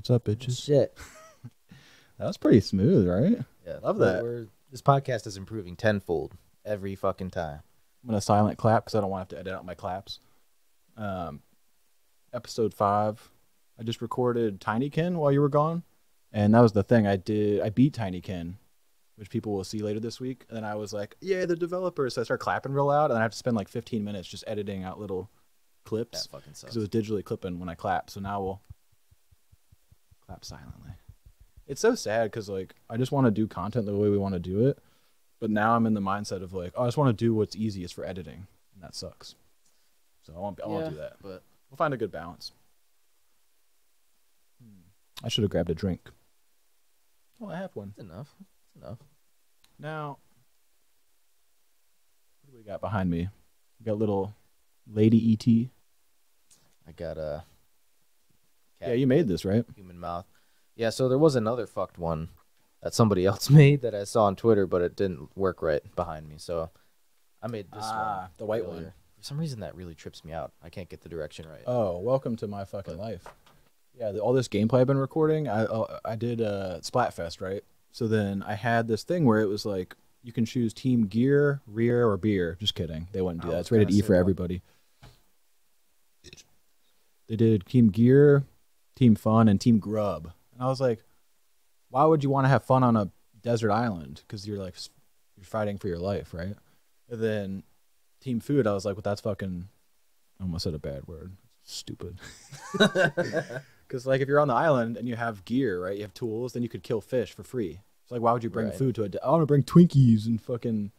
What's up, bitches? Shit. That was pretty smooth, right? Yeah, Love that. This podcast is improving tenfold every fucking time. I'm going to silent clap because I don't want to have to edit out my claps. Episode 5. I just recorded Tinykin while you were gone. And that was the thing I did. I beat Tinykin, which people will see later this week. And then I was like, yay, the developers. So I start clapping real loud. And I have to spend like 15 minutes just editing out little clips. That fucking sucks. Because it was digitally clipping when I clap. So now we'll clap silently. It's so sad because like I just want to do content the way we want to do it. But now I'm in the mindset of like, oh, I just want to do what's easiest for editing. And that sucks. So I won't do that. But we'll find a good balance. I should have grabbed a drink. Oh, I have one. That's enough. That's enough. Now, what do we got behind me? We got little Lady E.T. I got a Yeah, you made this, right? human mouth. Yeah, so there was another fucked one that somebody else made that I saw on Twitter, but it didn't work right behind me. So I made this one. The white earlier. one. For some reason, that really trips me out. I can't get the direction right. Oh, welcome to my fucking life. Yeah, all this gameplay I've been recording, I did Splatfest, right? So then I had this thing where it was like, you can choose team gear, rear, or beer. Just kidding. They wouldn't do that. It's rated E for everybody. They did team gear, team fun, and team grub. And I was like, why would you want to have fun on a desert island? Because you're fighting for your life, right? And then team food, I was like, well, that's fucking, I almost said a bad word. Stupid. Because like if you're on the island and you have gear, right? You have tools, then you could kill fish for free. It's like, why would you bring food to a... I want to bring Twinkies and fucking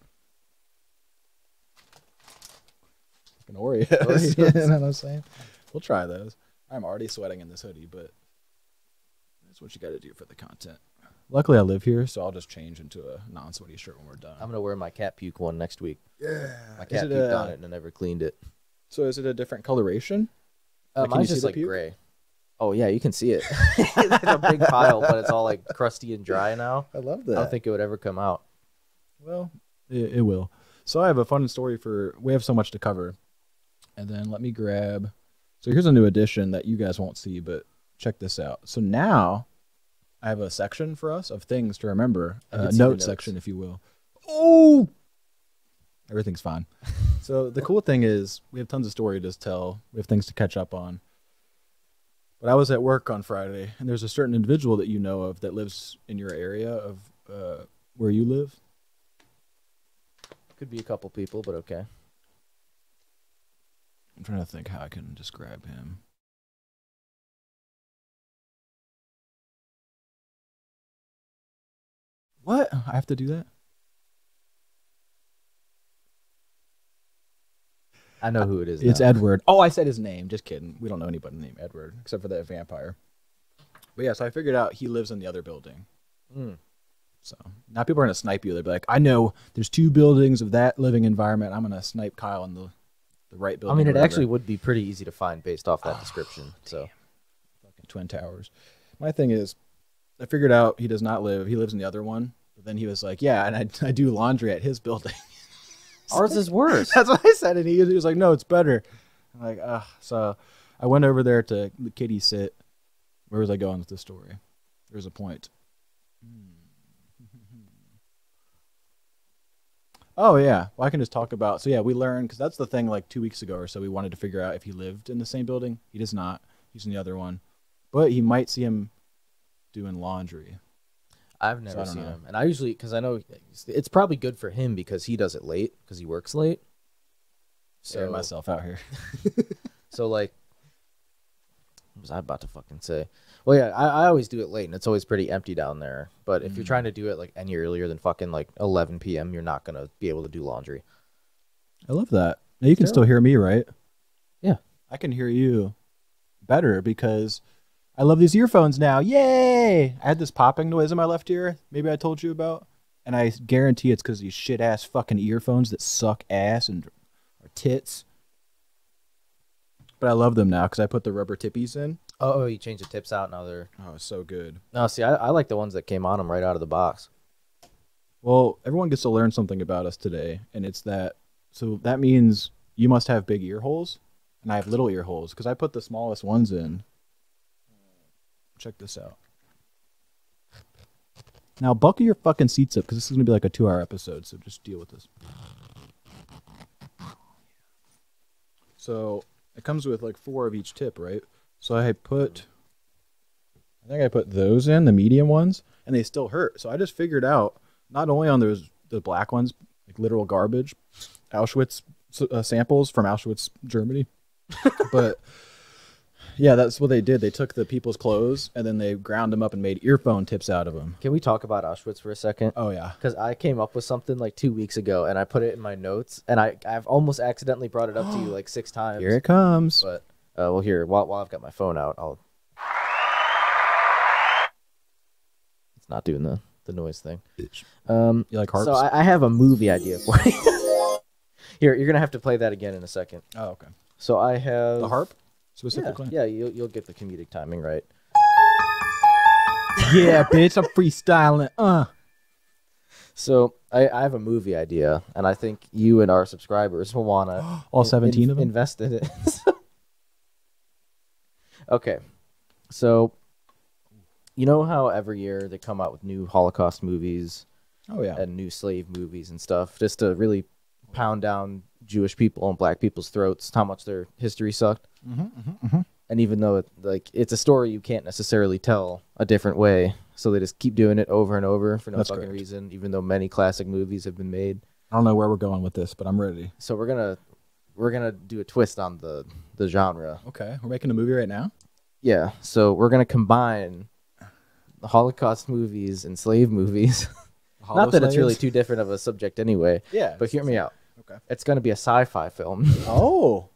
Oreos. You know what I'm saying? We'll try those. I'm already sweating in this hoodie, but that's what you got to do for the content. Luckily, I live here, so I'll just change into a non-sweaty shirt when we're done. I'm going to wear my cat puke one next week. Yeah. My cat puked on it and I never cleaned it. So is it a different coloration? Mine's just like gray. Oh, yeah, you can see it. It's a big pile, but it's all like crusty and dry now. I love that. I don't think it would ever come out. Well, it will. So I have a fun story we have so much to cover. And then let me grab. So here's a new addition that you guys won't see, but check this out. So now I have a section for us of things to remember. A note section, if you will. Oh! Everything's fine. So the cool thing is we have tons of story to tell. We have things to catch up on. But I was at work on Friday, and there's a certain individual that you know of that lives in your area of where you live. Could be a couple people, but okay. I'm trying to think how I can describe him. What? I have to do that? I know who it is. It's Edward. Oh, I said his name. Just kidding. We don't know anybody named Edward except for that vampire. But yeah, so I figured out he lives in the other building. So now people are going to snipe you. They'll be like, I know there's 2 buildings of that living environment. I'm going to snipe Kyle in the right building. I mean, it actually would be pretty easy to find based off that description. So, fucking Twin Towers. My thing is, I figured out he does not live. He lives in the other one. But then he was like, yeah, and I do laundry at his building. Ours is worse. That's what I said, and he was like, no, it's better. I'm like, so I went over there to the kitty sit. Where was I going with this story? There's a point. Oh, yeah. Well, I can just talk about... So, yeah, we learned... Because that's the thing, like, 2 weeks ago or so, we wanted to figure out if he lived in the same building. He does not. He's in the other one. But he might see him doing laundry. I've never seen him. And I usually... Because I know it's probably good for him because he does it late. Because he works late. So air myself out here. So, like... What was I about to fucking say? Well, yeah, I always do it late, and it's always pretty empty down there. But if you're trying to do it like any earlier than fucking like 11 p.m., you're not gonna be able to do laundry. I love that. Now you can still hear me, right? Yeah, I can hear you better because I love these earphones now. Yay! I had this popping noise in my left ear. Maybe I told you about, and I guarantee it's because these shit ass fucking earphones that suck ass and are tits. But I love them now because I put the rubber tippies in. Oh, you changed the tips out. Now they're... Oh, it's so good. No, see, I like the ones that came on them right out of the box. Well, everyone gets to learn something about us today, and it's that... So that means you must have big ear holes, and I have little ear holes because I put the smallest ones in. check this out. Now, buckle your fucking seats up because this is going to be like a 2-hour episode, so just deal with this. So, it comes with like 4 of each tip, right? So, I think I put those in, the medium ones, and they still hurt. So, I just figured out, not only on the black ones, like literal garbage, Auschwitz samples from Auschwitz, Germany, but... Yeah, that's what they did. They took the people's clothes and then they ground them up and made earphone tips out of them. Can we talk about Auschwitz for a second? Oh, yeah. Because I came up with something like 2 weeks ago, and I put it in my notes, and I've almost accidentally brought it up to you like 6 times. Here it comes. But, well, here, while I've got my phone out, It's not doing the noise thing. You like harps? So I have a movie idea for you. Here, you're going to have to play that again in a second. Oh, okay. So I have... The harp? Specifically? Yeah, you'll get the comedic timing right. Yeah, bitch, I'm freestyling. So I have a movie idea, and I think you and our subscribers will want to all 17 of them invest in it. Okay, so you know how every year they come out with new Holocaust movies, and new slave movies and stuff, just to really pound down Jewish people and black people's throats, how much their history sucked. And even though it's a story you can't necessarily tell a different way, so they just keep doing it over and over for no fucking reason, even though many classic movies have been made. I don't know where we're going with this, but I'm ready. So we're gonna do a twist on the genre. Okay, we're making a movie right now? Yeah, so we're gonna combine the Holocaust movies and slave movies. Not that it's really too different of a subject anyway. Yeah. But hear me out. Okay. It's gonna be a sci-fi film. Oh.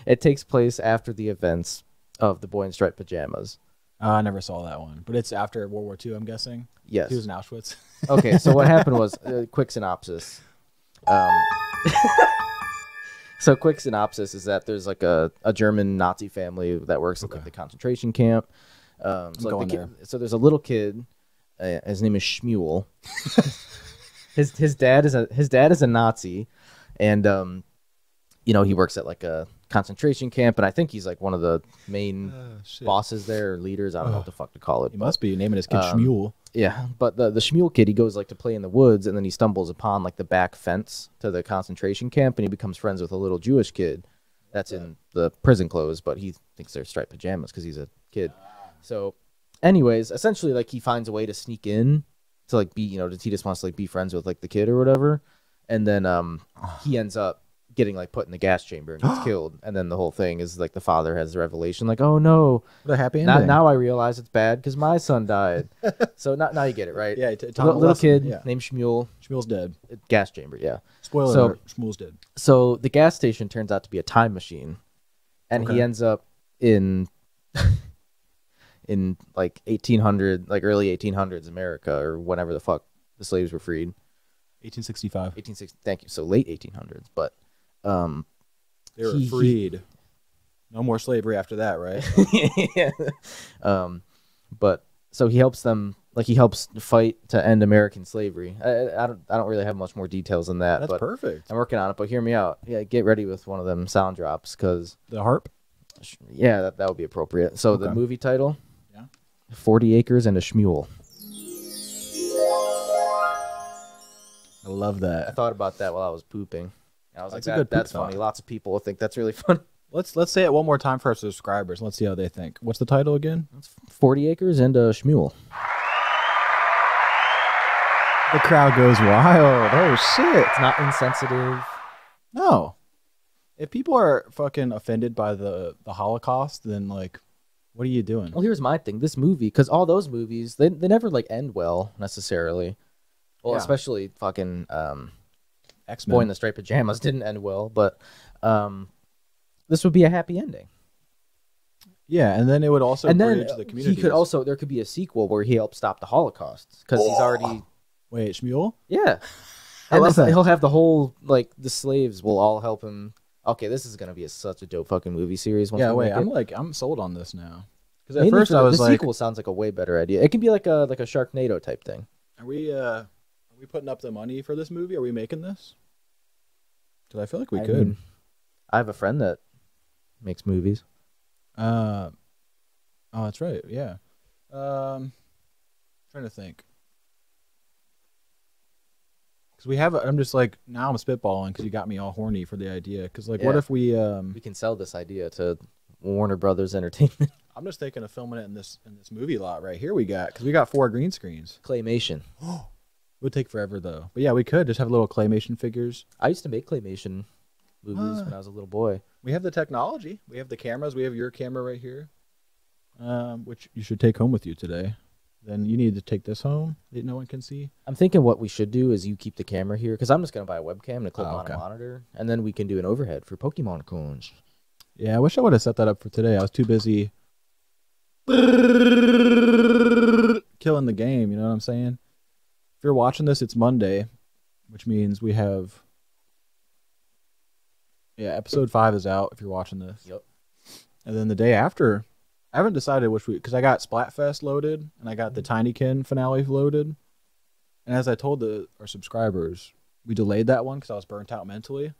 It takes place after the events of The Boy in Striped Pajamas. I never saw that one, but it's after World War II, I'm guessing. Yes. He was in Auschwitz. Okay, so what happened was, quick synopsis. So quick synopsis is that there's like a German Nazi family that works at like the concentration camp. So there's a little kid. His name is Shmuel. his dad is a Nazi, and he works at like a concentration camp, and I think he's like one of the main bosses there, or leaders. I don't know what the fuck to call it. He must be naming his kid Shmuel. Yeah, but the Shmuel kid, he goes like to play in the woods, and then he stumbles upon like the back fence to the concentration camp, and he becomes friends with a little Jewish kid that's in the prison clothes, but he thinks they're striped pajamas because he's a kid. So, anyways, essentially, like he finds a way to sneak in to like be, he just wants to like be friends with like the kid or whatever, and then he ends up getting like put in the gas chamber and gets killed, and then the whole thing is like the father has the revelation, like, oh no, what a happy ending. Now I realize it's bad because my son died. So now you get it, right? Yeah, little kid named Shmuel. Shmuel's dead. Gas chamber, yeah. Spoiler alert, Shmuel's dead. So the gas station turns out to be a time machine, and he ends up in like 1800, like early 1800s America, or whenever the fuck the slaves were freed. 1865. 1860. Thank you. So late 1800s, but they were freed. No more slavery after that, right? Yeah. But so he helps them, like he helps fight to end American slavery. I don't really have much more details than that. That's perfect. I'm working on it, but hear me out. Yeah, get ready with one of them sound drops, because the harp. Yeah, that would be appropriate. So the movie title, 40 Acres and a Shmuel. I love that. I thought about that while I was pooping. I was that's like, that's funny. Lots of people will think that's really funny. Let's say it one more time for our subscribers. Let's see how they think. What's the title again? It's 40 Acres and a Shmuel. The crowd goes wild. Oh shit! It's not insensitive. No. If people are fucking offended by the Holocaust, then like, what are you doing? Well, here's my thing. This movie, because all those movies, they never like end well necessarily. Well, especially fucking X-Men. Boy in the Striped Pajamas didn't end well, but this would be a happy ending. Yeah, and then it would also bridge the community. He could also, there could be a sequel where he helped stop the Holocaust, because he's already. Wait, Shmuel? Yeah. And he'll have the whole, like, the slaves will all help him. Okay, this is gonna be such a dope fucking movie series. I'm sold on this now. Because at first I was like, the sequel sounds like a way better idea. It can be like a Sharknado type thing. Are we putting up the money for this movie? Are we making this? Because I feel like we could. Mean, I have a friend that makes movies. Oh, that's right. Yeah. Trying to think. Because we have, I'm just like, now I'm spitballing because you got me all horny for the idea. Because, like, what Yeah. if we, We can sell this idea to Warner Brothers Entertainment. I'm just thinking of filming it in this movie lot right here we got. Because we got 4 green screens. Claymation. It would take forever, though. But yeah, we could just have little claymation figures. I used to make claymation movies when I was a little boy. We have the technology. We have the cameras. We have your camera right here, which you should take home with you today. Then you need to take this home that no one can see. I'm thinking what we should do is you keep the camera here because I'm just gonna buy a webcam to clip on a monitor, and then we can do an overhead for Pokemon cones. Yeah, I wish I would have set that up for today. I was too busy killing the game. You know what I'm saying? If you're watching this, it's Monday, which means we have. Yeah, episode 5 is out if you're watching this. Yep. And then the day after, I haven't decided which week, because I got Splatfest loaded, and I got the Tinykin finale loaded. And as I told our subscribers, we delayed that one because I was burnt out mentally.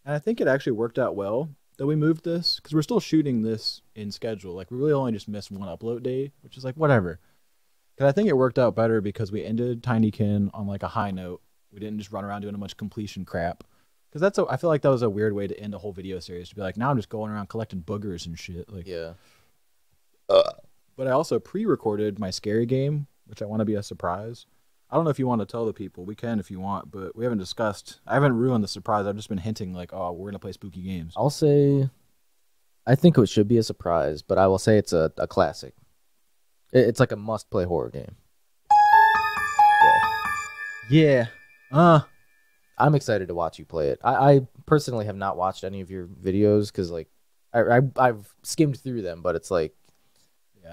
And I think it actually worked out well that we moved this, because we're still shooting this in schedule. Like, we really only just missed one upload day, which is like, whatever. Because I think it worked out better because we ended Tinykin on like a high note. We didn't just run around doing a bunch of completion crap. Because I feel like that was a weird way to end a whole video series. To be like, now I'm just going around collecting boogers and shit. Like, Yeah. But I also pre-recorded my scary game, which I want to be a surprise. I don't know if you want to tell the people. We can if you want, but we haven't discussed. I haven't ruined the surprise. I've just been hinting like, oh, we're going to play spooky games. I'll say, I think it should be a surprise, but I will say it's a classic. It's like a must-play horror game. Yeah. I'm excited to watch you play it. I personally have not watched any of your videos because like I've skimmed through them, but it's like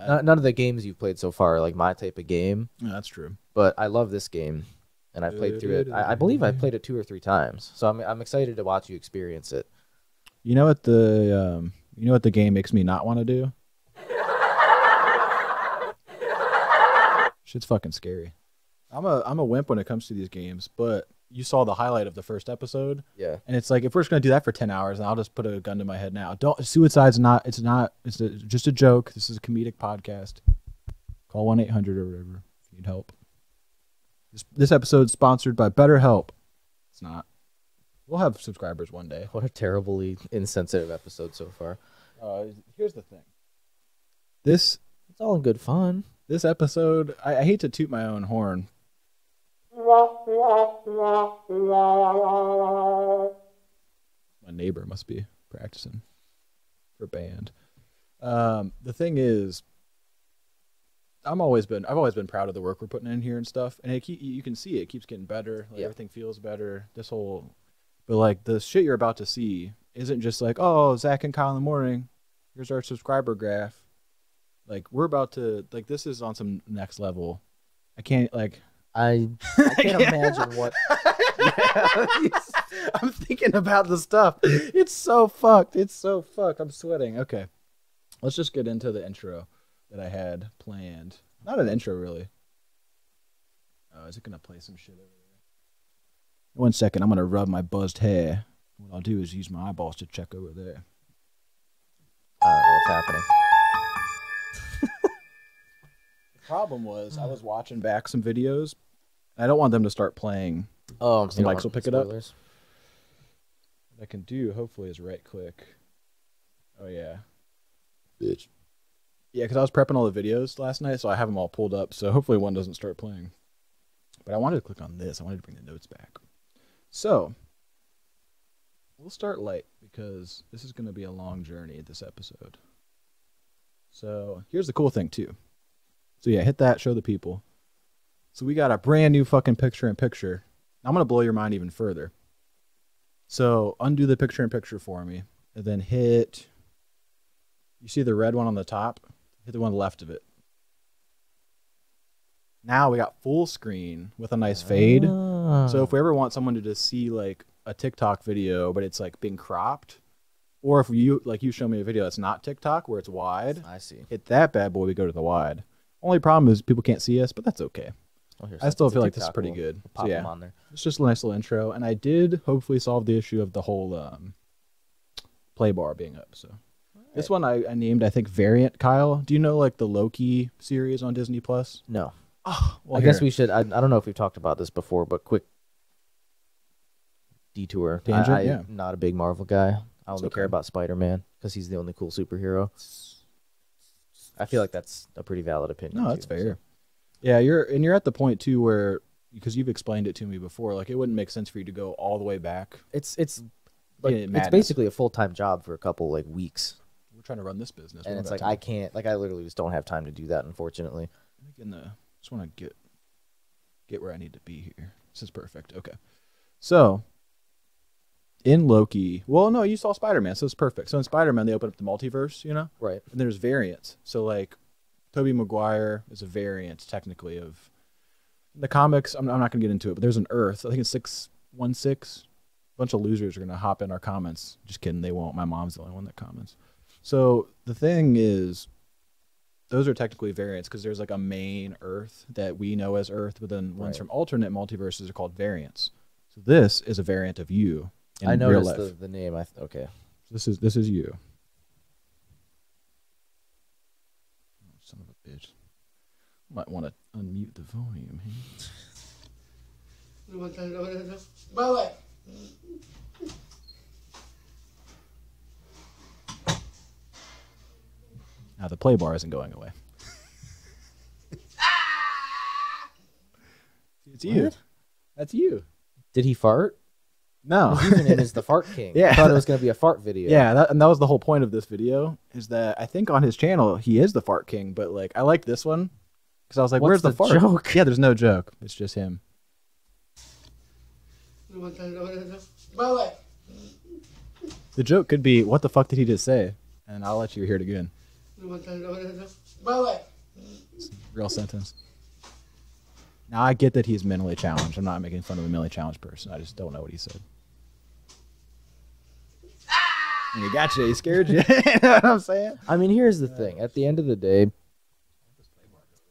none of the games you've played so far are like my type of game. Yeah, that's true. But I love this game, and I played through it. I believe I played it 2 or 3 times, so I'm excited to watch you experience it. You know what the game makes me not want to do? Shit's fucking scary. I'm a wimp when it comes to these games, but you saw the highlight of the first episode. Yeah. And it's like, if we're just gonna do that for 10 hours, then I'll just put a gun to my head now. Suicide's not. It's just a joke. This is a comedic podcast. Call 1-800 or whatever if you need help. This episode's sponsored by BetterHelp. It's not. We'll have subscribers one day. What a terribly insensitive episode so far. Here's the thing. It's all in good fun. This episode, I hate to toot my own horn. My neighbor must be practicing for band. The thing is, I've always been proud of the work we're putting in here and stuff, and you can see it keeps getting better. Like, everything feels better. But like the shit you're about to see isn't just like, oh, Zach and Kyle in the morning. Here's our subscriber graph. Like, we're about to, like, this is on some next level. I can't imagine what. I'm thinking about the stuff. It's so fucked. I'm sweating. Okay. Let's just get into the intro that I had planned. Not an intro, really. Oh, is it going to play some shit over there? 1 second. I'm going to rub my buzzed hair. What I'll do is use my eyeballs to check over there. I don't know what's happening. The problem was I was watching back some videos. I don't want them to start playing. Oh, the mics will pick it up. Spoilers. What I can do, hopefully, is right click. Oh, yeah. Bitch. Yeah, because I was prepping all the videos last night, so I have them all pulled up. So hopefully one doesn't start playing. But I wanted to click on this. I wanted to bring the notes back. So we'll start light because this is going to be a long journey this episode. So here's the cool thing, too. So yeah, hit that, show the people. So we got a brand new fucking picture-in-picture. I'm going to blow your mind even further. So undo the picture-in-picture for me. And then hit... You see the red one on the top? Hit the one left of it. Now we got full screen with a nice fade. So if we ever want someone to just see like a TikTok video, but it's like being cropped, or if you show me a video that's not TikTok where it's wide, I see. Hit that bad boy, we go to the wide. Only problem is people can't see us, but that's okay. I still feel like this is pretty good. We'll pop them on there. It's just a nice little intro, and I did hopefully solve the issue of the whole play bar being up. So This one I named, I think, Variant Kyle. Do you know like the Loki series on Disney Plus? No. Oh, well, I guess we should. I don't know if we've talked about this before, but quick detour. Tangent, I'm yeah. not a big Marvel guy. I only okay. care about Spider-Man because he's the only cool superhero. I feel like that's a pretty valid opinion. No, that's too, fair. so. Yeah, you're at the point too where, because you've explained it to me before, like it wouldn't make sense for you to go all the way back. It's madness. basically a full-time job for a couple like weeks. We're trying to run this business, And it's like I can't, like I literally just don't have time to do that, unfortunately. Just want to get where I need to be here. This is perfect. Okay, so in Loki, well, no, you saw Spider-Man, so it's perfect. So in Spider-Man, they open up the multiverse, you know, Right. and there's variants. So like, Tobey Maguire is a variant technically of the comics. I'm not gonna get into it, but there's an Earth. I think it's 616. A bunch of losers are gonna hop in our comments. Just kidding, they won't. My mom's the only one that comments. So the thing is, those are technically variants because there's like a main Earth that we know as Earth, but then ones from alternate multiverses are called variants. So this is a variant of you in I real noticed life. the name. Okay. This is you. Oh, son of a bitch. Might want to unmute the volume here. Now the play bar isn't going away. It's you. What? That's you. Did he fart? No. His username is the Fart King. Yeah. I thought it was going to be a fart video. Yeah, and that was the whole point of this video, is that I think on his channel he is the Fart King, but like I like this one because I was like, What's where's the the fart? joke? Yeah, there's no joke. It's just him. The joke could be, what the fuck did he just say? And I'll let you hear it again. It's a real sentence. Now I get that he's mentally challenged. I'm not making fun of a mentally challenged person. I just don't know what he said. And he got you. He scared you. You know what I'm saying? I mean, here's the thing. At the end of the day,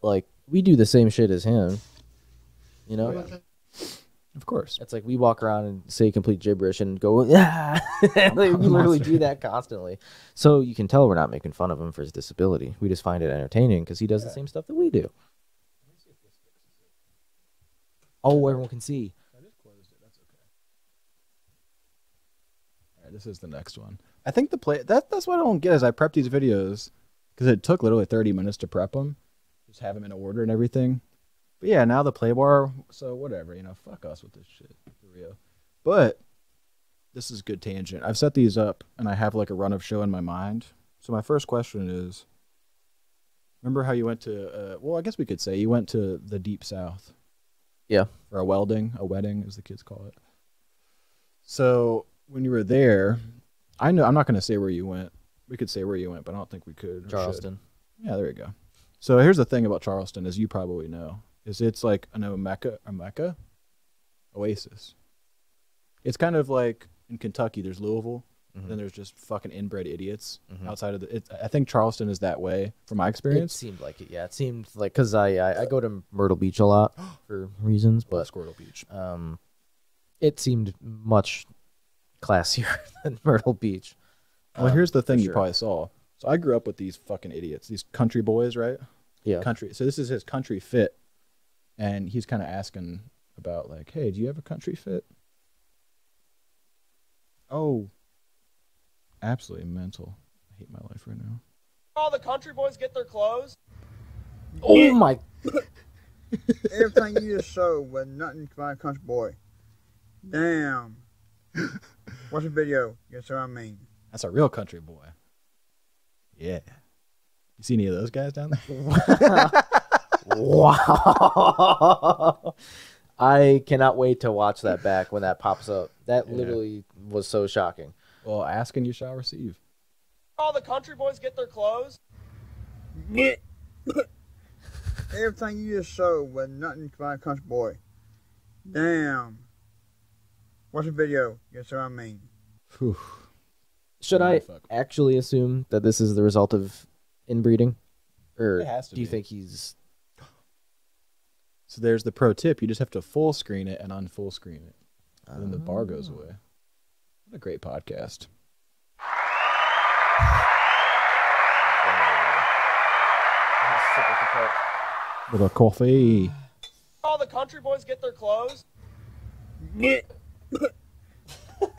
like, we do the same shit as him. You know? Oh, yeah. Of course. It's like we walk around and say complete gibberish and go, ah! Like, we literally do that constantly. So you can tell we're not making fun of him for his disability. We just find it entertaining because he does the same stuff that we do. Oh, everyone can see. I just closed it. That's okay. All right, this is the next one. I think that's what I don't get is I prep these videos because it took literally 30 minutes to prep them. Just have them in order and everything. But yeah, now the play bar, so whatever, fuck us with this shit, for real. But this is a good tangent. I've set these up and I have like a run of show in my mind. So my first question is, remember how you went to, well, I guess we could say you went to the Deep South. Yeah. For a wedding, as the kids call it. So when you were there, I'm not going to say where you went. We could say where you went, but I don't think we could. Charleston. Yeah, there you go. So here's the thing about Charleston, as you probably know, is it's like a Mecca oasis. It's kind of like in Kentucky, there's Louisville, and then there's just fucking inbred idiots outside of I think Charleston is that way from my experience. It seemed like it, yeah. It seemed like, because I go to Myrtle Beach a lot for reasons, but Squirtle Beach. It seemed much classier than Myrtle Beach. Well, here's the thing you sure. probably saw. So I grew up with these fucking idiots, these country boys, right? Yeah. Country. So this is his country fit, and he's kind of asking about like, hey, do you have a country fit? Oh, absolutely mental. I hate my life right now. All the country boys get their clothes. Oh my! Everything you just showed was nothing by a country boy. Damn. Watch the video. Guess what I mean. That's a real country boy. Yeah. You see any of those guys down there? Wow. I cannot wait to watch that back when that pops up. That literally was so shocking. Well, ask and you shall receive. All the country boys get their clothes. Everything you just showed was nothing by a country boy. Damn. Watch the video. Guess what I mean. Whew. Should I actually assume that this is the result of inbreeding? Or It has to do you be. think he's... So there's the pro tip. You just have to full screen it and unfull screen it. And then the bar goes away. What a great podcast. sip of the Coke. Little coffee. All the country boys get their clothes.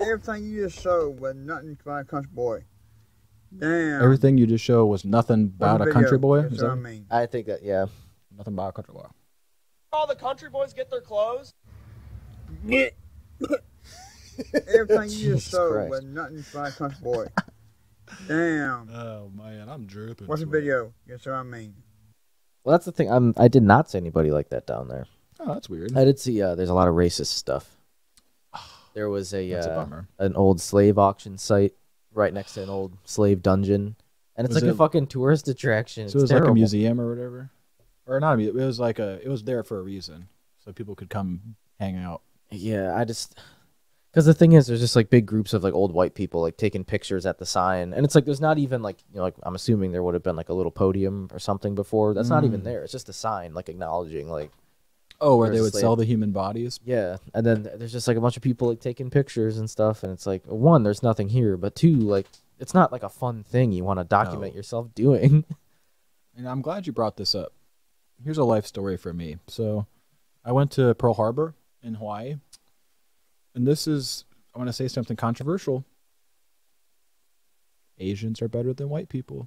Everything you just showed was nothing about a country boy. Damn. Everything you just showed was nothing Watch about the a country video. boy. That's Is what that I mean. I think that, yeah. nothing about a country boy? All the country boys get their clothes. Everything you just Jesus showed Christ. was nothing about a country boy. Damn. Oh man, I'm dripping. Watch the video. That's what I mean. Well, that's the thing. I did not see anybody like that down there. Oh, that's weird. I did see there's a lot of racist stuff. There was That's a bummer. an old slave auction site right next to an old slave dungeon, and it's Was like a it- fucking tourist attraction. So it It's was like a terrible. museum or whatever, or not a museum. It was like it was there for a reason, so people could come hang out. Yeah, because the thing is, there's just like big groups of like old white people like taking pictures at the sign, and it's like there's not even like like I'm assuming there would have been like a little podium or something before. That's not even there. It's just a sign like acknowledging like. Oh, where There's they a would slave- sell the human bodies. Yeah, and then there's just like a bunch of people like taking pictures and stuff, and it's like one, there's nothing here, but two, like it's not like a fun thing you want to document No. yourself doing. And I'm glad you brought this up. Here's a life story for me. So, I went to Pearl Harbor in Hawaii, and I want to say something controversial. Asians are better than white people.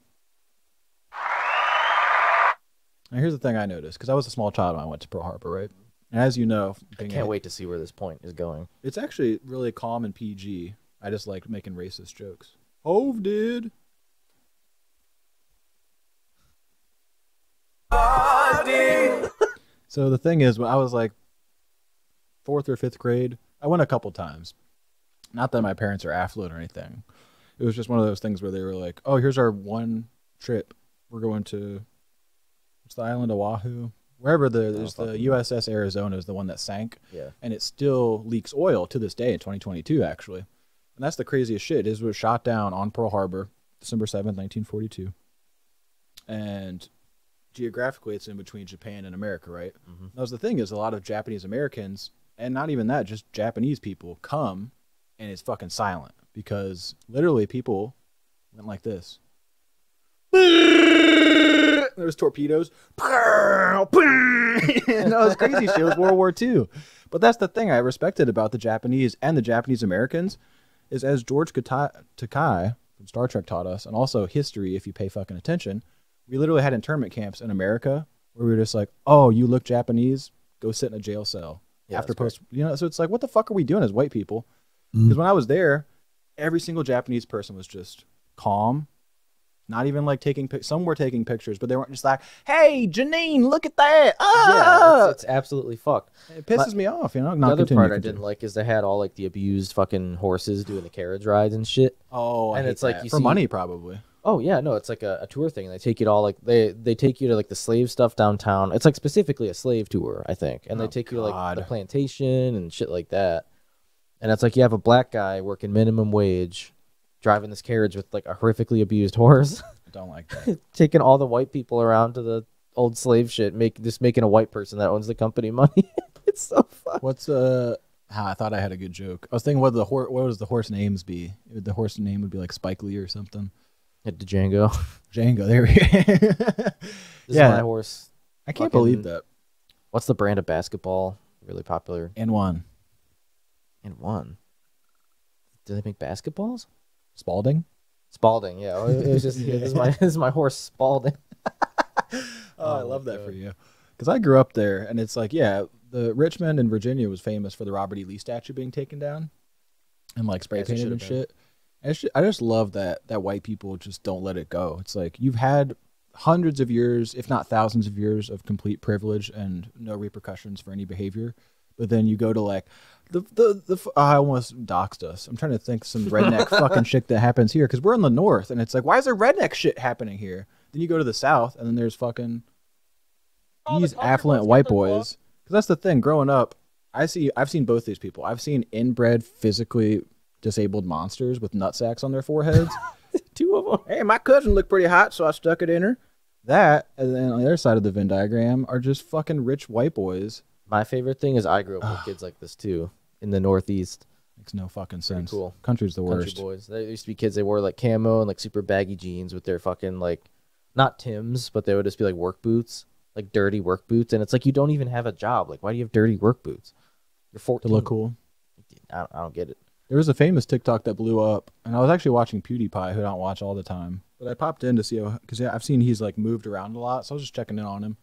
Now, here's the thing I noticed, because I was a small child when I went to Pearl Harbor, right? And as you know, I can't wait to see where this point is going. It's actually really calm and PG. I just like making racist jokes. Hove did. So the thing is, when I was like 4th or 5th grade, I went a couple times. Not that my parents are affluent or anything. It was just one of those things where they were like, "Oh, here's our one trip. We're going to what's the island, Oahu, wherever there's the USS Arizona is the one that sank, Yeah. and it still leaks oil to this day in 2022, actually. And that's the craziest shit. It was shot down on Pearl Harbor, December 7th, 1942, and geographically it's in between Japan and America, right? Mhm. That was the thing, is a lot of Japanese Americans, and not even that, just Japanese people come, and it's fucking silent because literally people went like this. There was torpedoes. And that was crazy shit. It was World War II. But that's the thing I respected about the Japanese and the Japanese Americans, is as George Takai from Star Trek taught us, and also history if you pay fucking attention, we literally had internment camps in America where we were just like, "Oh, you look Japanese, go sit in a jail cell." Yeah, After that's so it's like, what the fuck are we doing as white people? Because when I was there, every single Japanese person was just calm, not even like taking some were taking pictures, but they weren't just like, "Hey, Janine, look at that!" Yeah, Ah! it's absolutely fucked. It pisses me off, you know. The other part I didn't like is they had all like the abused fucking horses doing the carriage rides and shit. Oh, and and it's like you for see- money, probably. Oh yeah, no, it's like a tour thing. They take you to all like they take you to like the slave stuff downtown. It's like specifically a slave tour, I think, and they Oh, take you to like the God. plantation and shit like that. And it's like you have a black guy working minimum wage, driving this carriage with like a horrifically abused horse, I don't like that. taking all the white people around to the old slave shit, making a white person that owns the company money. It's so fucked. What's I thought I had a good joke. I was thinking, what was the horse names be? The horse name would be like Spike Lee or something. Hit Django. Django. There we go. This Yeah. is my horse. I can't Fucking- believe that. What's the brand of basketball? Really popular. And one And one. Do they make basketballs? Spalding. Spalding, yeah. It was just this is my horse Spalding. Oh, I love that for you. Because I grew up there, and it's like, yeah, the Richmond in Virginia was famous for the Robert E. Lee statue being taken down and like spray As it painted should and have been. shit. And I just love that white people just don't let it go. It's like you've had hundreds of years, if not thousands of years, of complete privilege and no repercussions for any behavior. But then you go to like I almost doxed us. I'm trying to think some redneck fucking shit that happens here because we're in the north, and it's like, why is there redneck shit happening here? Then you go to the south, and then there's fucking All the these country affluent boys white get their clothes. boys. Because that's the thing. Growing up, I've seen both these people. I've seen inbred, physically disabled monsters with nutsacks on their foreheads. Two of them. Hey, my cousin looked pretty hot, so I stuck it in her. That, and then on the other side of the Venn diagram are just fucking rich white boys. My favorite thing is I grew up with kids like this too in the Northeast. Makes no fucking sense. cool. Country's the Country worst. boys. There used to be kids they wore like camo and like super baggy jeans with their fucking like not Tim's, but they would just be like work boots, like dirty work boots. And it's like, you don't even have a job. Like, why do you have dirty work boots? You're 14. To look cool. I don't get it. There was a famous TikTok that blew up, and I was actually watching PewDiePie, who I don't watch all the time. But I popped in to see because I've seen he's like moved around a lot, so I was just checking in on him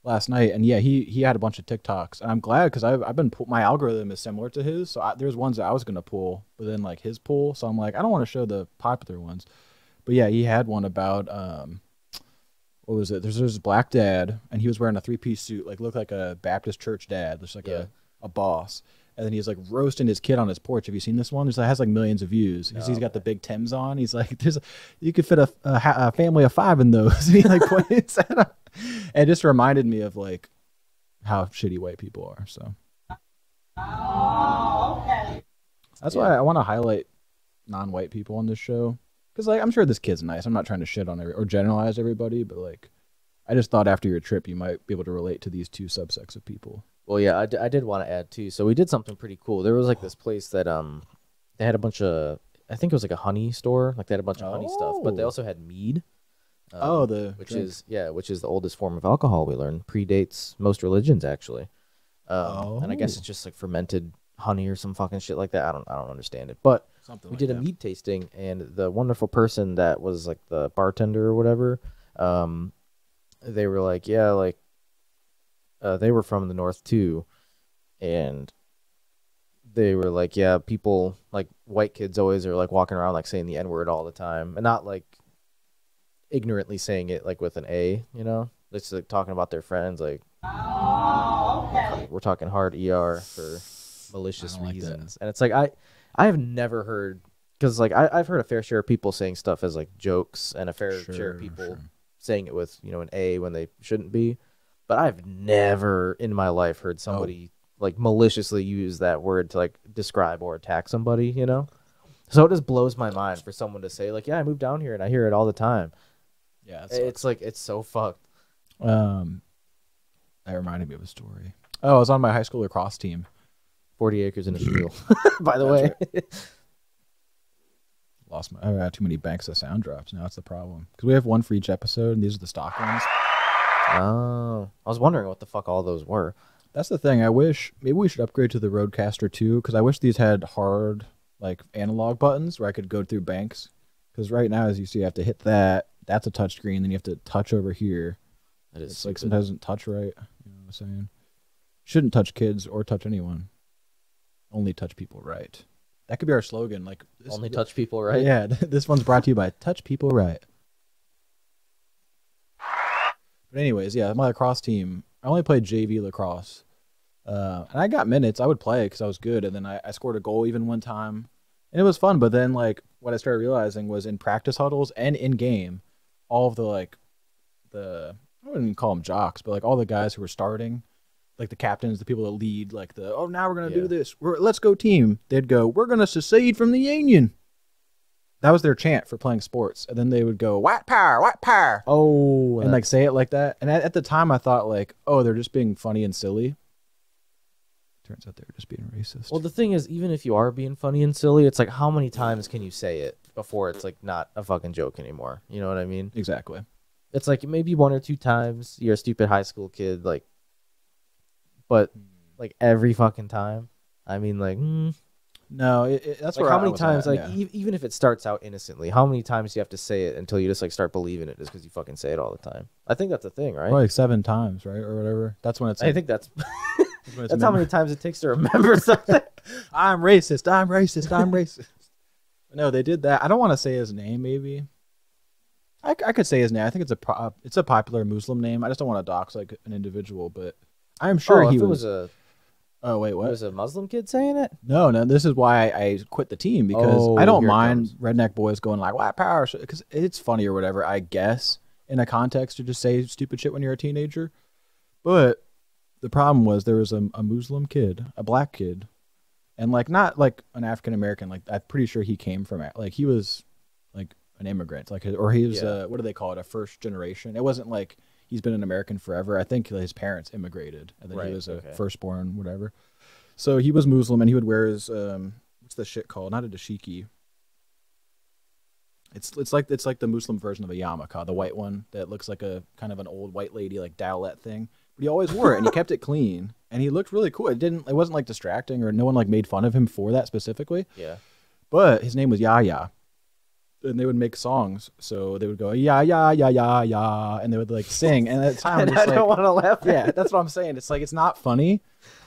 last night. And yeah, he had a bunch of TikToks, and I'm glad because I've been my algorithm is similar to his, so there's ones that I was gonna pull, but then like his pull, so I'm like I don't want to show the popular ones. But yeah, he had one about what was it? There's this black dad, and he was wearing a 3-piece suit, like looked like a Baptist church dad, just like a boss. And then he's like roasting his kid on his porch. Have you seen this one? It has like millions of views because he's got the big Timbs on. He's like, you could fit a family of 5 in those. And he like points at him. And it just reminded me of like how shitty white people are. So that's why I want to highlight non-white people on this show, because like I'm sure this kid's nice. I'm not trying to shit on or generalize everybody, but like I just thought after your trip you might be able to relate to these 2 subsects of people. Well, yeah, I did want to add too. So we did something pretty cool. There was like this place that they had a bunch of, I think it was like a honey store. Like they had a bunch of honey stuff, but they also had mead. Which drink. is the oldest form of alcohol we learned. Predates most religions actually. And I guess it's just like fermented honey or some fucking shit like that. I don't understand it. But Something we like did a that. mead tasting, and the wonderful person that was like the bartender or whatever, they were like, yeah, like they were from the north too, and they were like, yeah, people like white kids always are like walking around like saying the N-word all the time, and not like ignorantly saying it like with an A, you know, just like talking about their friends, like we're talking hard ER for malicious reasons. And it's like I have never heard, because like I've heard a fair share of people saying stuff as like jokes, and a fair share of people saying it with, you know, an A when they shouldn't be. But I've never in my life heard somebody like maliciously use that word to like describe or attack somebody, you know? So it just blows my mind for someone to say like, yeah, I moved down here and I hear it all the time. Yeah, it's like, it's so fucked. That reminded me of a story. Oh, I was on my high school lacrosse team. 40 acres in a field, by the way. I got too many banks of sound drops. Now that's the problem, because we have one for each episode, and these are the stock ones. Oh, I was wondering what the fuck all those were. That's the thing. I wish maybe we should upgrade to the Rodecaster 2, because I wish these had hard like analog buttons where I could go through banks. Because right now, as you see, you have to hit that. That's a touch screen. Then you have to touch over here. That is it's like sometimes it doesn't touch right. You know what I'm saying? Shouldn't touch kids or touch anyone. Only touch people right. That could be our slogan. Like only touch people right. Yeah, this one's brought to you by Touch People Right. But anyways, yeah, my lacrosse team, I only played JV lacrosse. And I got minutes. I would play because I was good. And then I scored a goal even one time. And it was fun. But then, like, what I started realizing was in practice huddles and in-game, all of the, like, I wouldn't even call them jocks, but, like, all the guys who were starting, like the captains, the people that lead, like now we're going to do this. Let's go team. They'd go, we're going to secede from the Union. That was their chant for playing sports. And then they would go, white power, white power. Oh. And like say it like that. And at the time I thought like, oh, they're just being funny and silly. Turns out they were just being racist. Well, the thing is, even if you are being funny and silly, it's like, how many times can you say it before it's like not a fucking joke anymore? You know what I mean? Exactly. It's like maybe 1 or 2 times you're a stupid high school kid, like, but like every fucking time. I mean, like, no, that's like where how I many was times, at, like, even if it starts out innocently, how many times do you have to say it until you just like start believing it just because you fucking say it all the time? I think that's a thing, right? Probably like 7 times, right, or whatever. That's when it's. I think that's that's how many times it takes to remember something. I'm racist. I'm racist. I'm racist. No, they did that. I don't want to say his name. Maybe I could say his name. I think it's a popular Muslim name. I just don't want to dox like an individual, but I'm sure he was a. Oh wait, what? Was a Muslim kid saying it? No. This is why I quit the team, because I don't mind comes. redneck boys going like white power, because it's funny or whatever. I guess in a context to just say stupid shit when you're a teenager. But the problem was there was a Muslim kid, a black kid, and like not like an African American. Like I'm pretty sure he came from like he was like an immigrant, like or he was what do they call it, a first generation. It wasn't like he's been an American forever. I think his parents immigrated, and then he was a firstborn, whatever. So he was Muslim, and he would wear his what's the shit called? Not a dashiki. It's like the Muslim version of a yarmulke, the white one that looks like a kind of an old white lady like dowlette thing. But he always wore it and he kept it clean and he looked really cool. It wasn't like distracting or no one like made fun of him for that specifically. Yeah. But his name was Yahya. And they would make songs, so they would go yeah yeah yeah yeah yeah, and they would like sing. And at the time, I don't want to laugh. yeah, that's what I'm saying. It's like it's not funny,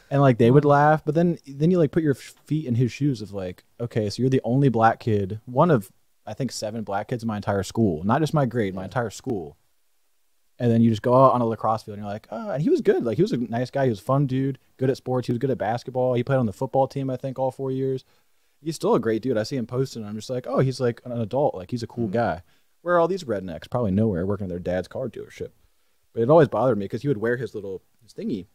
and like they would laugh, but then you like put your feet in his shoes of like, okay, so you're the only black kid, one of I think 7 black kids in my entire school, not just my grade, my entire school. And then you just go out on a lacrosse field and you're like, oh, and he was good. Like he was a nice guy. He was a fun dude, good at sports. He was good at basketball. He played on the football team, I think, all 4 years. He's still a great dude. I see him posting, and I'm just like, oh, he's like an adult. Like, he's a cool guy. Where are all these rednecks? Probably nowhere, working at their dad's car dealership. But it always bothered me because he would wear his thingy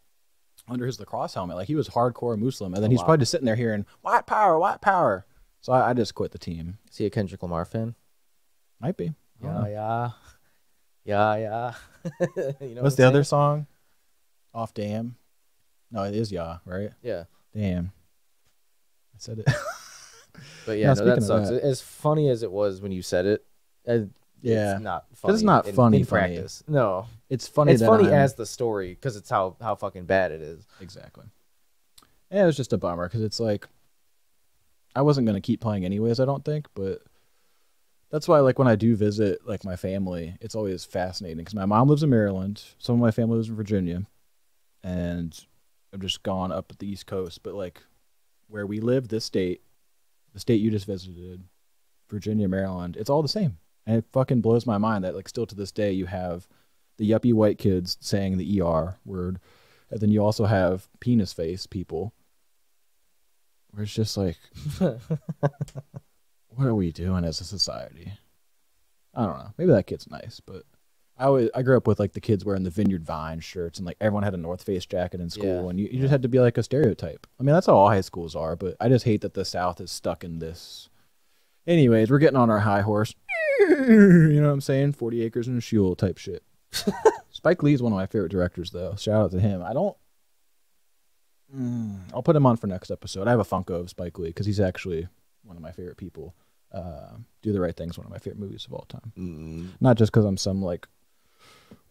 under his lacrosse helmet. Like, he was hardcore Muslim. And then he's probably just sitting there hearing, white power, white power. So I just quit the team. Is he a Kendrick Lamar fan? Might be. Yeah. You know What's the other song? Off Damn? No, it is Yeah, right? Yeah. Damn. I said it. But yeah, no, that sucks. As funny as it was when you said it, yeah, it's not funny. It's not funny in practice. No, it's funny. It's funny as the story because it's how fucking bad it is. Exactly. Yeah, it was just a bummer because it's like I wasn't gonna keep playing anyways. I don't think, but that's why like when I do visit like my family, it's always fascinating because my mom lives in Maryland, some of my family lives in Virginia, and I've just gone up the East Coast. But like where we live, this state. The state you just visited, Virginia, Maryland, it's all the same. And it fucking blows my mind that, like, still to this day, you have the yuppie white kids saying the ER word. And then you also have penis face people. Where it's just like, what are we doing as a society? I don't know. Maybe that kid's nice, but I grew up with, like, the kids wearing the Vineyard Vine shirts, and, like, everyone had a North Face jacket in school, and you just had to be, like, a stereotype. I mean, that's how all high schools are, but I just hate that the South is stuck in this. Anyways, we're getting on our high horse. You know what I'm saying? 40 acres and a shul type shit. Spike Lee's one of my favorite directors, though. Shout out to him. I'll put him on for next episode. I have a Funko of Spike Lee, because he's actually one of my favorite people. Do the Right Thing is one of my favorite movies of all time. Not just because I'm some, like,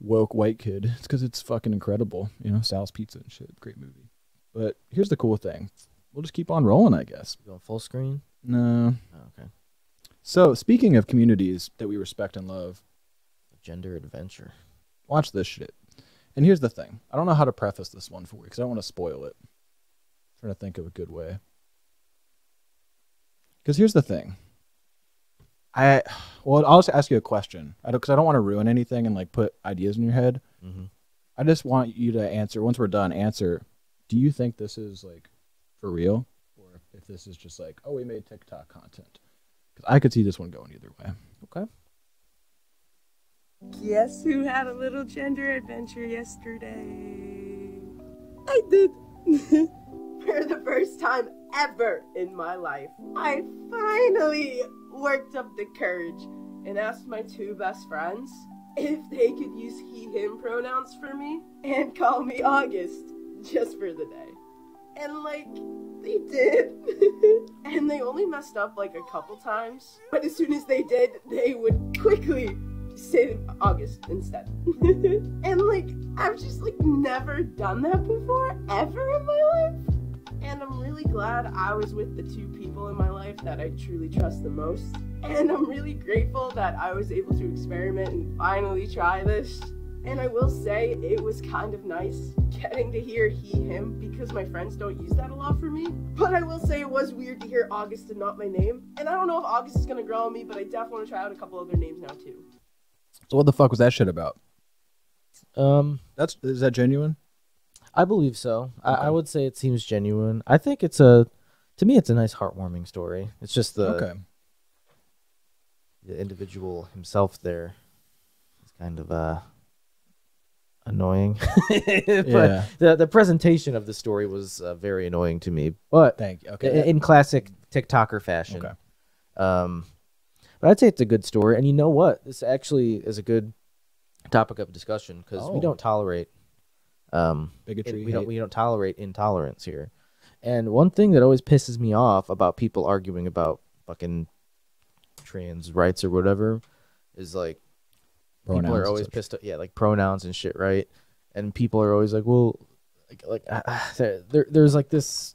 woke white kid. It's because it's fucking incredible. You know, Sal's Pizza and shit. Great movie. But here's the cool thing. We'll just keep on rolling, I guess. You going full screen? No. Oh, okay. So, speaking of communities that we respect and love. Gender adventure. Watch this shit. And here's the thing. I don't know how to preface this one for you because I don't want to spoil it. I'm trying to think of a good way. Because here's the thing. I'll just ask you a question. Because I don't want to ruin anything and like put ideas in your head. Mm-hmm. I just want you to answer. Once we're done, answer. Do you think this is like for real, or if this is just like, oh, we made TikTok content? Because I could see this one going either way. Okay. Guess who had a little gender adventure yesterday? I did. For the first time ever in my life, I finally worked up the courage and asked my 2 best friends if they could use he, him pronouns for me and call me August just for the day. And like, they did. And they only messed up like a couple times, but as soon as they did, they would quickly say August instead. And like, I've just like never done that before, ever in my life. And I'm really glad I was with the 2 people in my life that I truly trust the most. And I'm really grateful that I was able to experiment and finally try this. And I will say it was kind of nice getting to hear he, him, because my friends don't use that a lot for me. But I will say it was weird to hear August and not my name. And I don't know if August is going to grow on me, but I definitely want to try out a couple other names now too. So what the fuck was that shit about? Is that genuine? I believe so. Okay. I would say it seems genuine. I think to me, it's a nice, heartwarming story. It's just the individual himself there is kind of annoying. But the presentation of the story was very annoying to me. But thank you. Okay. In classic TikToker fashion. Okay. But I'd say it's a good story. And you know what? This actually is a good topic of discussion because we don't tolerate bigotry. We don't tolerate intolerance here. And one thing that always pisses me off about people arguing about fucking trans rights or whatever is like Pronouns people are and always such. pissed. Yeah, like pronouns and shit, right? And people are always like, well, there's like this.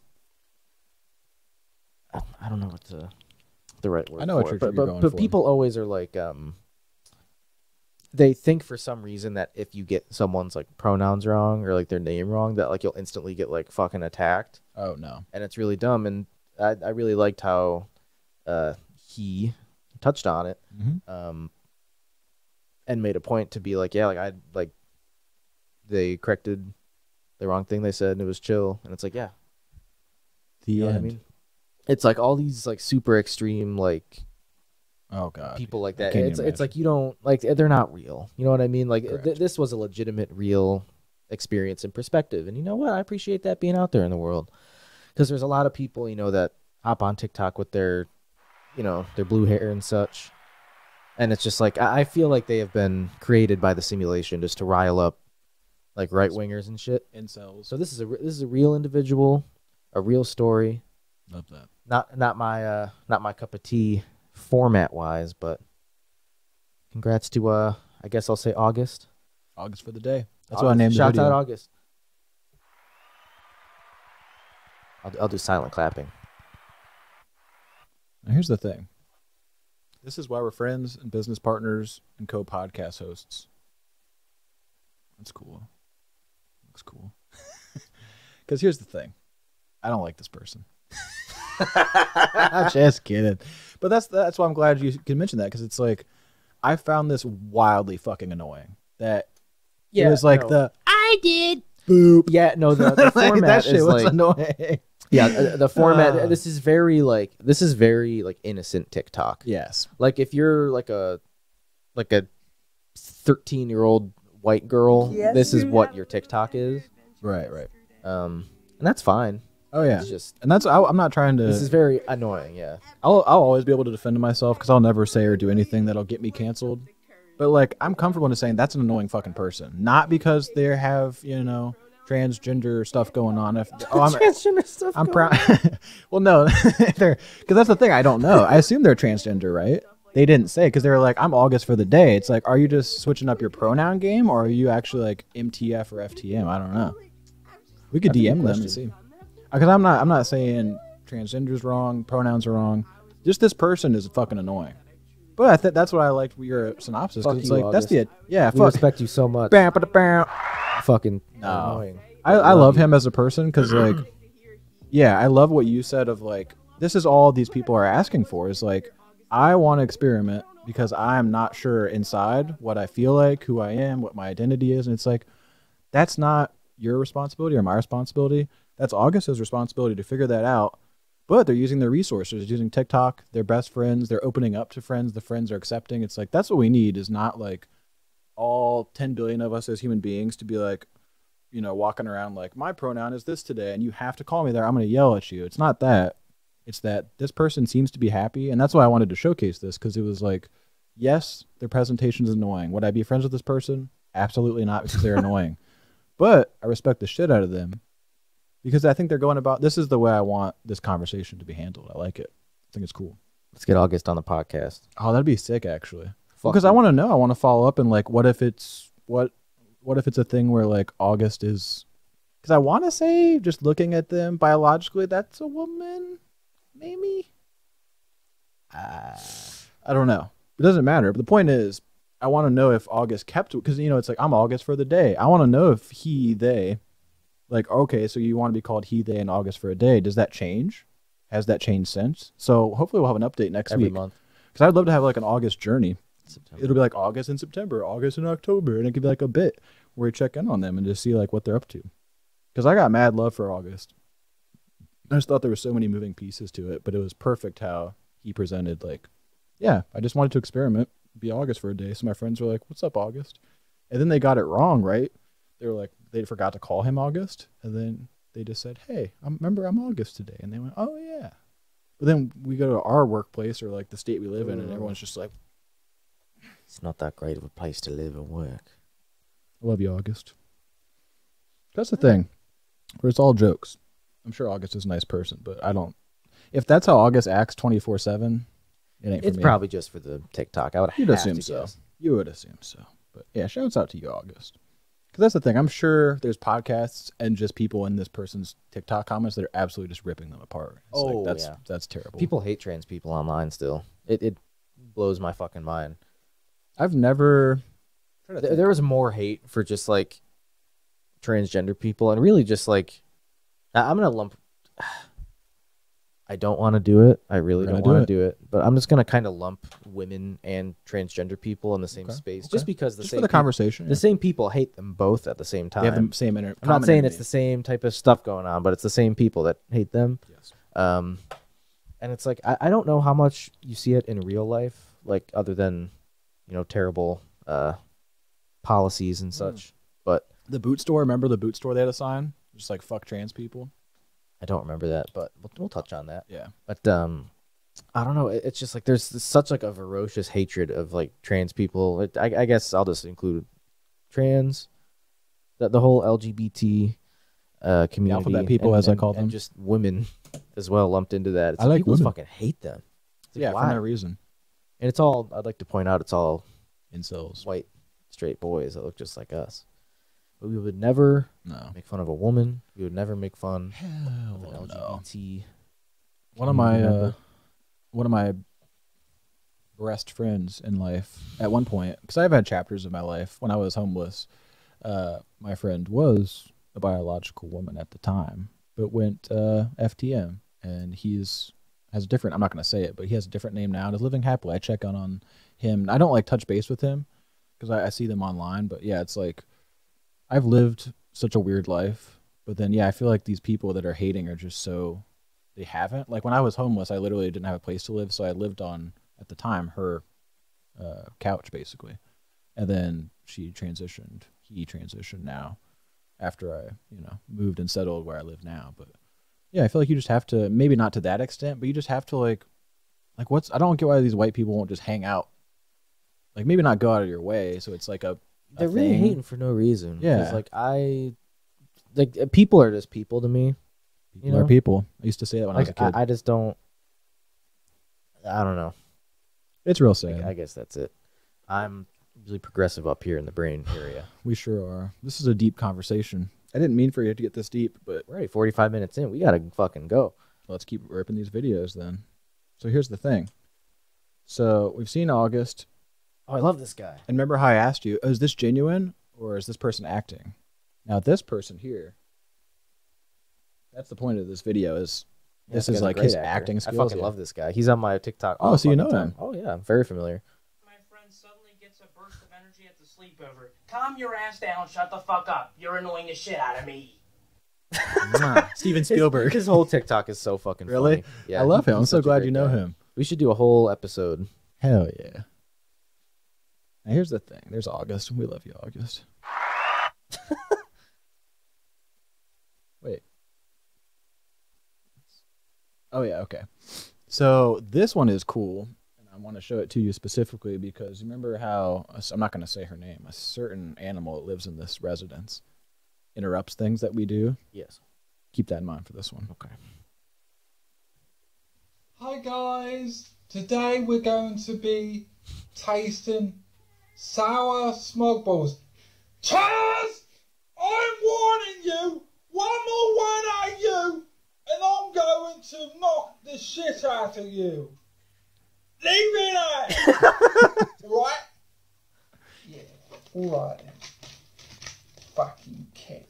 I don't know what the right word. I know what for it, you're going but for. people always are like they think for some reason that if you get someone's like pronouns wrong or like their name wrong, that like you'll instantly get like fucking attacked, Oh no. and it's really dumb. And I really liked how he touched on it, Mm-hmm. and made a point to be like, yeah, like I like they corrected the wrong thing they said and it was chill, and it's like, yeah, The you know end. what I mean? It's like all these like super extreme like Oh god. people like I that. can't It's even it's like you don't like they're not real. You know what I mean? Like Correct. this was a legitimate, real experience and perspective. And you know what? I appreciate that being out there in the world because there's a lot of people that hop on TikTok with their their blue hair and such, and it's just like I feel like they have been created by the simulation just to rile up like right wingers and shit. Incels. So this is a real individual, a real story. Love that. Not my cup of tea format wise, but congrats to I guess I'll say August. August for the day. That's August. what I named the Shout video. out August. I'll do silent clapping. Now, here's the thing. This is why we're friends and business partners and co-podcast hosts. That's cool. Looks cool. Because here's the thing. I don't like this person. I'm just kidding. But that's why I'm glad you can mention that, because it's like I found this wildly fucking annoying. That it was like I did boop. Yeah, no, the Like, format that shit is was like annoying. yeah, the format. This is very like innocent TikTok. Yes. Like if you're like a 13-year-old white girl, Yes, this is you what have your a little TikTok is. Right. And that's fine. Oh yeah. It's just And I'm not trying to. this is very annoying. Yeah. I'll always be able to defend myself because I'll never say or do anything that'll get me canceled. But like, I'm comfortable in saying that's an annoying fucking person, not because they have transgender stuff going on. I'm Transgender stuff. I'm proud. Well, no, because that's the thing. I don't know. I assume they're transgender, right? They didn't say because they were like, I'm August for the day. It's like, are you just switching up your pronoun game, or are you actually like MTF or FTM? I don't know. We could That's a good DM them and question. see. Because I'm not saying transgender's wrong, pronouns are wrong. Just this person is fucking annoying. But that's what I liked with your synopsis. Fuck Because it's you, like that's the August. yeah. We Fuck. respect you so much. Bam, ba, da, bam. Fucking No. annoying. I love him as a person because like, yeah, I love what you said of like, this is all these people are asking for is like, I want to experiment because I'm not sure inside what I feel like, who I am, what my identity is. And it's like, that's not your responsibility or my responsibility. That's August's responsibility to figure that out. But they're using their resources, using TikTok, their best friends. They're opening up to friends. The friends are accepting. It's like, that's what we need, is not like all 10 billion of us as human beings to be like, walking around like, my pronoun is this today and you have to call me there. I'm going to yell at you. It's not that. It's that this person seems to be happy. And that's why I wanted to showcase this, because it was like, yes, their presentation is annoying. Would I be friends with this person? Absolutely not, because they're annoying. But I respect the shit out of them because I think they're going about, this is the way I want this conversation to be handled. I like it. I think it's cool. Let's get August on the podcast. Oh, that'd be sick, actually. Fuck Because I you. want to know. I want to follow up and like, what if it's a thing where like August is, because I want to say, just looking at them biologically, that's a woman, maybe. I don't know. It doesn't matter. But the point is, I want to know if August kept, because it's like, I'm August for the day. I want to know if they, like, okay, so you want to be called he, they, and August for a day. Does that change? Has that changed since? So hopefully we'll have an update next Every week. month. Because I'd love to have like an August journey. September. It'll be like August and September, August and October, and it could be like a bit where we check in on them and just see like what they're up to. Because I got mad love for August. I just thought there were so many moving pieces to it, but it was perfect how he presented. Like, yeah, I just wanted to experiment, be August for a day. So my friends were like, "What's up, August?" And then they got it wrong, right? They were like, they forgot to call him August, and then they just said, "Hey, remember I'm August today," and they went, "Oh yeah." But then we go to our workplace or like the state we live in, and everyone's just like, It's not that great of a place to live and work. I love you, August. That's the thing. Where it's all jokes. I'm sure August is a nice person, but I don't. If that's how August acts 24/7, It ain't for It's me. probably just for the TikTok. I would You'd have assume to so. guess. You would assume so. But yeah, shouts out to you, August. Because that's the thing. I'm sure there's podcasts and just people in this person's TikTok comments that are absolutely just ripping them apart. It's Oh, like, yeah. that's terrible. People hate trans people online still. It blows my fucking mind. I've never. There was more hate for just like transgender people, and really just like I'm gonna lump. I don't want to do it. I really We're don't gonna want do to do it. But I'm just gonna kind of lump women and transgender people in the same Okay, space, okay. just because Just for the conversation. the same people hate them both at the same time. They have the same I'm not saying it's the same type of stuff going on, but it's the same people that hate them. Yes. And it's like I don't know how much you see it in real life, like other than, terrible policies and such. But The boot store. Remember the boot store they had a sign? Just like fuck trans people. I don't remember that. But we'll touch on that. Yeah. But I don't know. It's just like there's such like a ferocious hatred of like trans people. I guess I'll just include trans, the whole LGBT community, alphabet people, as I call them. and just women as well lumped into that. It's I like people women. fucking hate them. It's like, Yeah, why? for no reason. And it's all. I'd like to point out it's all Incels. white straight boys that look just like us. But we would never No. make fun of a woman. We would never make fun of an Hell no. LGBT. One of my best friends in life at one point, because I've had chapters of my life when I was homeless. My friend was a biological woman at the time, but went FTM, and has a different. I'm not going to say it, but he has a different name now and is living happily. I check on him. I don't like touch base with him because I see them online, but yeah, it's like I've lived such a weird life. But then yeah, I feel like these people that are hating are just so. They haven't. Like when I was homeless, I literally didn't have a place to live, so I lived on, at the time, her couch basically. And then he transitioned now after I, moved and settled where I live now. But yeah, I feel like you just have to, maybe not to that extent, but you just have to like I don't get why these white people won't just hang out. Like maybe not go out of your way, so it's like a They're really thing. hating for no reason. 'Cause, Yeah. like people are just people to me. People are people. I used to say that when I was a Like kid. I just don't. I don't know. It's real sad. I guess that's it. I'm really progressive up here in the brain area. We sure are. This is a deep conversation. I didn't mean for you to get this deep, but We're already 45 minutes in. We gotta fucking go. let's keep ripping these videos then. So here's the thing. So we've seen August, Oh, I love this guy. and remember how I asked you, is this genuine or is this person acting? Now this person here, that's the point of this video is this is like his acting skills. I fucking yeah. love this guy. He's on my TikTok. Oh, all so you fucking know time. him. Oh yeah, I'm very familiar. My friend suddenly gets a burst of energy at the sleepover. Calm your ass down, shut the fuck up. You're annoying the shit out of me. Steven Spielberg. His whole TikTok is so fucking Really? funny. Yeah, I love him. I'm he's so such a glad great you know guy. him. We should do a whole episode. Hell yeah. Now here's the thing. There's August. We love you, August. Wait. Oh yeah, okay. So this one is cool, and I want to show it to you specifically because remember how I'm not going to say her name. A certain animal that lives in this residence interrupts things that we do. Yes. Keep that in mind for this one. Okay. Hi guys, today we're going to be tasting sour smog balls. Chaz, I'm warning you, one more one at you, and I'm going to knock the shit out of you. Leave it at right? Yeah, alright then. Fucking cat.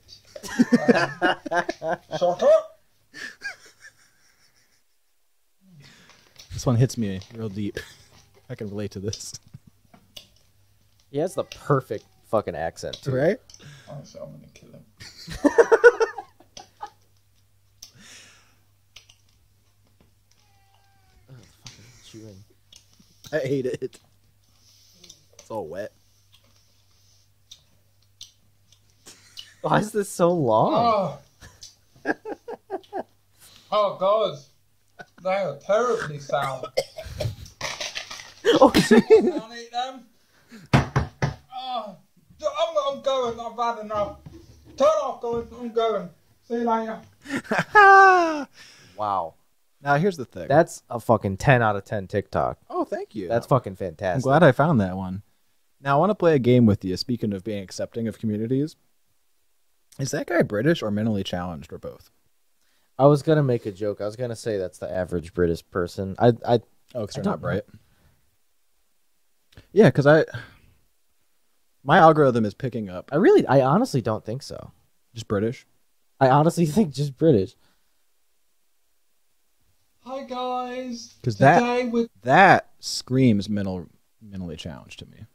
Shut up. This one hits me real deep. I can relate to this. He has the perfect fucking accent too. Right? Honestly, I'm gonna kill him. Chewing. I hate it. It's all wet. Why is this so long? Oh. Oh god. They are terribly sour. Oh, shit. Can't eat them. Oh. I'm going. I've had enough. Turn off, guys. I'm going. See you later. Wow. Now here's the thing. That's a fucking 10 out of 10 TikTok. Oh, thank you. That's fucking I'm fantastic. glad I found that one. Now I want to play a game with you. Speaking of being accepting of communities, is that guy British or mentally challenged or both? I was gonna make a joke. I was gonna say that's the average British person. Oh, because they're not bright. Yeah, because my algorithm is picking up I honestly don't think so. just British. I honestly think just British. Hi guys. Because Today we're that screams mentally challenged to me.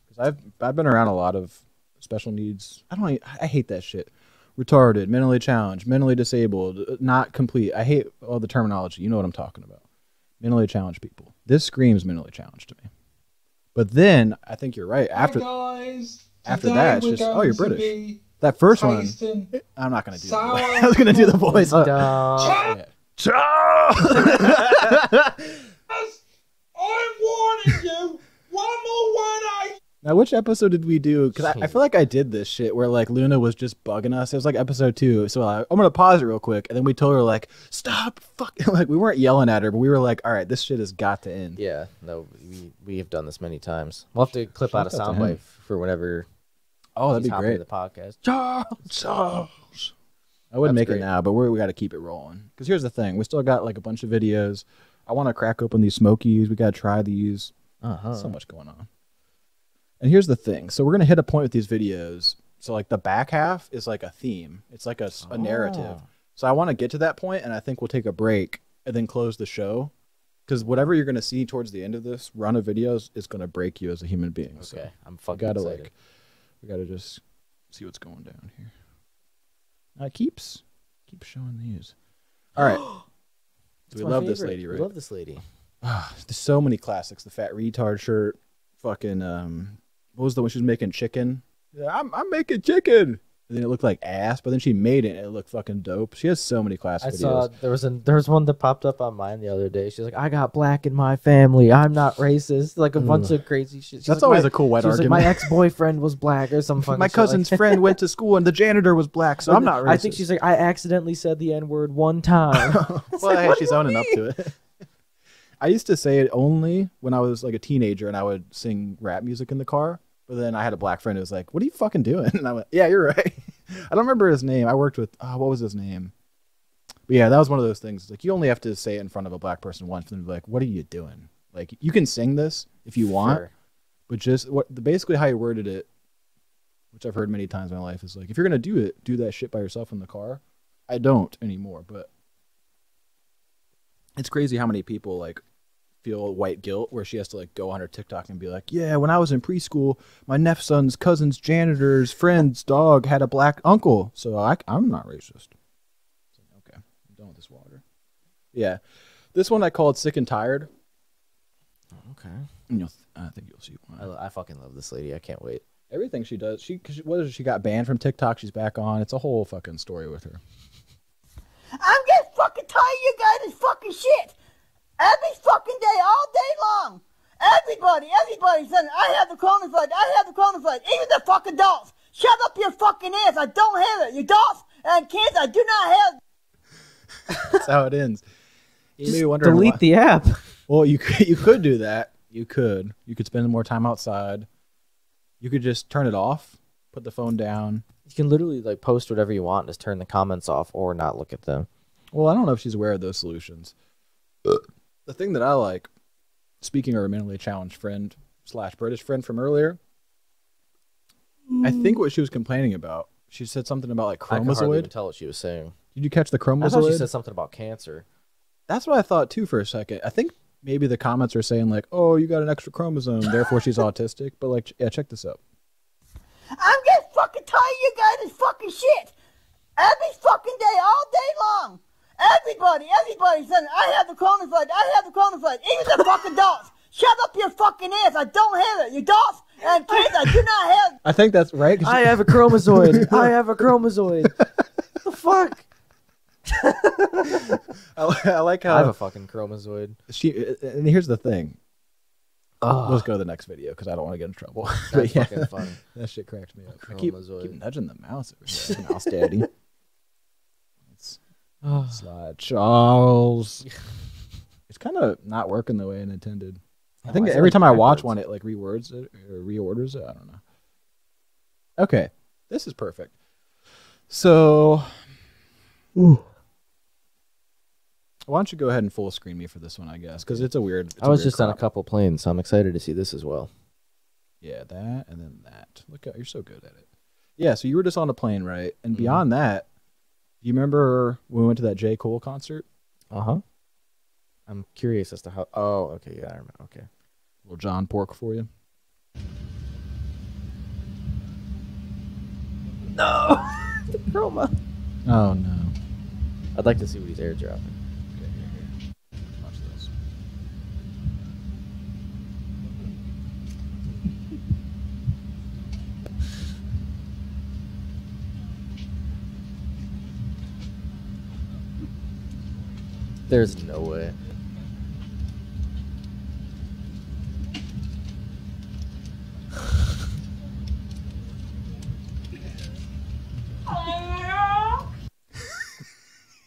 Because I've been around a lot of special needs. I hate that shit. Retarded, mentally challenged, mentally disabled, not complete. I hate all the terminology. You know what I'm talking about. Mentally challenged people. This screams mentally challenged to me. But then I think you're right. After guys. after Today that, it's we're just going you're to British. be That first one, tasting I'm not gonna do. sour That. I was gonna do the voice. Duh. I'm warning you. One more word Now, which episode did we do? Because I feel like I did this shit where like Luna was just bugging us. It was like episode 2. So I'm gonna pause it real quick, and then we told her like, "Stop, fuck!" Like we weren't yelling at her, but we were like, "All right, this shit has got to end." Yeah, no, we have done this many times. We'll have to clip out a Shout out to him. soundbite for whenever. Oh, that'd he's be hopping great. The podcast. Charles. I wouldn't That's make great. it now, but we got to keep it rolling. Because here's the thing: we still got like a bunch of videos. I want to crack open these Smokies. We got to try these. So much going on. And here's the thing. So we're going to hit a point with these videos. So like the back half is like a theme. It's like a narrative. So I want to get to that point, and I think we'll take a break and then close the show. Because whatever you're going to see towards the end of this run of videos is going to break you as a human being. Okay, So I'm fucking excited. we got to just see what's going down here. It keeps showing these. All right. So we my love this favorite. lady, right? We love this lady. There's so many classics. The fat retard shirt. Fucking what was the one she was making? Chicken. Yeah, I'm making chicken. And then it looked like ass, but then she made it and it looked fucking dope. She has so many classic I videos. saw there was one that popped up on mine the other day. She's like, I got black in my family. I'm not racist. Like a bunch of crazy shit. She's That's like, always a cool wet she was like, argument. my ex-boyfriend was black or some fucking My shit cousin's like friend went to school and the janitor was black, so I'm not racist. I think she's like, I accidentally said the N-word one time. well, hey, she's owning up to it. I used to say it only when I was like a teenager and I would sing rap music in the car. But then I had a black friend who was like, "What are you fucking doing?" And I went, "Yeah, you're right." I don't remember his name. I worked with what was his name? But yeah, that was one of those things. Like you only have to say it in front of a black person once, and be like, "What are you doing?" Like you can sing this if you want, Sure. but just basically how you worded it, which I've heard many times in my life, is like, if you're gonna do it, do that shit by yourself in the car. I don't anymore, but it's crazy how many people like feel white guilt where she has to like go on her TikTok and be like, yeah, when I was in preschool, my nephson's cousin's janitor's friend's dog had a black uncle, so I'm not racist. So, okay, I'm done with this water. Yeah, this one I called Sick and Tired. Okay. And I think you'll see why. I fucking love this lady. I can't wait. Everything she does, she got banned from TikTok. She's back on. It's a whole fucking story with her. I'm getting fucking tired of you guys' fucking shit. Every fucking day, all day long. Everybody saying, I have the coronavirus, I have the coronavirus. Even the fucking adults. Shut up your fucking ass. I don't have it. You adults and kids, I do not have. That's how it ends. You Just may be wondering delete why. the app. Well, you could do that. You could spend more time outside. You could just turn it off, put the phone down. You can literally like post whatever you want and just turn the comments off or not look at them. Well, I don't know if she's aware of those solutions. The thing that I like, speaking of a mentally challenged friend / British friend from earlier, I think what she was complaining about, she said something about like I could hardly even chromosoid. tell what she was saying. Did you catch the I thought she chromosoid? said something about cancer. That's what I thought too for a second. I think maybe the comments are saying like, oh, you got an extra chromosome, therefore she's autistic. But like, yeah, check this out. I'm getting fucking tired of you guys' fucking shit. Every fucking day, all day long. Everybody saying, I have the coronavirus, I have the coronavirus. Even the fucking adults. Shut up your fucking ass. I don't have it. You adults and kids, I do not have. I think that's right. 'Cause I have a chromosoid. I have a chromosoid. The fuck? I like I have how a fucking chromosoid. and here's the thing. Oh, Let's go to the next video because I don't want to get in trouble. that's But yeah, fucking funny. that shit cracked me up. I keep Chromosoid. nudging the mouse over here. Mouse daddy. Let's Oh. slide Charles. kind of not working the way it intended. I Oh, think why is it, every like, time I watch backwards? one, it like rewords it or reorders it. I don't know. Okay, this is perfect. So, why don't you go ahead and full screen me for this one, I guess, because it's a weird. I was just on a couple planes, so I'm excited to see this as well. Yeah, that and then that. Look at you're so good at it. Yeah, so you were just on a plane, right? And Mhm. beyond that, do you remember when we went to that J. Cole concert? I'm curious as to how. Oh, okay, yeah, I remember. Okay. Little John Pork for you. No, the chroma. Oh no. I'd like to see what he's airdropping. Okay, here. Watch this. There's no way.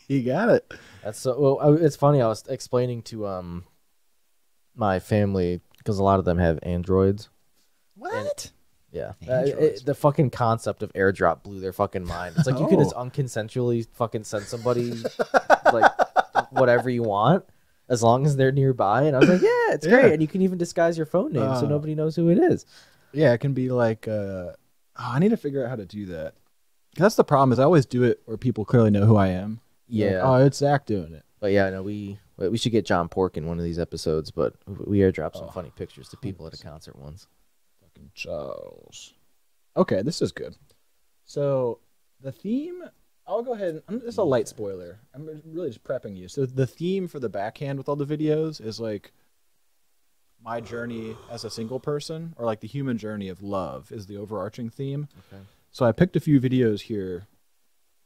You got it. That's so. Well, it's funny. I was explaining to my family because a lot of them have Androids. What? Yeah, Androids. the fucking concept of airdrop blew their fucking mind. It's like you can just unconsensually fucking send somebody like whatever you want as long as they're nearby. And I was like, yeah, it's great, and you can even disguise your phone name so nobody knows who it is. Yeah, it can be like. I need to figure out how to do that. That's the problem. Is I always do it where people clearly know who I am. Yeah. Like, oh, it's Zach doing it. But yeah, no, we should get John Pork in one of these episodes. But we airdrop some funny pictures to people at a concert once. Fucking Charles. Okay, this is good. So the theme, I'll go ahead and this is a light spoiler. I'm really just prepping you. So the theme for the backhand with all the videos is like my journey as a single person, or like the human journey of love is the overarching theme. Okay. So I picked a few videos here,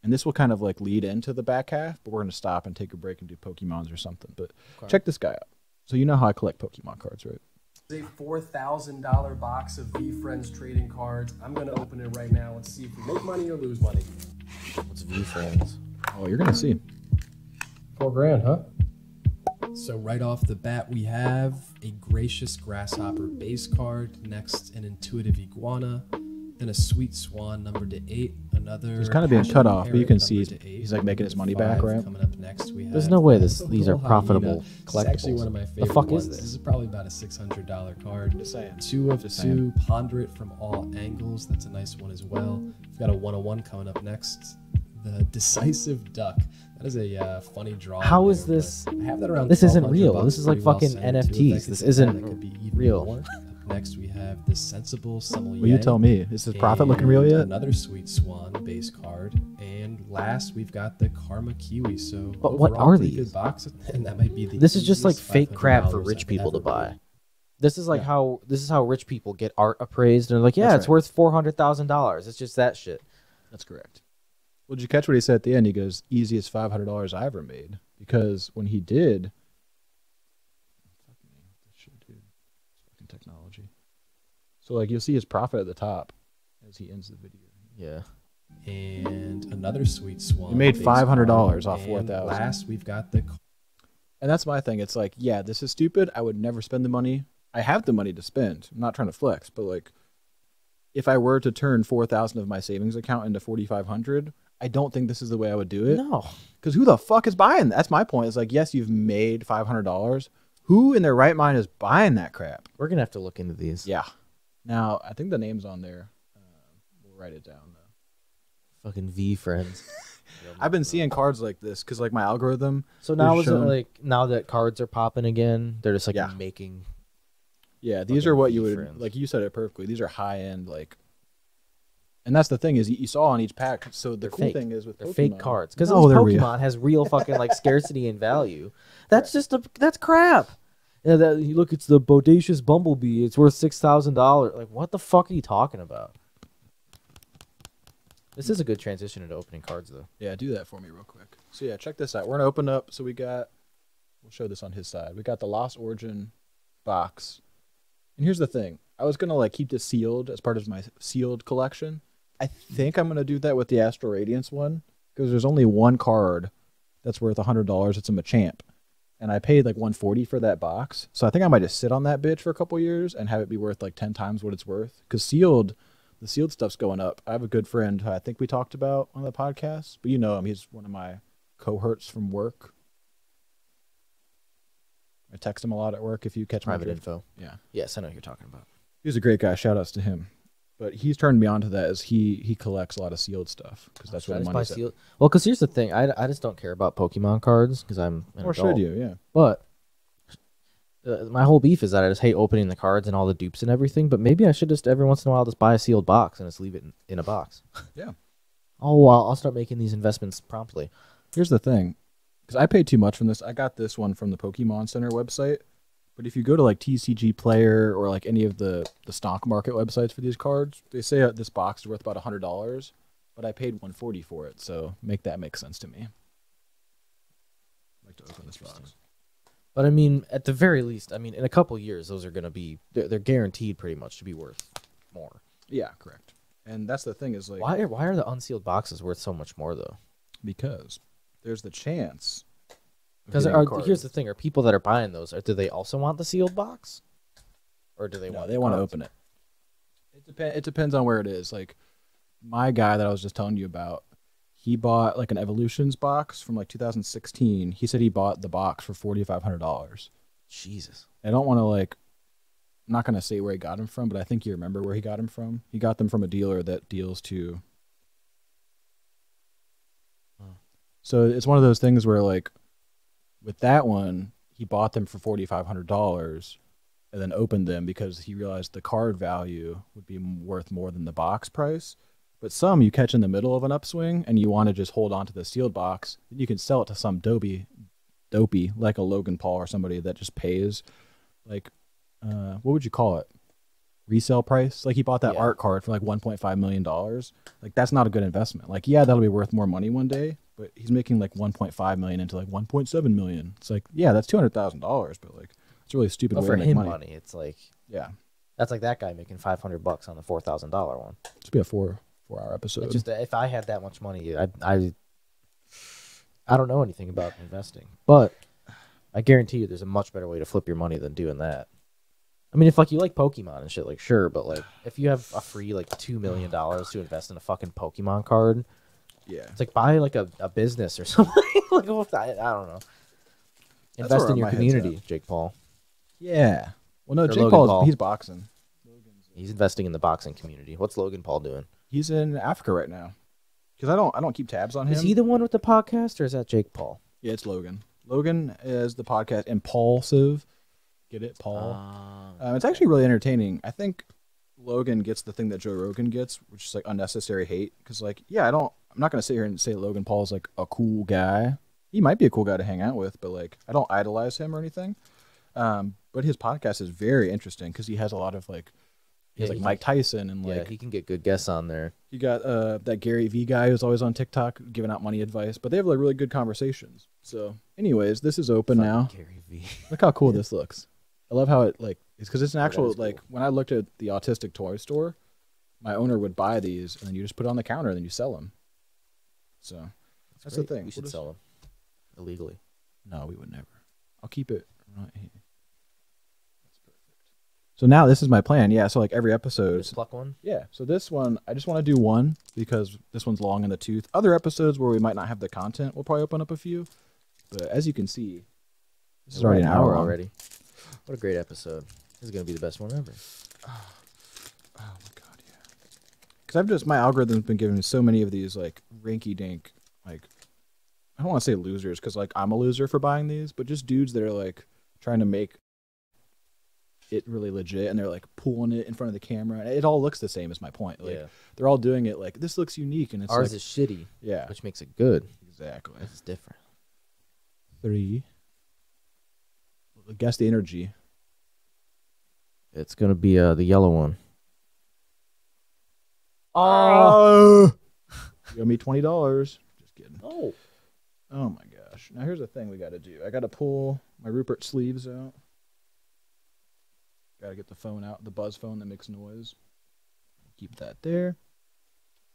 and this will kind of like lead into the back half, but we're going to stop and take a break and do Pokemons or something. But check this guy out. So you know how I collect Pokemon cards, right? A $4,000 box of V Friends trading cards. I'm gonna open it right now and see if we make money or lose money. What's V Friends? Oh, you're going to see. $4,000, huh? So right off the bat, we have a Gracious Grasshopper base card. Next, an Intuitive Iguana. Then a Sweet Swan number to 8. Another. He's kind of being Passion cut off, but you Parrot can number see to 8. he's like making his money back, 5. right? Coming up next, we have. There's no way these Tropical are profitable Hyena. It's collectibles. actually one of my favorite fuck is ones. this? This is probably about a $600 card. Just saying. 2 of Just 2, saying. Ponder It from all angles. That's a nice one as well. We've got a 101 coming up next. The Decisive Duck. That is a funny draw. How is there, this- but I have that around. this isn't 1,200 real. bucks, This is like pretty well fucking centered, too. If NFTs. that could This be isn't done, it could be even real. more. Up next, we have the Sensible Sommelier. Well, you tell me. Is this profit looking real and yet? Another Sweet Swan base card, and last we've got the Karma Kiwi. So, But what overall, are pretty these? Good box, and that might be the. This is just like easiest fake crap for $500 rich I've people to ever buy. made. This is like how rich people get art appraised and they're like, yeah, That's it's right. worth $400,000. It's just that shit. That's correct. Well, did you catch what he said at the end? He goes, easiest $500 I ever made. Because when he did, shit, dude, it's fucking technology. So like you'll see his profit at the top as he ends the video. Yeah. And another Sweet Swan. You made base $500 card, off and 4,000. Last, we've got the. And that's my thing. It's like, yeah, this is stupid. I would never spend the money. I have the money to spend. I'm not trying to flex, but like, if I were to turn 4,000 of my savings account into 4,500, I don't think this is the way I would do it. No. Because who the fuck is buying that? That's my point. It's like, yes, you've made $500. Who in their right mind is buying that crap? We're going to have to look into these. Yeah. Now, I think the name's on there. We'll write it down, though. Fucking V Friends. I've been seeing cards like this because, like, my algorithm. So now is is it showing- like, now that cards are popping again, they're just like Yeah. making. Yeah, these fucking are what you would, V-Friends. like, you said it perfectly. These are high end, like. And that's the thing is you saw on each pack. So the They're cool fake. thing is with They're Pokemon, fake cards. Because No, they're real. Pokemon has real fucking like scarcity and value. That's that's crap. Yeah, you look, it's the Bodacious Bumblebee. It's worth $6,000. Like, what the fuck are you talking about? This is a good transition into opening cards, though. Yeah, do that for me real quick. So yeah, check this out. We're gonna open up. So we'll show this on his side. We got the Lost Origin box. And here's the thing. I was gonna like keep this sealed as part of my sealed collection. I think I'm gonna do that with the Astral Radiance one because there's only one card that's worth $100. It's a Machamp, and I paid like 140 for that box. So I think I might just sit on that bitch for a couple years and have it be worth like 10 times what it's worth. Because the sealed stuff's going up. I have a good friend who I think we talked about on the podcast, but you know him. He's one of my cohorts from work. I text him a lot at work if you catch my Private drift. info. Yeah. Yes, I know who you're talking about. He's a great guy. Shout outs to him. But he's turned me on to that as he collects a lot of sealed stuff because that's where the money's at. Well, because here's the thing. I just don't care about Pokemon cards because I'm an Or adult. should you? Yeah. But my whole beef is that I just hate opening the cards and all the dupes and everything. But maybe I should just every once in a while just buy a sealed box and just leave it in a box. Yeah. Oh, well, I'll start making these investments promptly. Here's the thing, because I paid too much from this. I got this one from the Pokemon Center website. But if you go to like TCG Player or like any of the stock market websites for these cards, they say this box is worth about $100, but I paid $140 for it. So make that make sense to me. I'd like to open this box. But I mean, at the very least, I mean, in a couple years, those are going to be they're guaranteed pretty much to be worth more. Yeah, correct. And that's the thing is like Why are the unsealed boxes worth so much more though? Because there's the chance. Because here's the thing: are people that are buying those, do they also want the sealed box, or do they want? They want to open it. It depends on where it is. Like my guy that I was just telling you about, he bought like an Evolutions box from like 2016. He said he bought the box for $4,500. Jesus. I don't want to like. I'm not gonna say where he got them from, but I think you remember where he got them from. He got them from a dealer that deals to. So it's one of those things where like. With that one, he bought them for $4,500 and then opened them because he realized the card value would be worth more than the box price. But some you catch in the middle of an upswing and you want to just hold on to the sealed box, you can sell it to some dopey like a Logan Paul or somebody that just pays like, what would you call it? Resale price? Like he bought that art card for like $1.5 million. Like that's not a good investment. Like, yeah, that'll be worth more money one day. But he's making like 1.5 million into like 1.7 million. It's like, yeah, that's $200,000, but like it's a really stupid way for to make him money. It's like, yeah, that's like that guy making $500 on the $4,000 one. It's be a 4-hour episode. It's just if I had that much money, I don't know anything about investing, but I guarantee you, there's a much better way to flip your money than doing that. I mean, if like you like Pokemon and shit, like sure, but like if you have a free like $2 million to invest in a fucking Pokemon card. Yeah, it's like buy like a business or something. Like I don't know. Invest in your community, Jake Paul. Yeah. Well, no, Or Jake Logan Paul, he's boxing. He's investing in the boxing community. What's Logan Paul doing? He's in Africa right now. Because I don't keep tabs on him. Is he the one with the podcast, or is that Jake Paul? Yeah, it's Logan. Logan is the podcast Impulsive. Get it, Paul? It's actually really entertaining. I think Logan gets the thing that Joe Rogan gets, which is like unnecessary hate. Because like, yeah, I'm not gonna sit here and say Logan Paul's like a cool guy. He might be a cool guy to hang out with, but like, I don't idolize him or anything. But his podcast is very interesting because he has a lot of like, he has like Mike Tyson and like, he can get good guests on there. You got that Gary V guy who's always on TikTok giving out money advice, but they have like really good conversations. So, anyways, this is open now. Gary V. Look how cool this looks. I love how it like it's because it's an actual like when I looked at the autistic toy store, my owner would buy these and then you just put it on the counter and then you sell them. So that's the thing. We should sell them illegally. No, we would never. I'll keep it right here. That's perfect. So now this is my plan. Yeah. So like every episode. Just pluck one. Yeah. So this one, I just want to do one because this one's long in the tooth. Other episodes where we might not have the content, we'll probably open up a few. But as you can see, this is already an hour already. What a great episode. This is going to be the best one ever. Oh my God, yeah. Because my algorithm's been giving me so many of these, like, rinky-dink, like, I don't want to say losers, because, like, I'm a loser for buying these, but just dudes that are, like, trying to make it really legit, and they're, like, pulling it in front of the camera, and it all looks the same, is my point. Like, they're all doing it, like, this looks unique, and it's Ours like, is shitty. Yeah. Which makes it good. Exactly. It's different. 3. Guess the energy. It's gonna be the yellow one. Oh! You owe me $20. Just kidding. Oh. Oh my gosh. Now here's the thing we got to do. I got to pull my Rupert sleeves out. Got to get the phone out, the buzz phone that makes noise. Keep that there.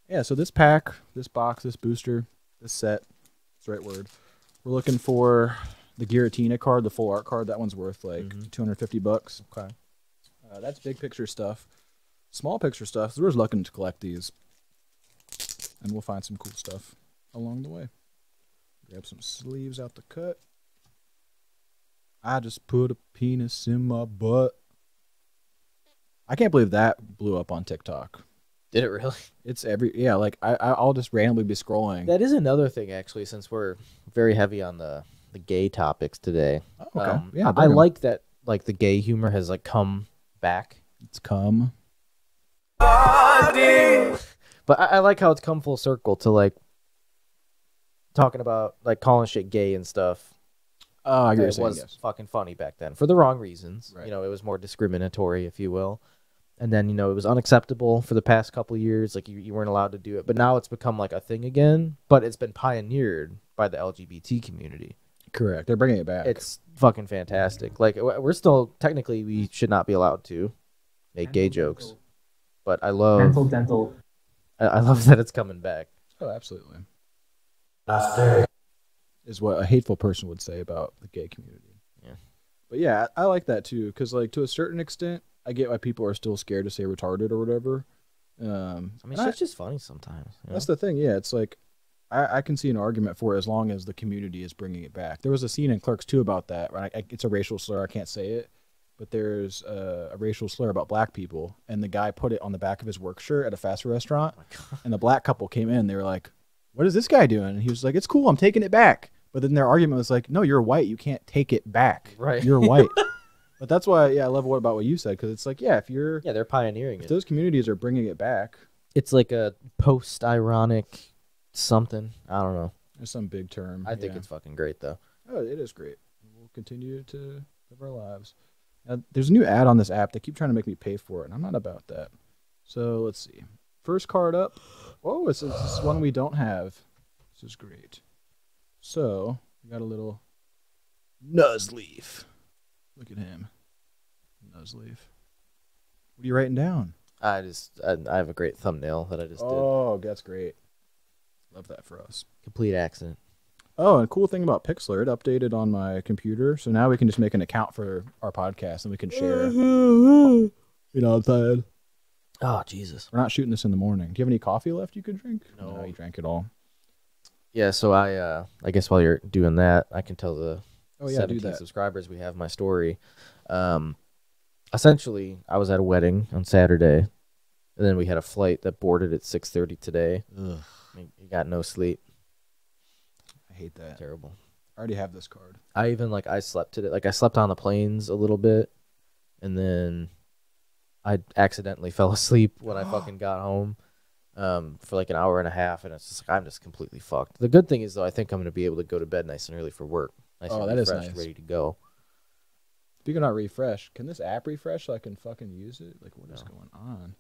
Yeah, so this pack, this box, this booster, this set, that's the right word. We're looking for The Giratina card, the full art card, that one's worth like $250. Okay. That's big picture stuff. Small picture stuff. So we're just looking to collect these, and we'll find some cool stuff along the way. Grab some sleeves out the cut. I just put a penis in my butt. I can't believe that blew up on TikTok. Did it really? It's like I'll just randomly be scrolling. That is another thing, actually, since we're very heavy on the gay topics today. Oh, okay. Yeah, I like that, like, the gay humor has, like, come back. It's come. But I like how it's come full circle to, like, talking about, like, calling shit gay and stuff. Oh, I It was fucking funny back then for the wrong reasons. Right. You know, it was more discriminatory, if you will. And then, you know, it was unacceptable for the past couple of years. Like, you weren't allowed to do it. But now it's become, like, a thing again. But it's been pioneered by the LGBT community. Correct. They're bringing it back. It's fucking fantastic. Like, we're still, technically, we should not be allowed to make gay jokes. But I love... dental. I love that it's coming back. Oh, absolutely. Last day. Is what a hateful person would say about the gay community. Yeah. But yeah, I like that too, because like to a certain extent, I get why people are still scared to say retarded or whatever. I mean, it's just funny sometimes. You know? That's the thing. Yeah, it's like I can see an argument for it as long as the community is bringing it back. There was a scene in Clerks 2 about that. Right? It's a racial slur. I can't say it, but there's a racial slur about black people, and the guy put it on the back of his work shirt at a fast food restaurant. And the black couple came in. They were like, "What is this guy doing?" And he was like, "It's cool. I'm taking it back." But then their argument was like, "No, you're white. You can't take it back. Right. You're white." But that's why, yeah, I love about what you said, because it's like, yeah, if you're, yeah, they're pioneering if it. those communities are bringing it back, It's like a post-ironic something. I don't know. there's some big term. I think yeah. it's fucking great, though. Oh, it is great. We'll continue to live our lives. There's a new ad on this app. They keep trying to make me pay for it, and I'm not about that. So let's see. First card up. Oh, this is one we don't have. This is great. So we got a little Nuzleaf. Look at him. Nuzleaf. What are you writing down? I have a great thumbnail that I just did. Oh, that's great. Love that for us. Complete accident. Oh, and a cool thing about Pixlr, it updated on my computer, so now we can just make an account for our podcast and we can share. You know what I'm saying? Oh, Jesus. We're not shooting this in the morning. Do you have any coffee left you could drink? No. You drank it all. Yeah, so I guess while you're doing that, I can tell the Oh, yeah, do 17 that. subscribers we have my story. Essentially, I was at a wedding on Saturday, and then we had a flight that boarded at 6:30 today. Ugh, You got no sleep. I hate that. Terrible. I already have this card. I slept today. Like, I slept on the planes a little bit, and then I accidentally fell asleep when I fucking got home for like an hour and a half, and it's just like I'm just completely fucked. The good thing is, though, I think I'm going to be able to go to bed nice and early for work. Nice Oh, and that is refreshed, nice. ready to go. Speaking of refresh, can this app refresh so I can fucking use it? Like, what is going on?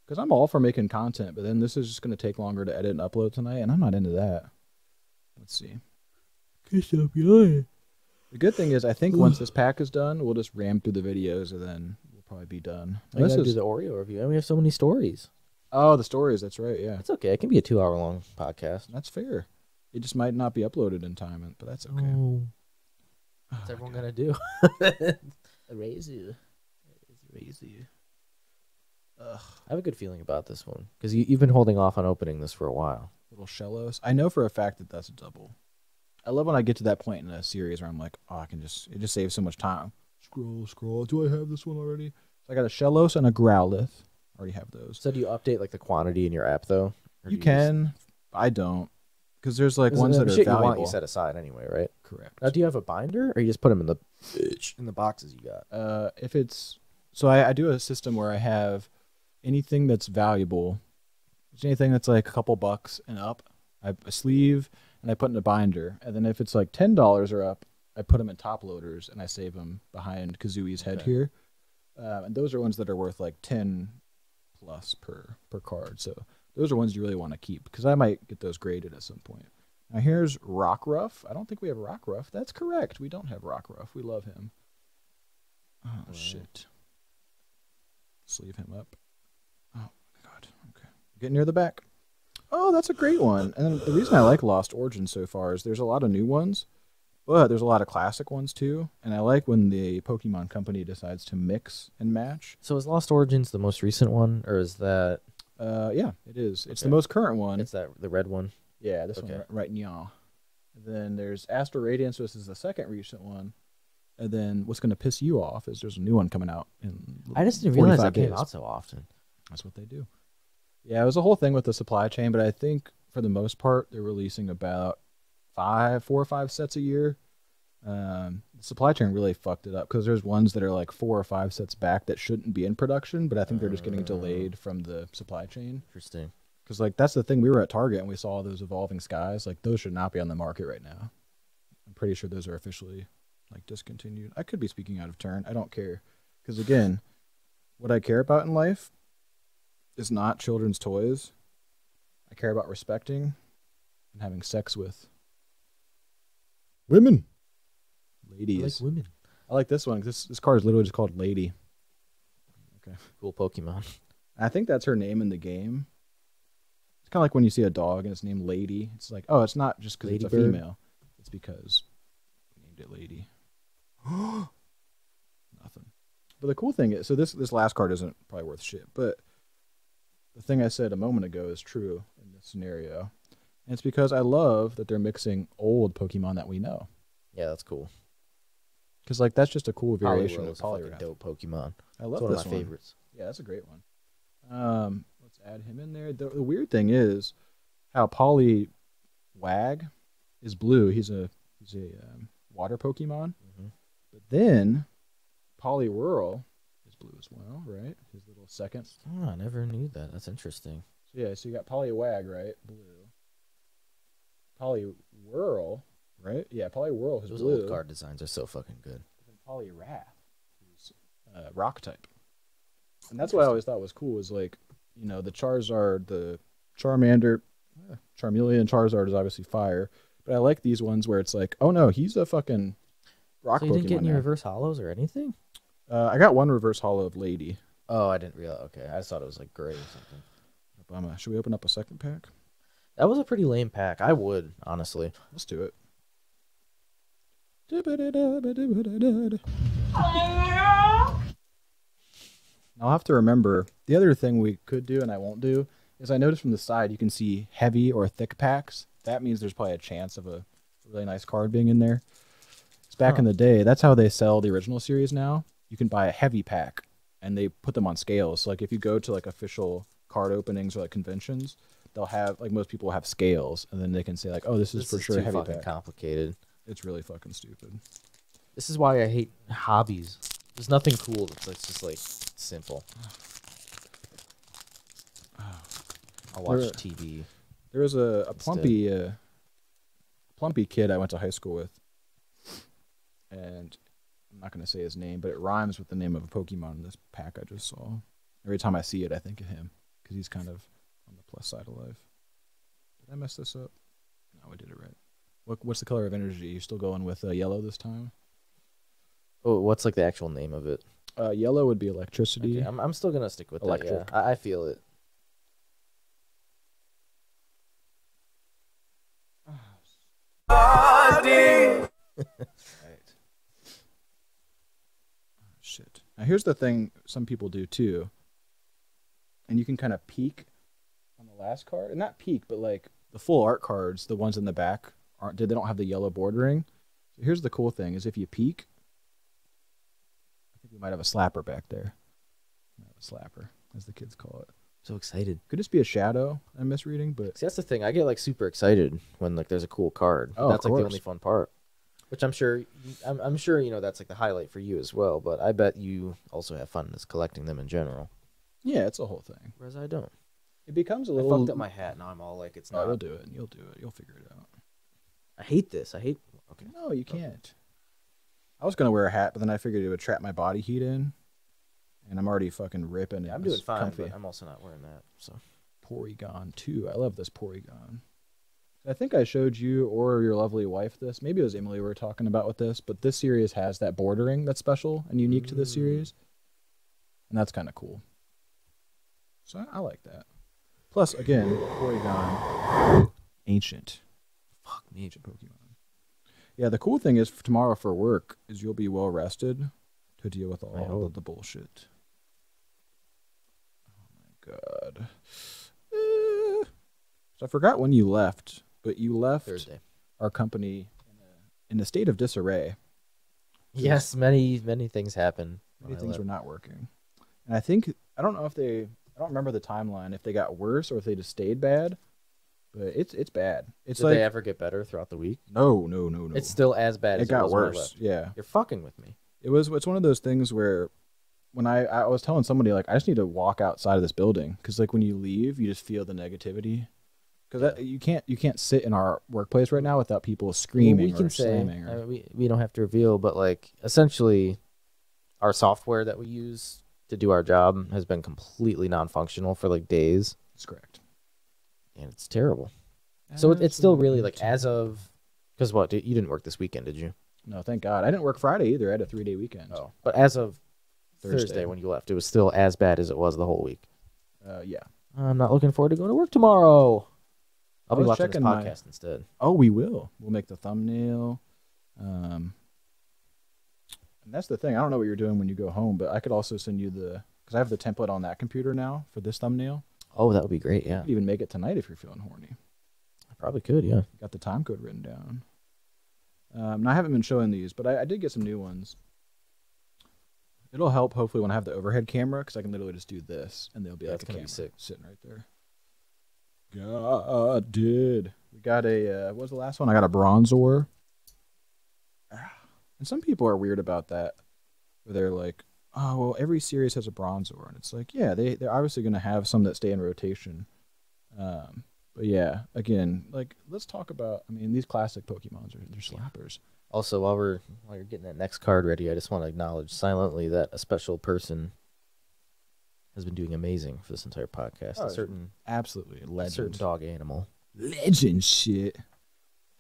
Because I'm all for making content, but then this is just going to take longer to edit and upload tonight, and I'm not into that. Let's see. The good thing is, I think once this pack is done, we'll just ram through the videos, and then we'll probably be done. I gotta do the Oreo review, and we have so many stories. Oh, the stories. That's right. Yeah, It's okay. It can be a 2-hour-long podcast. that's fair. It just might not be uploaded in time, but that's okay. Oh. Oh, What's my everyone God. gonna do? Erase you. Erase you. I have a good feeling about this one because you've been holding off on opening this for a while. Little Shellos. I know for a fact that that's a double. I love when I get to that point in a series where I'm like, oh, it just saves so much time. Scroll. Do I have this one already? So I got a Shellos and a Growlithe. Already have those. So do you update like the quantity in your app though? Or You do can. I don't. Because there's like Just, ones that are shit you valuable. want you set aside anyway, right? Correct. Now, do you have a binder or you just put them in the boxes you got? If it's so, I do a system where I have anything that's valuable, anything that's like a couple bucks and up, I sleeve and I put in a binder. And then if it's like $10 or up, I put them in top loaders and I save them behind Kazooie's head here. And those are ones that are worth like 10 plus per card. So those are ones you really want to keep because I might get those graded at some point. Now here's Rockruff. I don't think we have Rockruff. That's correct. We don't have Rockruff. We love him. Oh, shit. Sleeve him up. Oh, my God. Okay. Getting near the back. Oh, that's a great one. And the reason I like Lost Origins so far is there's a lot of new ones. But there's a lot of classic ones too, and I like when the Pokemon company decides to mix and match. So is Lost Origins the most recent one, or is that? Yeah, it is. It's the Okay. most current one. It's that the red one. Yeah, this Okay. one right now. Then there's Astral Radiance, this is the second recent one. And then what's going to piss you off is there's a new one coming out in I just didn't realize 45 that came days. out so often. That's what they do. Yeah, it was a whole thing with the supply chain, but I think for the most part they're releasing about 4 or 5 sets a year. The supply chain really fucked it up because there's ones that are like 4 or 5 sets back that shouldn't be in production, but I think they're just getting delayed from the supply chain. Interesting. Because like that's the thing, we were at Target and we saw those Evolving Skies. Like those should not be on the market right now. I'm pretty sure those are officially like discontinued. I could be speaking out of turn. I don't care. Because again, what I care about in life is not children's toys. I care about respecting and having sex with women. Ladies. I like women. I like this one. This card is literally just called Lady. Okay. Cool Pokemon. I think that's her name in the game. It's kind of like when you see a dog and it's named Lady. It's like, oh, it's not just because it's a Ladybird? female. It's because we named it Lady. Nothing. But the cool thing is, so this last card isn't probably worth shit, but the thing I said a moment ago is true in this scenario. And it's because I love that they're mixing old Pokemon that we know. Yeah, that's cool. Because like that's just a cool variation Poliwhirl of is a fucking Poliwrath. dope Pokemon. I love It's one this of my one. favorites. Yeah, that's a great one. Let's add him in there. The weird thing is how Poliwag is blue. He's a water Pokemon. Mhm. But then Poliwhirl is blue as well, right? His little second. Oh, I never knew that. That's interesting. So yeah, so you got Poliwag, right? Blue. Poliwhirl, right? Yeah, Poliwhirl is Those blue. old card designs are so fucking good. And Poliwrath is rock type. And that's what I always thought was cool is like, you know, the Charizard, the Charmander, Charmeleon, Charizard is obviously fire. But I like these ones where it's like, oh no, he's a fucking rock So you Pokemon didn't get any now. reverse hollows or anything? I got one reverse holo of Lady. Oh, I didn't realize. Okay, I just thought it was like gray or something. Should we open up a second pack? That was a pretty lame pack. I would, honestly. Let's do it. I'll have to remember, the other thing we could do and I won't do is I noticed from the side you can see heavy or thick packs. That means there's probably a chance of a really nice card being in there. It's back in the day, that's how they sell the original series now. You can buy a heavy pack and they put them on scales. So like if you go to like official card openings or like conventions, they'll have, like most people have scales and then they can say like, oh, this is for sure a too heavy fucking pack. complicated. It's really fucking stupid. This is why I hate hobbies. There's nothing cool that's just like simple. I'll watch There- TV. There was a instead. plumpy kid I went to high school with, and I'm not going to say his name, but it rhymes with the name of a Pokemon in this pack I just saw. Every time I see it, I think of him, because he's kind of on the plus side of life. Did I mess this up? No, I did it right. What's the color of energy? You still going with yellow this time? Oh, what's like the actual name of it? Yellow would be electricity. Okay, I'm still gonna stick with Electric. that. Yeah, I feel it. Right. Shit. Now here's the thing some people do too. And you can kind of peek on the last card. And not peek, but like the full art cards, the ones in the back they don't have the yellow bordering. So here's the cool thing is if you peek, I think we might have a slapper back there. Might have a slapper, as the kids call it. So excited. Could just be a shadow I'm misreading, but See, that's the thing. I get like super excited when like there's a cool card. Oh, of That's like the course. only fun part. Which I'm sure I'm sure you know that's like the highlight for you as well. But I bet you also have fun just collecting them in general. yeah, it's a whole thing. Whereas I don't. It becomes a I little fucked up my hat. Now I'm all like it's Oh, not. you'll do it. You'll do it. You'll figure it out. I hate this. I hate. Okay. No, you can't. I was gonna wear a hat, but then I figured it would trap my body heat in, and I'm already fucking ripping. Yeah, It I'm was doing fine, comfy. but I'm also not wearing that. So Porygon 2. I love this Porygon. I think I showed you or your lovely wife this. Maybe it was Emily we were talking about with this, but this series has that bordering that's special and unique to this series, and that's kind of cool. So I like that. Plus, again, Porygon, ancient. fuck me. Ancient Pokemon. Yeah, the cool thing is for tomorrow for work is you'll be well rested to deal with I all hope. of the bullshit. Oh my god. So I forgot when you left, but you left Thursday. our company in a state of disarray. Yes, many things happen. Many things were not working. And I think, I don't know if I don't remember the timeline, if they got worse or if they just stayed bad, but it's bad. It's Did like, they ever get better throughout the week? no. It's still as bad as It got was when I worse, left. yeah. You're fucking with me. It's one of those things where when I was telling somebody, like, I just need to walk outside of this building, because like when you leave, you just feel the negativity. Because you can't sit in our workplace right now without people screaming or slamming. Or... we don't have to reveal, but like essentially, our software that we use to do our job has been completely non-functional for like days. That's correct, and it's terrible. So it's still really like as of, because what you didn't work this weekend, did you? No, thank God. I didn't work Friday either. I had a 3-day weekend. Oh, but as of Thursday when you left, it was still as bad as it was the whole week. Yeah. I'm not looking forward to going to work tomorrow. I'll be watching this podcast instead. Oh, we will. We'll make the thumbnail. And that's the thing. I don't know what you're doing when you go home, but I could also send you because I have the template on that computer now for this thumbnail. Oh, that would be great. Yeah. You could even make it tonight if you're feeling horny. I probably could. Yeah. Got the time code written down. Now I haven't been showing these, but I did get some new ones. It'll help hopefully when I have the overhead camera, because I can literally just do this and there'll be like a camera sitting right there. God, dude. We got what was the last one? I got a Bronzor. And some people are weird about that, where they're like, oh, well, every series has a Bronzor. And it's like, yeah, they're obviously going to have some that stay in rotation. But yeah, again, like, let's talk about, I mean, these classic Pokemons, they're slappers. Also, while you're getting that next card ready, I just want to acknowledge silently that a special person has been doing amazing for this entire podcast. Oh, a certain absolutely legend. A certain dog animal. Legend shit.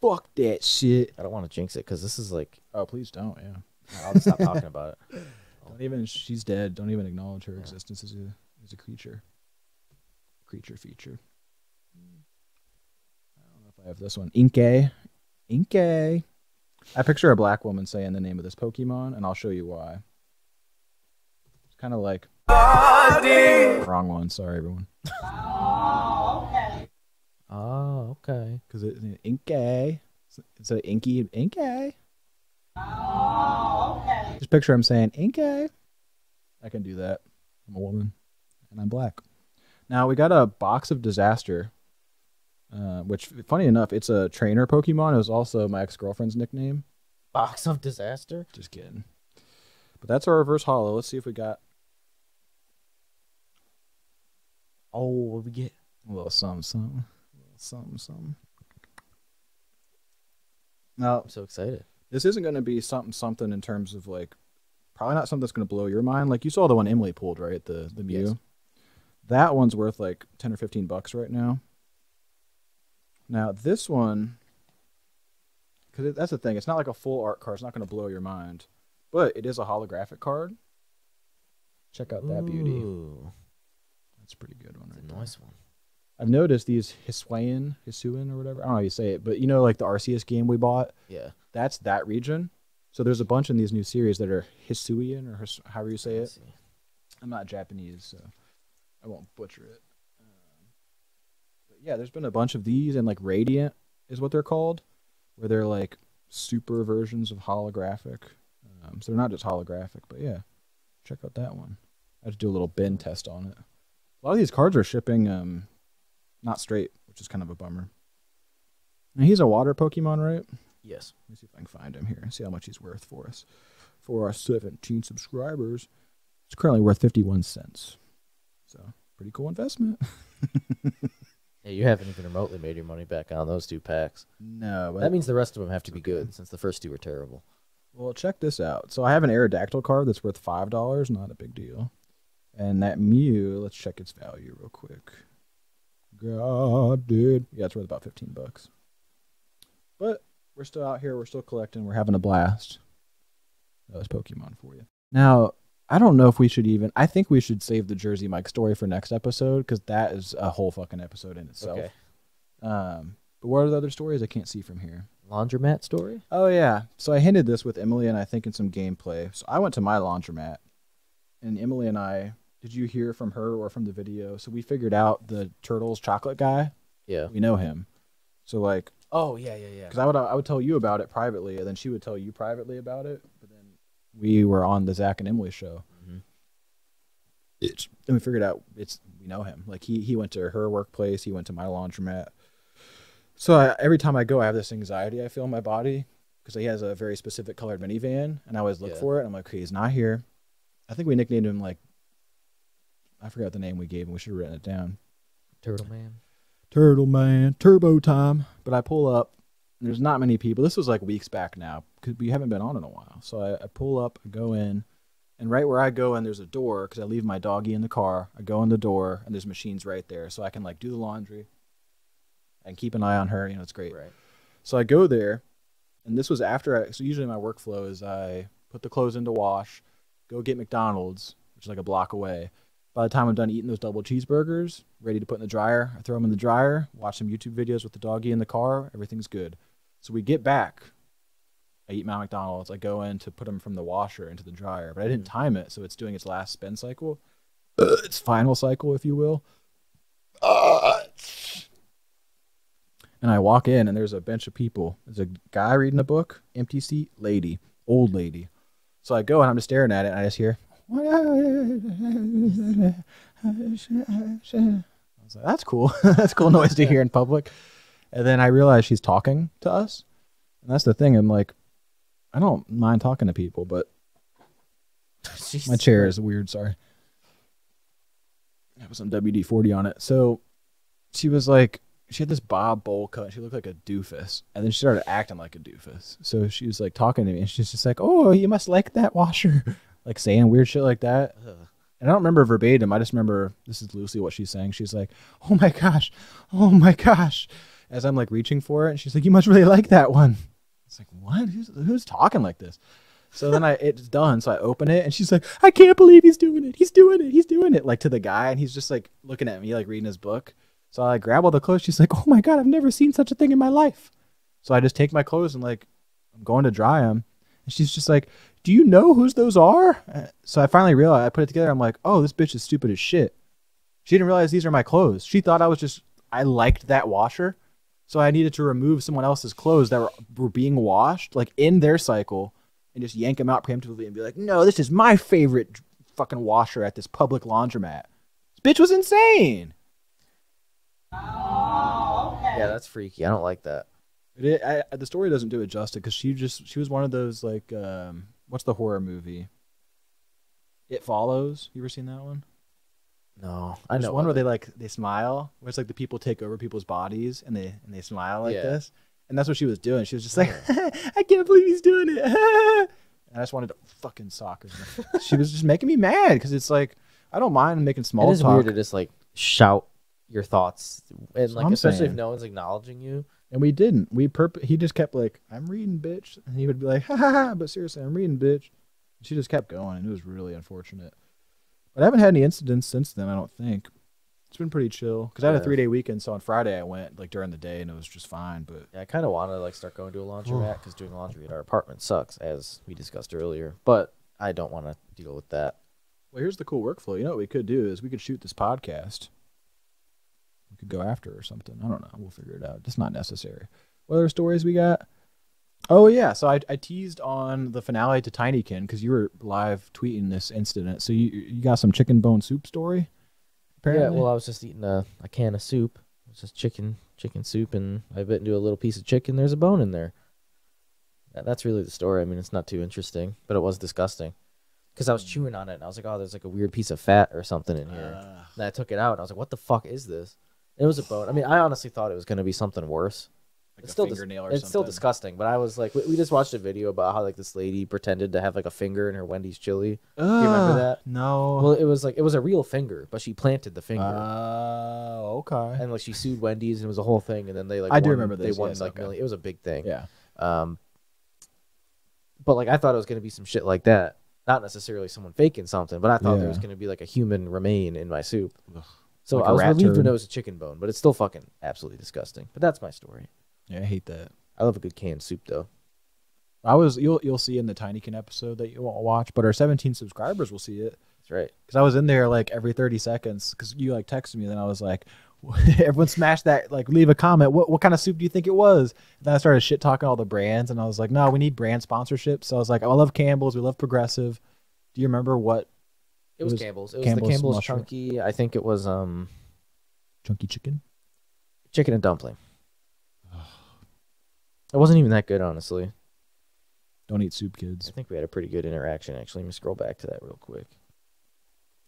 Fuck that shit. I don't want to jinx it because this is like. Oh, please don't. Yeah. I'll just stop talking about it. Don't even. She's dead. Don't even acknowledge her existence as a creature. Creature feature. I don't know if I have this one. Inkay. Inkay. I picture a black woman saying the name of this Pokemon, and I'll show you why. It's kind of like. Wrong one. Sorry, everyone. Oh, okay. Oh, okay. Because it's Inkay. It's an inky Inkay. Oh, okay. Just picture him saying Inkay. I can do that. I'm a woman, and I'm black. Now we got a Box of Disaster, which, funny enough, it's a trainer Pokemon. It was also my ex-girlfriend's nickname. Box of Disaster? Just kidding. But that's our reverse holo. Let's see if we got. Oh, what we get? A little something. Something. Now, I'm so excited. This isn't going to be something in terms of like, probably not something that's going to blow your mind. Like you saw the one Emily pulled, right? The Mew. Yes. That one's worth like $10 or $15 right now. Now this one, because that's the thing, it's not like a full art card. It's not going to blow your mind, but it is a holographic card. Check out that beauty. That's a pretty good one. That's a nice one. I've noticed these Hisuian or whatever. I don't know how you say it, but you know, like the Arceus game we bought. Yeah. That's that region. So there's a bunch in these new series that are Hisuian or however you say it. I'm not Japanese, so I won't butcher it. But yeah, there's been a bunch of these, and like Radiant is what they're called, where they're like super versions of holographic. So they're not just holographic, but yeah, check out that one. I had to do a little bin test on it. A lot of these cards are shipping not straight, which is kind of a bummer. Now he's a water Pokemon, right? Yes. Let me see if I can find him here and see how much he's worth for us. For our 17 subscribers, it's currently worth 51 cents. So, pretty cool investment. Yeah, you haven't even remotely made your money back on those 2 packs. No. But that means the rest of them have to be good, since the first 2 were terrible. Well, check this out. So I have an Aerodactyl card that's worth $5. Not a big deal. And that Mew, let's check its value real quick. God, dude. Yeah, it's worth about $15. But we're still out here. We're still collecting. We're having a blast. That was Pokemon for you. Now, I don't know if we should even. I think we should save the Jersey Mike story for next episode, because that is a whole fucking episode in itself. Okay. But what are the other stories I can't see from here? laundromat story? Oh yeah. So I hinted this with Emily and I think in some gameplay. So I went to my laundromat, and Emily and I. Did you hear from her or from the video? So we figured out the Turtles chocolate guy. Yeah. We know him. So like. Oh yeah. Because I would tell you about it privately, and then she would tell you privately about it. But then we were on the Zach and Emily show. And we figured out we know him. Like he went to her workplace. He went to my laundromat. So every time I go, I have this anxiety I feel in my body because he has a very specific colored minivan, and I always look for it. And I'm like, okay, he's not here. I think we nicknamed him like, I forgot the name we gave him. We should have written it down. Turtle Man. Turtle Man, Turbo Time. But I pull up, and there's not many people. This was like weeks back now because we haven't been on in a while. So I pull up, I go in, and right where I go in, there's a door because I leave my doggy in the car. I go in the door, and there's machines right there, so I can like do the laundry and keep an eye on her. You know, it's great. Right. So I go there, and this was after. So usually my workflow is I put the clothes into wash, go get McDonald's, which is like a block away. By the time I'm done eating those double cheeseburgers, ready to put in the dryer, I throw them in the dryer, watch some YouTube videos with the doggy in the car. Everything's good. So we get back. I eat my McDonald's. I go in to put them from the washer into the dryer, but I didn't time it, so it's doing its last spin cycle. Its final cycle, if you will. And I walk in, and there's a bunch of people. There's a guy reading a book, empty seat, lady, old lady. So I go, and I'm just staring at it, and I just hear... I was like, that's cool. That's a cool noise to hear in public. And then I realized she's talking to us. And that's the thing. I'm like, I don't mind talking to people, but my chair is weird. Sorry. I was some WD-40 on it. So she was like, she had this bob bowl cut. She looked like a doofus. And then she started acting like a doofus. So she was like talking to me, and she's just like, oh, you must like that washer. Like saying weird shit like that. And I don't remember verbatim. I just remember this is loosely what she's saying. She's like, oh my gosh. Oh my gosh. As I'm like reaching for it. And she's like, you must really like that one. It's like, what? Who's talking like this? So then it's done. So I open it, and she's like, I can't believe he's doing it. He's doing it. He's doing it. Like to the guy. And he's just like looking at me, like reading his book. So I like grab all the clothes. She's like, oh my God, I've never seen such a thing in my life. So I just take my clothes and like, I'm going to dry them. And she's just like, do you know whose those are? So I finally realized, I put it together. I'm like, oh, this bitch is stupid as shit. She didn't realize these are my clothes. She thought I liked that washer. So I needed to remove someone else's clothes that were being washed, like in their cycle, and just yank them out preemptively and be like, no, this is my favorite fucking washer at this public laundromat. This bitch was insane. Yeah, that's freaky. I don't like that. The story doesn't do it justice because she was one of those like what's the horror movie? It Follows. You ever seen that one? No, I know one where they smile, where it's like the people take over people's bodies and they smile like this, and that's what she was doing. She was just like, I can't believe he's doing it, and I just wanted to fucking sock her. She was just making me mad because it's like I don't mind making small talk. It is weird to just like shout your thoughts and like especially saying. if no one's acknowledging you. And we didn't. He just kept like, I'm reading, bitch. And he would be like, ha ha ha, but seriously, I'm reading, bitch. And she just kept going, and it was really unfortunate. But I haven't had any incidents since then, I don't think. It's been pretty chill. Because I had a 3-day weekend, so on Friday I went like during the day, and it was just fine. But yeah, I kind of want to like start going to a laundromat because doing laundry at our apartment sucks, as we discussed earlier. But I don't want to deal with that. Well, here's the cool workflow. You know what we could do is we could shoot this podcast. We could go after or something. I don't know. We'll figure it out. It's not necessary. What other stories we got? Oh, yeah. So I teased on the finale to Tinykin because you were live tweeting this incident. So you got some chicken bone soup story? Apparently? Yeah, well, I was just eating a can of soup. It was just chicken soup, and I bit into a little piece of chicken. There's a bone in there. That's really the story. I mean, it's not too interesting, but it was disgusting. Because I was chewing on it, and I was like, oh, there's like a weird piece of fat or something in here. And I took it out, and I was like, what the fuck is this? It was a bone. I mean, I honestly thought it was going to be something worse. Like it's a still fingernail or it's something. still disgusting, but I was like, we just watched a video about how like this lady pretended to have like a finger in her Wendy's chili. Do you remember that? No. Well, it was a real finger, but she planted the finger. Okay. And like she sued Wendy's, and it was a whole thing. And then they like I do remember this. They won Yes, like okay. million. It was a big thing. Yeah. But like I thought it was going to be some shit like that. Not necessarily someone faking something, but I thought there was going to be like a human remain in my soup. Ugh. So Like I a was rat relieved when turd. it was a chicken bone, but it's still fucking absolutely disgusting. But that's my story. Yeah, I hate that. I love a good canned soup though. You'll see in the Tinykin episode that you won't watch, but our 17 subscribers will see it. That's right. Because I was in there like every 30 seconds because you like texted me, and then I was like, everyone smash that, like leave a comment. What kind of soup do you think it was? And then I started shit talking all the brands, and I was like, no, we need brand sponsorships. So I was like, I love Campbell's. We love Progressive. Do you remember what? It was Campbell's. It was Campbell's the Campbell's mushroom. chunky. I think it was Chunky chicken. chicken and dumpling. It wasn't even that good, honestly. Don't eat soup, kids. I think we had a pretty good interaction, actually. Let me scroll back to that real quick.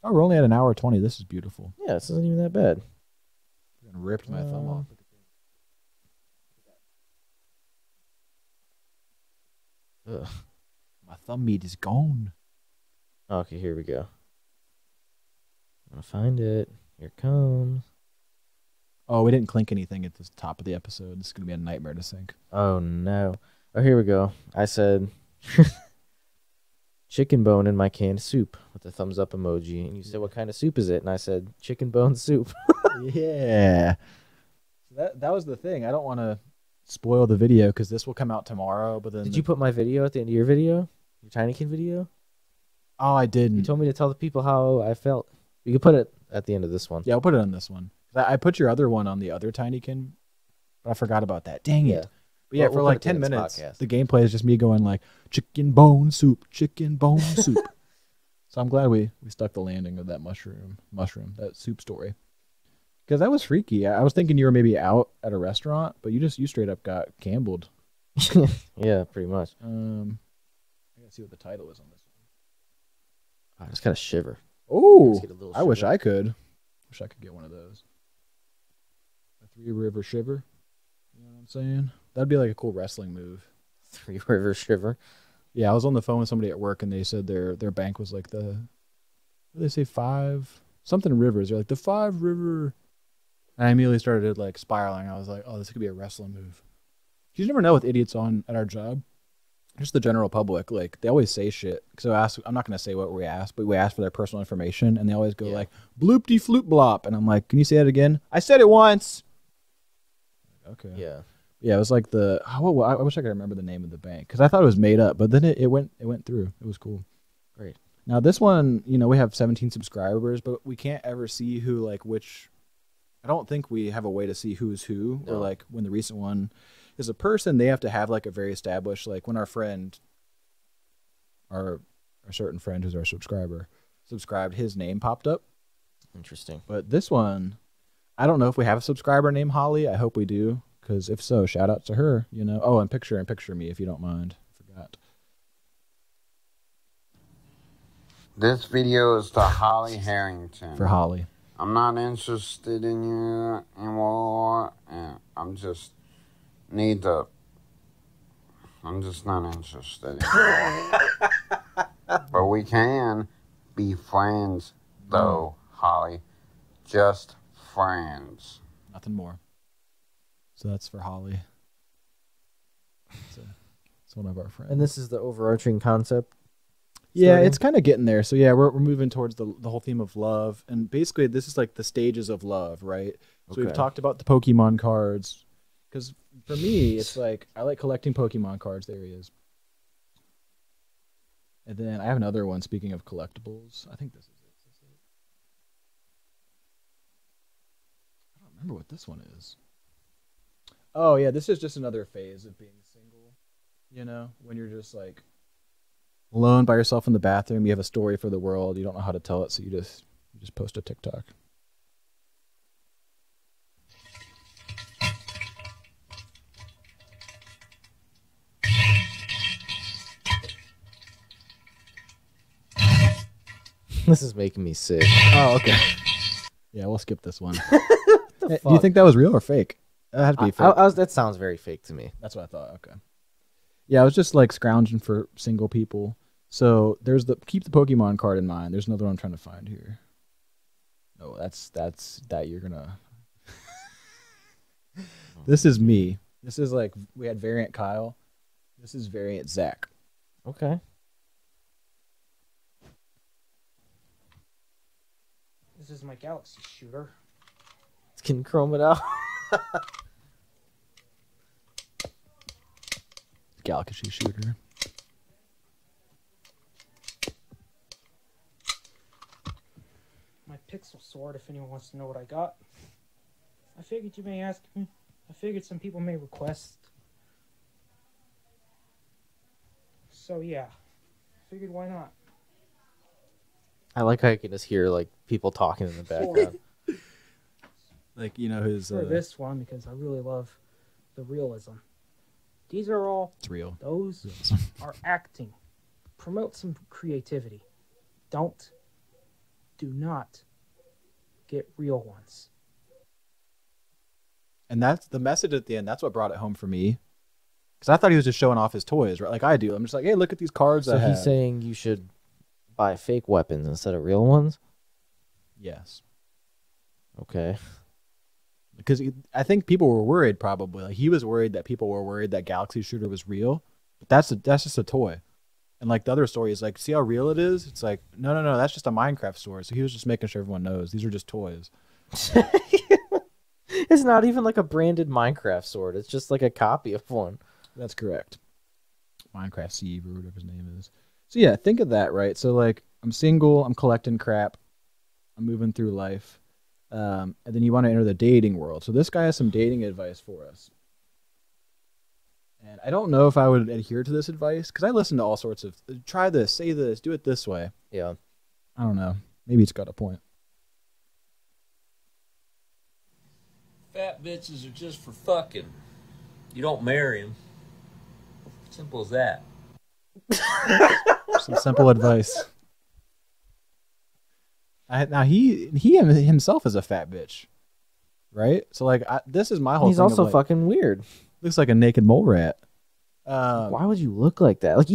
Oh, we're only at an hour 20. This is beautiful. Yeah, this isn't even that bad. Ripped my thumb off. Ugh. My thumb meat is gone. Okay, here we go. I'm gonna find it. Here it comes. Oh, we didn't clink anything at the top of the episode. This is going to be a nightmare to sync. Oh, no. Oh, here we go. I said chicken bone in my canned soup with the thumbs up emoji. And you said, what kind of soup is it? And I said, chicken bone soup. Yeah. That was the thing. I don't want to spoil the video because this will come out tomorrow. But then Did you put my video at the end of your video? Your Tinykin video? Oh, I didn't. You told me to tell the people how I felt. You could put it at the end of this one. Yeah, I'll put it on this one. I put your other one on the other Tinykin, but I forgot about that. Dang it. Yeah. But yeah, We'll for put like it to 10 this minutes, podcast. the gameplay is just me going like, chicken bone soup, chicken bone soup. So I'm glad we stuck the landing of that mushroom, that soup story. Because that was freaky. I was thinking you were maybe out at a restaurant, but you straight up got Campbelled. Yeah, pretty much. I gotta see what the title is on this one. I just got a shiver. Oh, Just get a little I wish shiver. I could. Wish I could get one of those. A 3 River Shiver. You know what I'm saying? That'd be like a cool wrestling move. 3 River Shiver. Yeah, I was on the phone with somebody at work, and they said their bank was like what did they say, 5 something rivers. They're like the 5 River. And I immediately started like spiraling. I was like, oh, this could be a wrestling move. You never know with idiots on at our job. Just the general public, like they always say shit. So I'm not gonna say what we asked, but we asked for their personal information, and they always go like bloop de floop blop, and I'm like, can you say it again? I said it once. Okay. Yeah. Yeah, it was like I wish I could remember the name of the bank because I thought it was made up, but then it went through. It was cool. Great. Now this one, we have 17 subscribers, but we can't ever see who like which. I don't think we have a way to see who's who, or like when the recent one is a person, they have to have like a very established, like when our certain friend who's our subscriber subscribed, his name popped up. Interesting. But this one, I don't know if we have a subscriber named Holly. I hope we do, because if so, shout out to her. Oh, and picture me if you don't mind. I forgot. This video is to Holly Harrington. For Holly. I'm not interested in you anymore, and I'm just not interested in you. But we can be friends, though, Holly. Just friends. Nothing more. So that's for Holly. It's one of our friends. And this is the overarching concept. Yeah, starting? it's kind of getting there. So yeah, we're moving towards the whole theme of love, and basically this is like the stages of love, right? So we've Okay. talked about the Pokemon cards, because for me it's like I like collecting Pokemon cards. There he is. And then I have another one. Speaking of collectibles, I think this is it. I don't remember what this one is. Oh yeah, this is just another phase of being single. When you're just like alone by yourself in the bathroom, you have a story for the world, you don't know how to tell it, so you just post a TikTok. This is making me sick. Oh, okay. Yeah, we'll skip this one. The Do you fuck? think that was real or fake? That had to be fake. That sounds very fake to me. That's what I thought. Okay. Yeah, I was just like scrounging for single people. So there's keep the Pokemon card in mind. There's another one I'm trying to find here. No, that's that you're gonna. This is me. This is like we had variant Kyle. This is variant Zach. Okay. This is my Galaxy shooter. Can chrome it out. Galaxy shooter. My pixel sword, if anyone wants to know what I got. I figured you may ask me. I figured some people may request. So yeah, figured why not. I like how you can just hear like people talking in the background. Like, you know, his For this one, because I really love the realism. These are all. it's real. Those are acting. Promote some creativity. Do not get real ones. And that's the message at the end. That's what brought it home for me. Because I thought he was just showing off his toys, right? Like I do. I'm just like, hey, look at these cards So I have. he's saying you should buy fake weapons instead of real ones? Yes. Okay. Because I think people were worried probably. Like he was worried that people were worried that Galaxy Shooter was real. But that's just a toy. And like the other story is like, see how real it is? It's like, no, that's just a Minecraft story. So he was just making sure everyone knows these are just toys. It's not even like a branded Minecraft sword. It's just like a copy of one. That's correct. Minecraft Steve or whatever his name is. So yeah, think of that, right? So like I'm single, I'm collecting crap, I'm moving through life. And then you want to enter the dating world. So this guy has some dating advice for us. And I don't know if I would adhere to this advice because I listen to all sorts of try this, say this, do it this way. Yeah. I don't know. Maybe it's got a point. Fat bitches are just for fucking. You don't marry them. Simple as that. Some simple advice. Now he himself is a fat bitch, right? So like this is my whole. He's thing also of, like, fucking weird. Looks like a naked mole rat. Why would you look like that? Like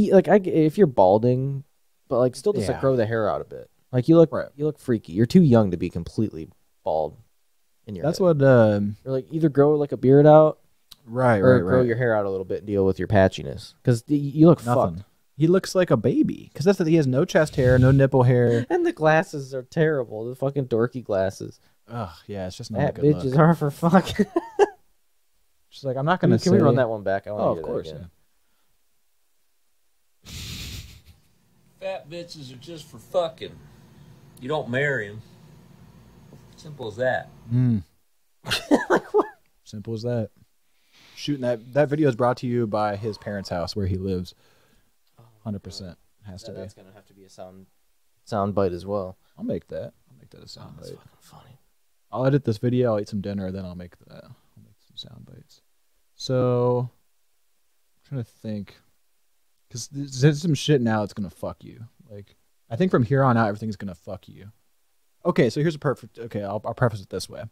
if you're balding, but like still just like grow the hair out a bit. Like you look freaky. You're too young to be completely bald. In your That's head. what. Or like either grow like a beard out, right, or right, grow right. your hair out a little bit and deal with your patchiness because you look Nothing. fucked. He looks like a baby because that's he has no chest hair, no nipple hair, and the glasses are terrible. The fucking dorky glasses. Ugh, yeah, it's just not That a good bitches look. are for fucking. She's like, I'm not gonna. Can we run that one back? I want to Oh, hear of course. that again. Fat bitches are just for fucking. You don't marry them. Simple as that. Like what? Simple as that. Shooting that video is brought to you by his parents' house where he lives. 100% has to be. That's gonna have to be a sound bite as well. I'll make that. I'll make that a sound That's bite. fucking funny. I'll edit this video. I'll eat some dinner, then I'll make that. I'll make some sound bites. So, I'm trying to think, because there's some shit now that's gonna fuck you. Like, I think from here on out, everything's gonna fuck you. Okay, so here's a perfect. Okay, I'll preface it this way.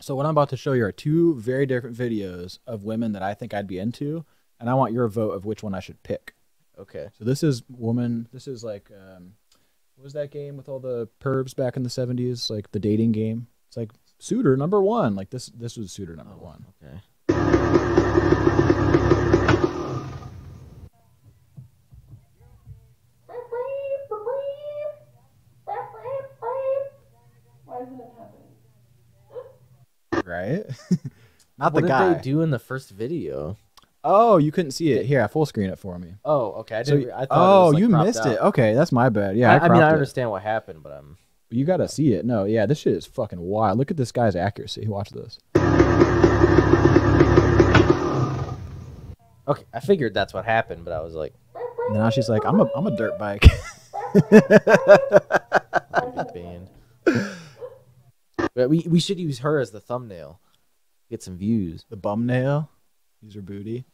So what I'm about to show you are two very different videos of women that I think I'd be into, and I want your vote of which one I should pick. Okay. So this is woman. This is like, what was that game with all the pervs back in the 70s? Like the dating game. It's like suitor number one. Like this was suitor number one. Okay. Why isn't it happening? Right? Not What the did guy. they do in the first video? Oh, you couldn't see it. Here, I full screen it for me. Oh, okay. I So, didn't. I thought oh, it was, like, you cropped missed it. out. Okay, that's my bad. Yeah, I mean, I cropped it. understand what happened, but I'm. You got to see it. No, yeah, this shit is fucking wild. Look at this guy's accuracy. Watch this. Okay, I figured that's what happened, but I was like, And now she's like, I'm a dirt bike. banned. But we should use her as the thumbnail. Get some views. The bum nail. Use her booty.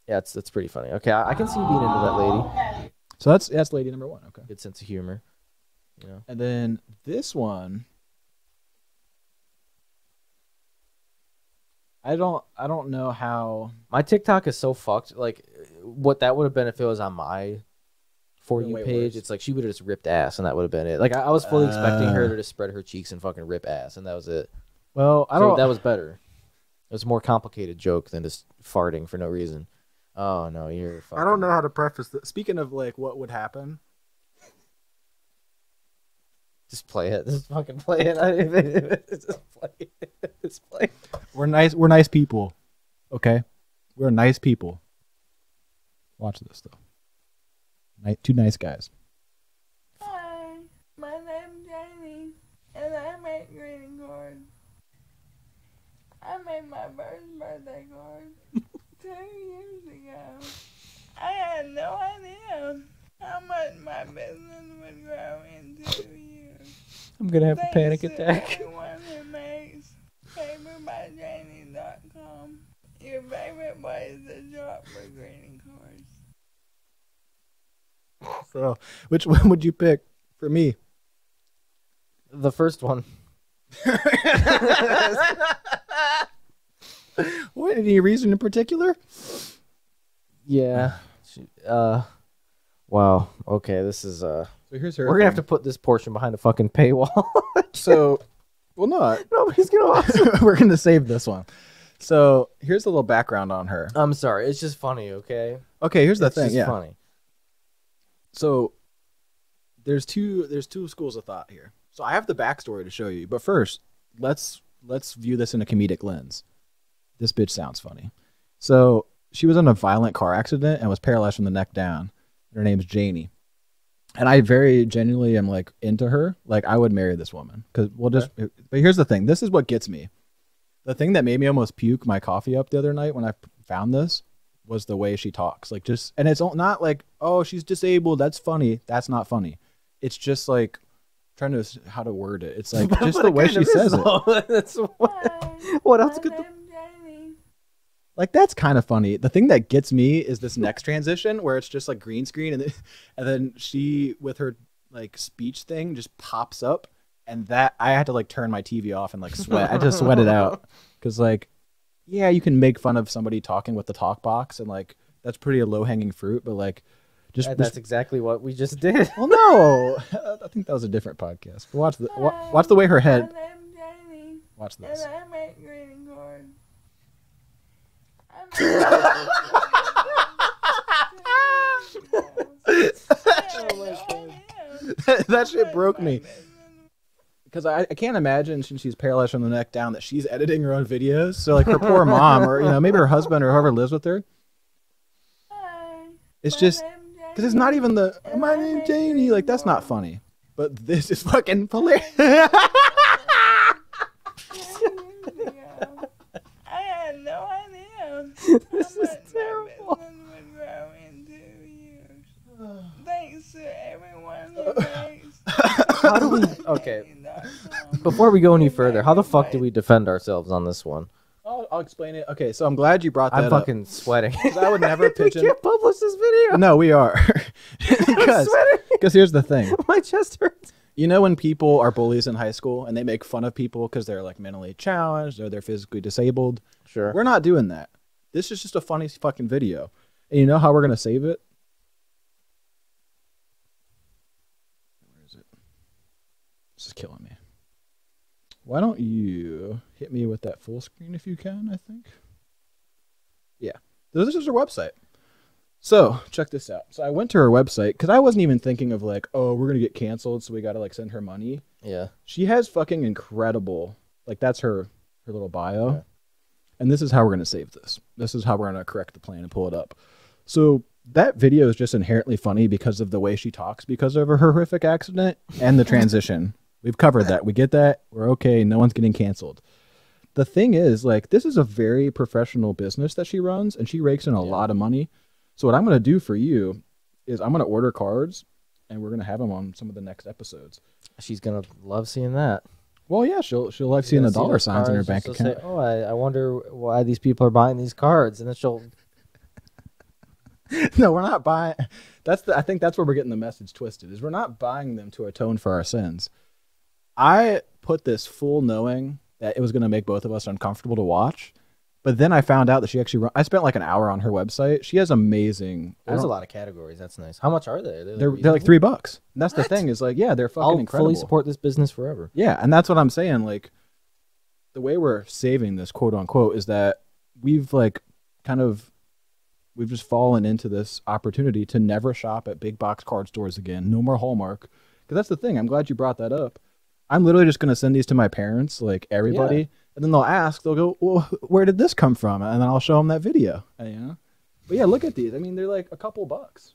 Yeah, that's pretty funny. Okay, I can see you being into that lady. So that's lady number one. Okay. Good sense of humor. You know. And then this one, I don't know how. My TikTok is so fucked. Like, what that would have been if it was on my For You Way page. worse. It's like she would have just ripped ass, and that would have been it. Like, I was fully expecting her to just spread her cheeks and fucking rip ass, and that was it. Well, I So don't. that was better. It was a more complicated joke than just farting for no reason. Oh no, you're fucking. I don't know how to preface this. Speaking of like what would happen, Just play it. Just fucking play it. Just play it. Just play it. we're nice. We're nice people. Okay, we're nice people. Watch this though. Two nice guys. Hi, my name's Jamie, and I make greeting cards. I made my first birthday card 2 years ago. I had no idea how much my business would grow in 2 years. I'm gonna have a panic Thanks attack. to everyone who makes paperbydjanie.com your favorite place to shop for greeting cards. So, which one would you pick for me? The first one. What? Any reason in particular? Yeah. Wow. Okay, this is So here's her. we're gonna have to put this portion behind a fucking paywall. So, well, not. Nobody's gonna watch it. We're gonna save this one. So here's a little background on her. I'm sorry. It's just funny. Okay. Okay, here's the It's thing. just Yeah. funny. So there's two schools of thought here. So I have the backstory to show you, but first let's view this in a comedic lens. This bitch sounds funny. So she was in a violent car accident and was paralyzed from the neck down. Her name's Janie, and I very genuinely am like into her. Like I would marry this woman because we'll just. But here's the thing. This is what gets me. The thing that made me almost puke my coffee up the other night when I found this was the way she talks. Like just, and it's not like, oh, she's disabled. That's funny. That's not funny. It's just like trying to how to word it. It's like just the way she says it. That's what else could? Like that's kind of funny. The thing that gets me is this next transition where it's just like green screen and then she with her like speech thing just pops up, and that I had to like turn my TV off and like sweat. I just sweated out because like, yeah, you can make fun of somebody talking with the talk box and like that's pretty a low hanging fruit, but like That's exactly what we just did. Well, no, I think that was a different podcast. But watch the way her head. Watch this. And I make greeting cards. That shit broke me. Because I can't imagine since she's paralyzed from the neck down that she's editing her own videos. So like her poor mom or maybe her husband or whoever lives with her. It's just because it's not even the my name's Janie. Like that's not funny. But this is fucking hilarious. I had no idea. This is terrible. Thanks to everyone who makes. How do we? Okay. Before we go any further, how the fuck do we defend ourselves on this one? I'll explain it. Okay, so I'm glad you brought that I'm up. fucking sweating. 'Cause I would never pitch We can't publish this video. No, we are. I'm sweating. Because here's the thing. My chest hurts. You know when people are bullies in high school and they make fun of people because they're like mentally challenged or they're physically disabled? Sure. We're not doing that. This is just a funny fucking video. And you know how we're going to save it? Where is it? This is killing me. Why don't you hit me with that full screen if you can, I think? Yeah. This is her website. So, check this out. So, I went to her website because I wasn't even thinking of like, oh, we're going to get canceled, so we got to like send her money. Yeah. She has fucking incredible, like that's her little bio. Okay. And this is how we're going to save this. This is how we're going to correct the plan and pull it up. So, that video is just inherently funny because of the way she talks, because of her horrific accident and the transition. We've covered that. We get that. We're okay. No one's getting canceled. The thing is, like, this is a very professional business that she runs, and she rakes in a lot of money. So what I'm going to do for you is I'm going to order cards, and we're going to have them on some of the next episodes. She's going to love seeing that. Well, yeah, she'll like seeing the dollar signs in her bank account. Say, oh, I wonder why these people are buying these cards, and then she'll. No, we're not buying. I think that's where we're getting the message twisted. Is we're not buying them to atone for our sins. I put this full knowing that it was going to make both of us uncomfortable to watch. But then I found out that she actually I spent like an hour on her website. She has amazing. There's a lot of categories. That's nice. How much are they? They're like $3. And that's the thing is like, yeah, they're fucking I'll incredible. fully support this business forever. Yeah, and that's what I'm saying. Like, the way we're saving this, quote unquote, is that we've like we've just fallen into this opportunity to never shop at big box card stores again. No more Hallmark. Because that's the thing. I'm glad you brought that up. I'm literally just going to send these to my parents, like everybody. Yeah. And then they'll ask, they'll go, well, where did this come from? And then I'll show them that video. And, But yeah, look at these. I mean, they're like a couple bucks.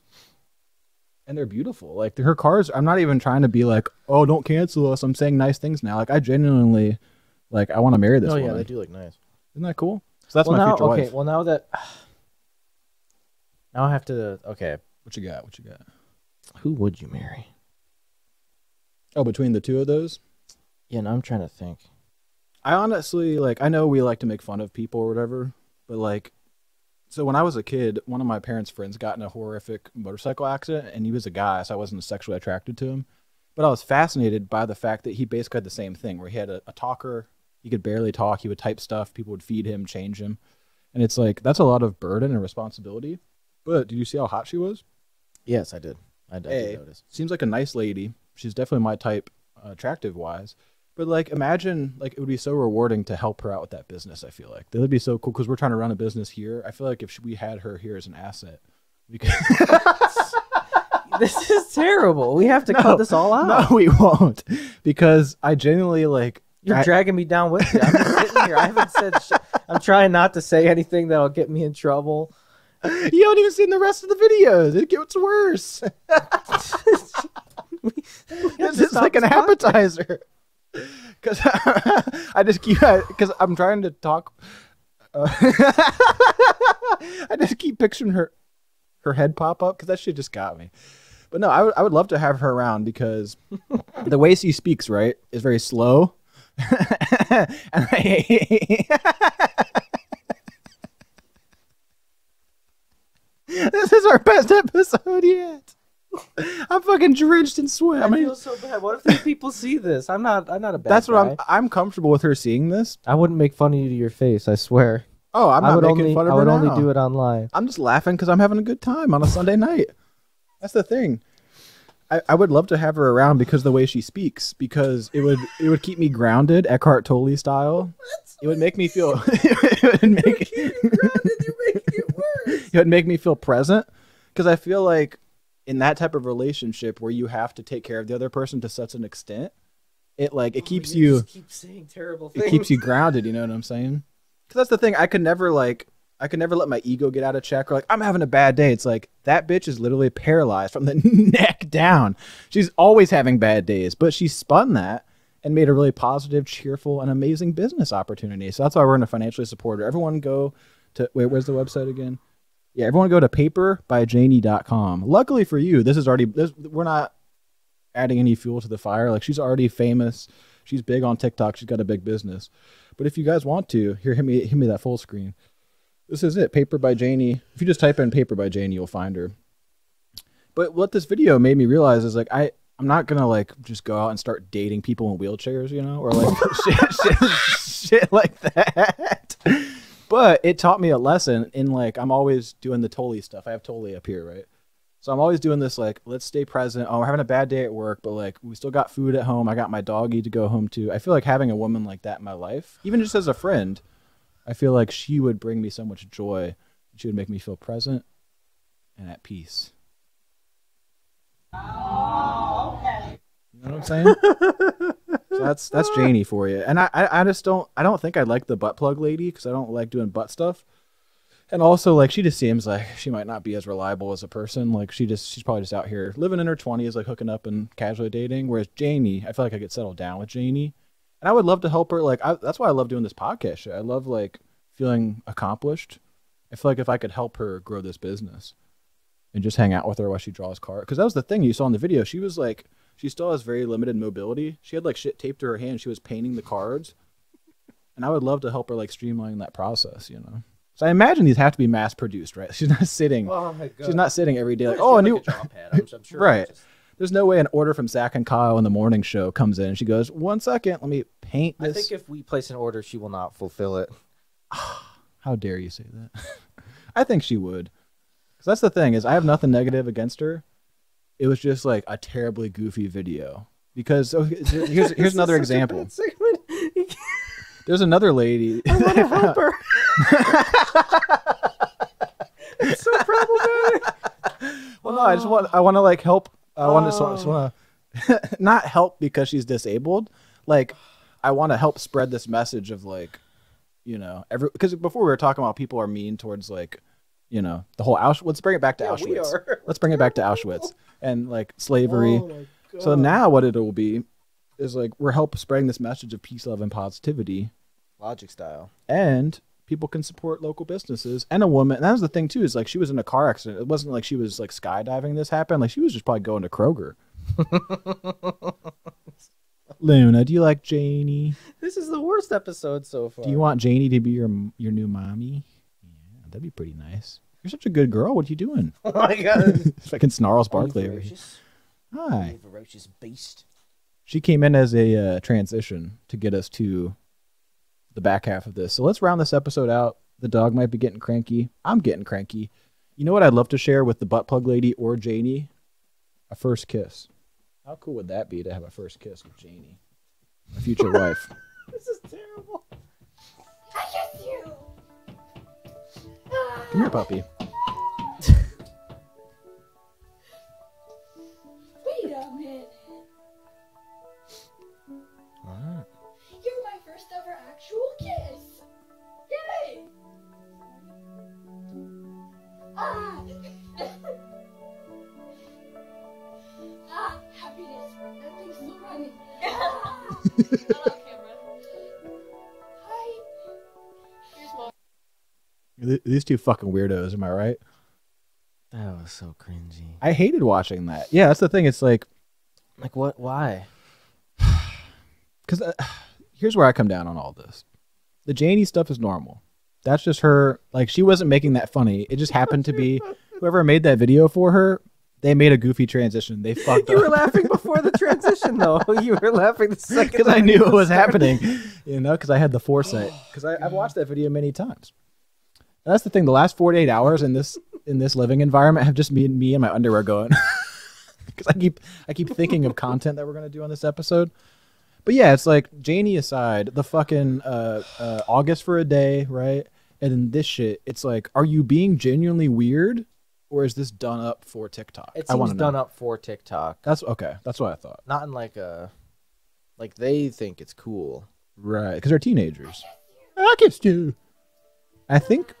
And they're beautiful. Like her cars, I'm not even trying to be like, oh, don't cancel us. I'm saying nice things now. Like I genuinely, like I want to marry this woman. Yeah, they do look nice. Isn't that cool? So that's my future wife. Okay, well now that now I have to. Okay, what you got? What you got? Who would you marry? Oh, between the two of those? Yeah, no, I'm trying to think. I honestly I know we like to make fun of people or whatever, but like. So when I was a kid, one of my parents' friends got in a horrific motorcycle accident, and he was a guy, so I wasn't sexually attracted to him. But I was fascinated by the fact that he basically had the same thing, where he had a talker, he could barely talk, he would type stuff, people would feed him, change him. And it's like, that's a lot of burden and responsibility. But did you see how hot she was? Yes, I did. I did notice. Seems like a nice lady. She's definitely my type, attractive-wise. But, like, imagine, like, it would be so rewarding to help her out with that business, I feel like. That would be so cool, because we're trying to run a business here. I feel like if we had her here as an asset, we could... This is terrible. We have to cut this all out. No, we won't. Because I genuinely, like... You're dragging me down with you. I'm just sitting here. I haven't said shit. I'm trying not to say anything that'll get me in trouble. You haven't even seen the rest of the videos. It gets worse. This is like an appetizer. Because I just keep, because I'm trying to talk. I just keep picturing her head pop up because that shit just got me. But no, I would love to have her around because the way she speaks, right, is very slow. And this is our best episode yet. I'm fucking drenched in sweat. I feel so bad. What if these people see this? I'm not a bad That's guy. what I'm comfortable with her seeing this. I wouldn't make fun of you to your face, I swear. Oh, I'm not making fun of her. I would only now. do it online. I'm just laughing because I'm having a good time on a Sunday night. That's the thing. I would love to have her around because of the way she speaks, because it would keep me grounded, Eckhart Tolle style. It would make me feel it would make me feel present, because I feel like in that type of relationship where you have to take care of the other person to such an extent, it keeps you just keep saying terrible things. It keeps you grounded, you know what I'm saying? Because that's the thing. I could never let my ego get out of check, or like, I'm having a bad day. It's like, that bitch is literally paralyzed from the neck down. She's always having bad days, but she spun that and made a really positive, cheerful, and amazing business opportunity. So that's why we're going to financially support her. Everyone go to, wait, where's the website again? Yeah, everyone go to paperbybjanie.com. Luckily for you, we're not adding any fuel to the fire. Like, she's already famous. She's big on TikTok. She's got a big business. But if you guys want to, here, hit me that full screen. This is it, Paper by Janie. If you just type in Paper by Janie, you'll find her. But what this video made me realize is, like, I'm not gonna like just go out and start dating people in wheelchairs, you know, or like shit like that. But it taught me a lesson in, like, I'm always doing the Tolle stuff. I have Tolle up here, right? So I'm always doing this, like, let's stay present. Oh, we're having a bad day at work, but like, we still got food at home. I got my doggy to go home to. I feel like having a woman like that in my life, even just as a friend, I feel like she would bring me so much joy. She would make me feel present and at peace. Oh, okay. You know what I'm saying? So that's Janie for you. And I just don't think I'd like the butt plug lady, because I don't like doing butt stuff. And also, like, she just seems like she might not be as reliable as a person. Like, she's probably just out here living in her 20s, like hooking up and casually dating. Whereas Janie, I feel like I could settle down with Janie. And I would love to help her. Like, that's why I love doing this podcast shit. I love, like, feeling accomplished. I feel like if I could help her grow this business and just hang out with her while she draws cards. Because that was the thing you saw in the video. She was like, she still has very limited mobility. She had, like, shit taped to her hand. She was painting the cards. And I would love to help her, like, streamline that process, you know? So I imagine these have to be mass produced, right? She's not sitting. Oh my God. She's not sitting every day like, oh, a new draw pad. I'm sure. Right. There's no way an order from Zach and Kyle in the morning show comes in and she goes, 1 second, let me paint this. I think if we place an order, she will not fulfill it. How dare you say that? I think she would. Because that's the thing, is I have nothing negative against her. It was just like a terribly goofy video. Because here's another example. There's another lady. I want to help her. It's so problematic. Well, no, I want to like help. I want to not help because she's disabled. Like, I want to help spread this message of, like, you know, because before we were talking about people are mean towards, like, you know, the whole Auschwitz. Let's bring it back to Yeah, we Auschwitz. are. Let's bring it back to Auschwitz and like slavery. Oh my God. So now what it will be is like we're help spreading this message of peace, love, and positivity. Logic style. And people can support local businesses. And a woman, and that was the thing too, is like she was in a car accident. It wasn't like she was like skydiving this happened. Like she was just probably going to Kroger. Luna, do you like Janie? This is the worst episode so far. Do you want Janie to be your new mommy? Yeah, that'd be pretty nice. You're such a good girl. What are you doing? Oh my God. Fucking snarls Barkley. Hi. Ferocious beast. She came in as a transition to get us to the back half of this. So let's round this episode out. The dog might be getting cranky. I'm getting cranky. You know what I'd love to share with the butt plug lady or Janie? A first kiss. How cool would that be to have a first kiss with Janie, my future wife? This is terrible. I kiss you. Come here, puppy. Wait a minute. What? You're my first ever actual kiss. Yay! Ah! Ah, happiness. That thing's still running. Ah! Not on camera. Hi. Here's more. These two fucking weirdos, am I right? That was so cringy. I hated watching that. Yeah, that's the thing. It's like what? Why? Because here's where I come down on all this. The Janie stuff is normal. That's just her. Like, she wasn't making that funny. It just happened to be whoever made that video for her, they made a goofy transition. They fucked You up. were laughing before the transition, though. You were laughing the second. Because I knew it was happening. You know, because I had the foresight. Because I've watched that video many times. And that's the thing. The last 48 hours in this living environment have just been me in my underwear going. Because I keep thinking of content that we're gonna do on this episode. But yeah, it's like, Janie aside, the fucking August for a day, right? And then this shit, it's like, are you being genuinely weird, or is this done up for TikTok? It I seems wanna done know. up for TikTok. That's okay. That's what I thought. Not in like a, like they think it's cool. Right, because they're teenagers. I kissed you. I think.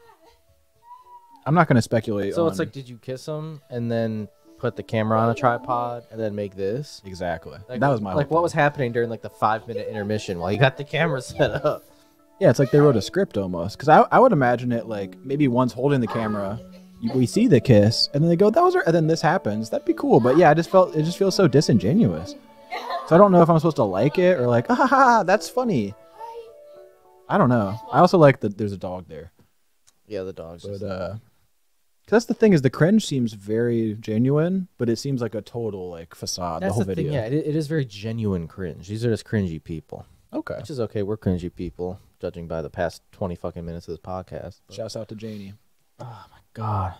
I'm not gonna speculate. So on... it's like, did you kiss him and then put the camera on a tripod and then make this? Exactly. Like, that was my like whole what was happening during like the 5-minute intermission while you got the camera set up? Yeah, it's like they wrote a script almost. Because I would imagine it like maybe one's holding the camera, we see the kiss, and then they go, "That was her," and then this happens. That'd be cool. But yeah, it just feels so disingenuous. So I don't know if I'm supposed to like it or like, ah, ha, ha, that's funny. I don't know. I also like that there's a dog there. Yeah, the dog's. But cause that's the thing, is the cringe seems very genuine, but it seems like a total like facade. That's the whole the video. thing. Yeah, it is very genuine cringe. These are just cringy people. Okay. Which is okay. We're cringy people, judging by the past 20 fucking minutes of this podcast. But... Shouts out to Janie. Oh my God.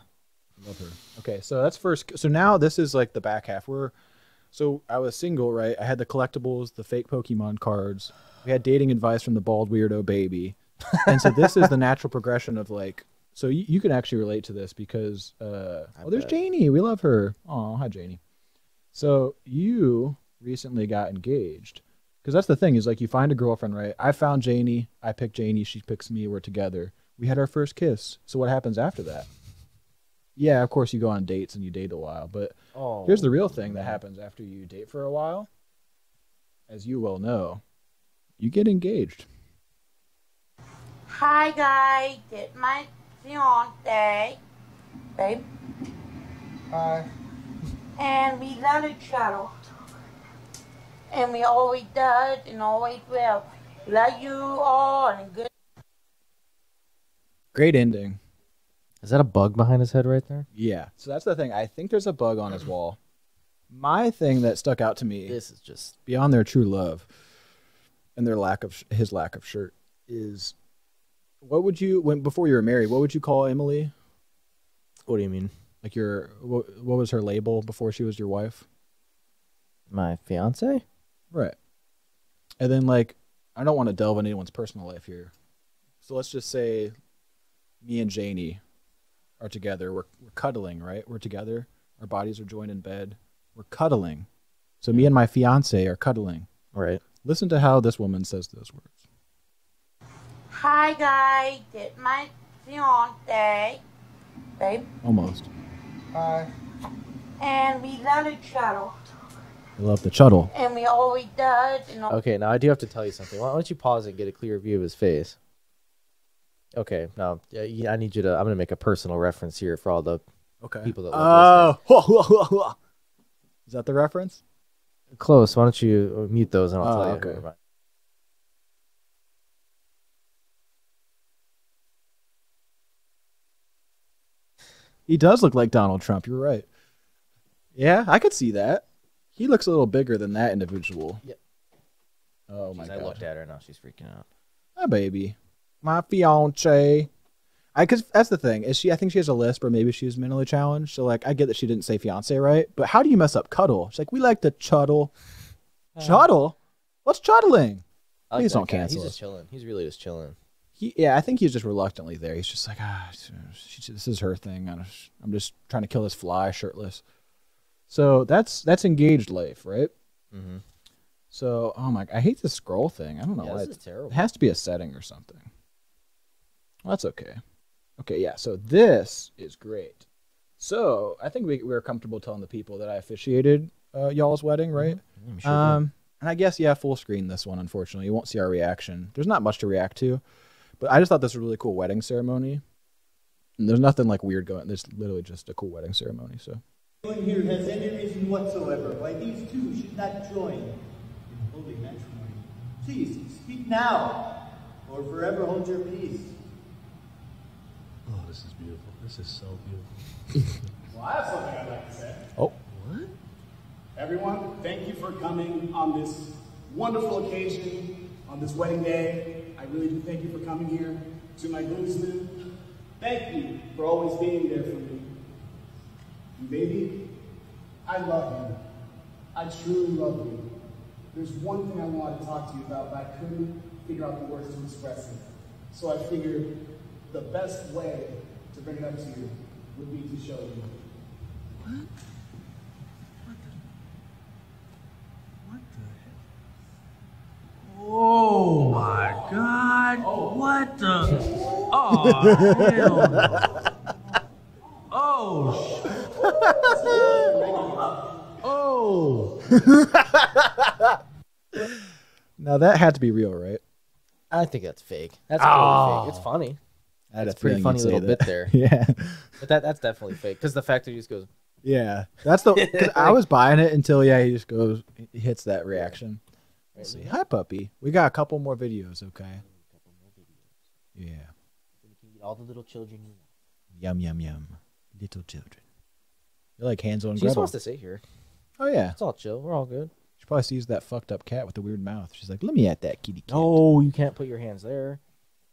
Love her. Okay, so that's first. So now this is like the back half. So I was single, right? I had the collectibles, the fake Pokemon cards. We had dating advice from the bald weirdo baby. And so this is the natural progression of like, so you can actually relate to this because, there's Janie. We love her. Oh, hi, Janie. So you recently got engaged. Because that's the thing, is like, you find a girlfriend, right? I found Janie. I picked Janie. She picks me. We're together. We had our first kiss. So what happens after that? Yeah, of course you go on dates and you date a while. But here's the real thing that happens after you date for a while. As you well know, you get engaged. Hi guys, it's my fiance, babe. Hi. And we love each other. And we always does and always will. Love you all and good. Great ending. Is that a bug behind his head right there? Yeah. So that's the thing. I think there's a bug on his wall. My thing that stuck out to me, this is just beyond their true love and their his lack of shirt, is what would you, before you were married, what would you call Emily? What do you mean? Like what was her label before she was your wife? My fiance? Right. And then, like, I don't want to delve into anyone's personal life here. So let's just say me and Janie are together. We're cuddling, right? We're together. Our bodies are joined in bed. We're cuddling. So me and my fiance are cuddling. Right. Listen to how this woman says those words. Hi guys, it's my fiance, babe. Almost. Hi. And we love the cuddle. I love the chuddle. And we always does. And Okay, now I do have to tell you something. Why don't you pause and get a clear view of his face? Okay, now I need you to. I'm gonna make a personal reference here for all the people that love listening. Is that the reference? Close. Why don't you mute those and I'll tell you. Okay. Never mind. He does look like Donald Trump. You're right. Yeah, I could see that. He looks a little bigger than that individual. Yep. Oh my god. I looked at her now. She's freaking out. My baby, my fiance. Cause that's the thing. Is she? I think she has a lisp, or maybe she's mentally challenged. So like, I get that she didn't say fiance right, but how do you mess up cuddle? She's like, we like to chuddle. Chuddle? What's chuddling? I like Please that don't guy. cancel He's us. just chilling. He's really just chilling. Yeah, I think he's just reluctantly there. He's just like, this is her thing. I'm just trying to kill this fly shirtless. So that's engaged life, right? Mm-hmm. So, oh my, I hate the scroll thing. I don't know Yeah, why. this is terrible. It has to be a setting or something. Well, that's okay. Okay, yeah. So this is great. So I think we're comfortable telling the people that I officiated y'all's wedding, right? I'm sure did. And I guess full screen this one. Unfortunately, you won't see our reaction. There's not much to react to, but I just thought this was a really cool wedding ceremony. And there's nothing like weird going. There's literally just a cool wedding ceremony. So. Anyone here has any reason whatsoever why these two should not join in holy matrimony? Please speak now, or forever hold your peace. Oh, this is beautiful. This is so beautiful. Well, I have something I'd like to say. Oh. What? Everyone, thank you for coming on this wonderful occasion, on this wedding day. I really do thank you for coming here. To my groomsmen, thank you for always being there for me. And baby, I love you. I truly love you. There's one thing I wanted to talk to you about, but I couldn't figure out the words to express it. So I figured the best way to bring it up to you would be to show you. What? Oh my god! What the? Oh, hell no. Oh, Now that had to be real, right? I think that's fake. That's totally fake. It's funny. I had It's a a pretty feeling funny you'd say little that. bit there. Yeah. But that's definitely fake. Because the fact that he just goes, Yeah, that's the. 'Cause I was buying it until he just goes, he hits that reaction. Let's see. Hi, puppy. We got a couple more videos, okay? Yeah. you can eat all the little children you want. Yum yum yum. Little children. You're like Hansel and She's Gretel. supposed to sit here. Oh yeah. It's all chill. We're all good. She probably sees that fucked up cat with the weird mouth. She's like, "Let me at that kitty cat." No, you can't put your hands there.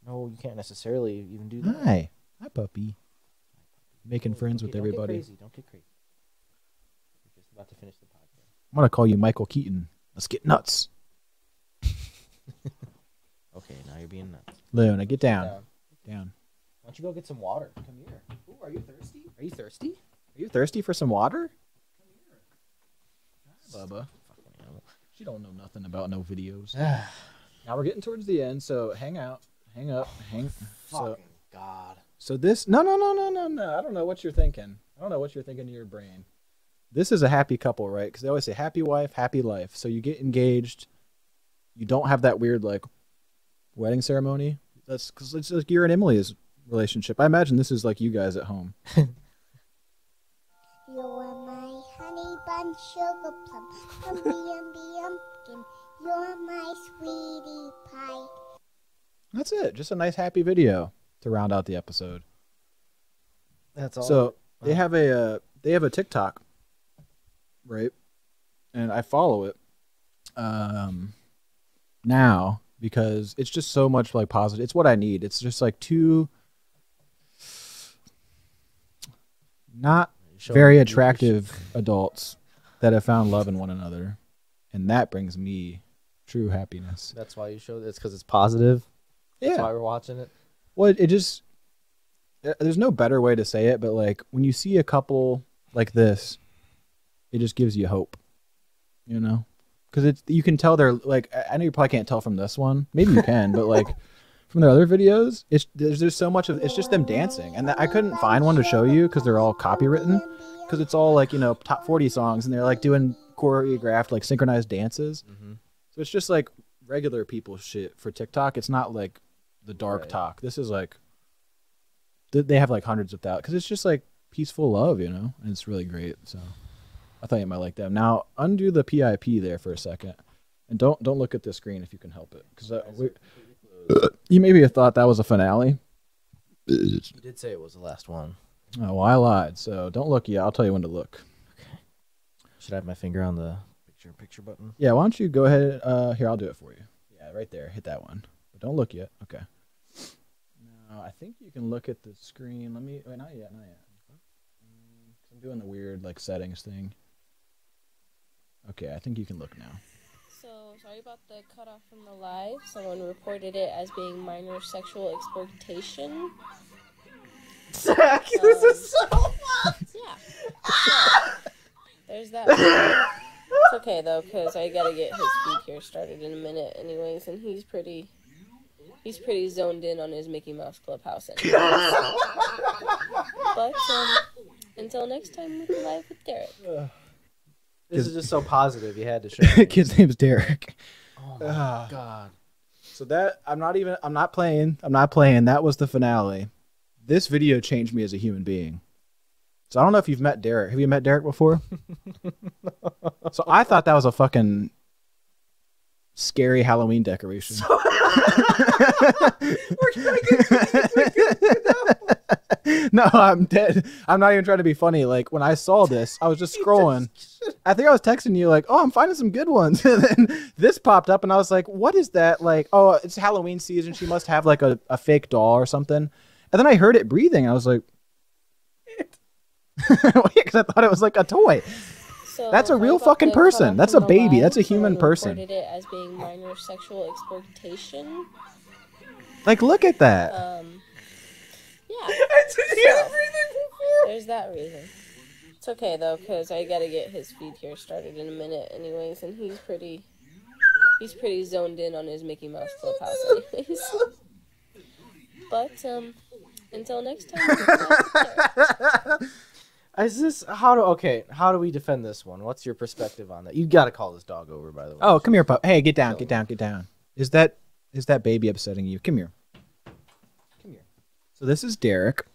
No, you can't necessarily even do that. Hi, puppy. Making friends with everybody. Don't get crazy. Don't get crazy. We're just about to finish the podcast. I'm gonna call you Michael Keaton. Let's get nuts. Okay, now you're being nuts. Luna, get down. Down. Why don't you go get some water? Come here. Ooh, are you thirsty? Are you thirsty? Are you thirsty for some water? Come here. Bubba. She don't know nothing about no videos. Now we're getting towards the end, so hang out, hang up, hang. Fucking God. So this no. I don't know what you're thinking. I don't know what you're thinking in your brain. This is a happy couple, right? Because they always say happy wife, happy life. So you get engaged. You don't have that weird like wedding ceremony. That's because it's like your and Emily's relationship. I imagine this is like you guys at home. You're my honey bun sugar plum, pumpkin. You're my sweetie pie. That's it. Just a nice happy video to round out the episode. That's all. So they have a TikTok, right? And I follow it now because it's just so much like positive. It's what I need. It's just like two not very attractive adults that have found love in one another, and that brings me true happiness. That's why you showed it. It's because it's positive. That's Yeah. why we're watching it. Well, it just there's no better way to say it, but like when you see a couple like this, it just gives you hope, you know, because you can tell they're like, I know you probably can't tell from this one, maybe you can, but like from their other videos, there's so much of it's just them dancing, and I couldn't find one to show you because they're all copywritten, because it's all like top 40 songs, and they're like doing choreographed like synchronized dances. So it's just like regular people shit for TikTok. It's not like the dark talk. This is like they have like hundreds of thousands because it's just like peaceful love, and it's really great. So I thought you might like them. Now undo the PIP there for a second, and don't look at the screen if you can help it, because you maybe have thought that was a finale. You did say it was the last one. Oh, well, I lied. So don't look yet. I'll tell you when to look. Okay. Should I have my finger on the picture button? Yeah, why don't you go ahead? Here, I'll do it for you. Yeah, right there. Hit that one. But don't look yet. Okay. Now, I think you can look at the screen. Let me... Wait, not yet. I'm doing the weird, like, settings thing. Okay, I think you can look now. So, sorry about the cutoff from the live. Someone reported it as being minor sexual exploitation. Zach, this is so fun! Yeah. So, there's that. It's okay, though, because I gotta get his feed here started in a minute anyways, and he's pretty zoned in on his Mickey Mouse Clubhouse anyways. But, until next time with Live with Derek. This is just so positive. You had to show me. Kid's name's Derek. Oh my god. So that I'm not playing. That was the finale. This video changed me as a human being. So I don't know if you've met Derek. Have you met Derek before? So I thought that was a fucking scary Halloween decoration. No, I'm dead. I'm not even trying to be funny. Like, when I saw this, I was just scrolling. I think I was texting you like, oh, I'm finding some good ones. And then this popped up and I was like, what is that? Like, oh, it's Halloween season. She must have like a fake doll or something. And then I heard it breathing. I was like, because I thought it was like a toy. So, that's a real fucking person. That's a baby. That's a human person. Reported it as being minor sexual exploitation. Like, look at that. Yeah. So, there's that reason. It's okay though, because I gotta get his feed here started in a minute anyways, and he's pretty zoned in on his Mickey Mouse Clubhouse anyways. But until next time. Is this how do we defend this one? What's your perspective on that? You got to call this dog over, by the way. Oh, come here, pup. Hey, get down. Is that baby upsetting you? Come here. So this is Derek.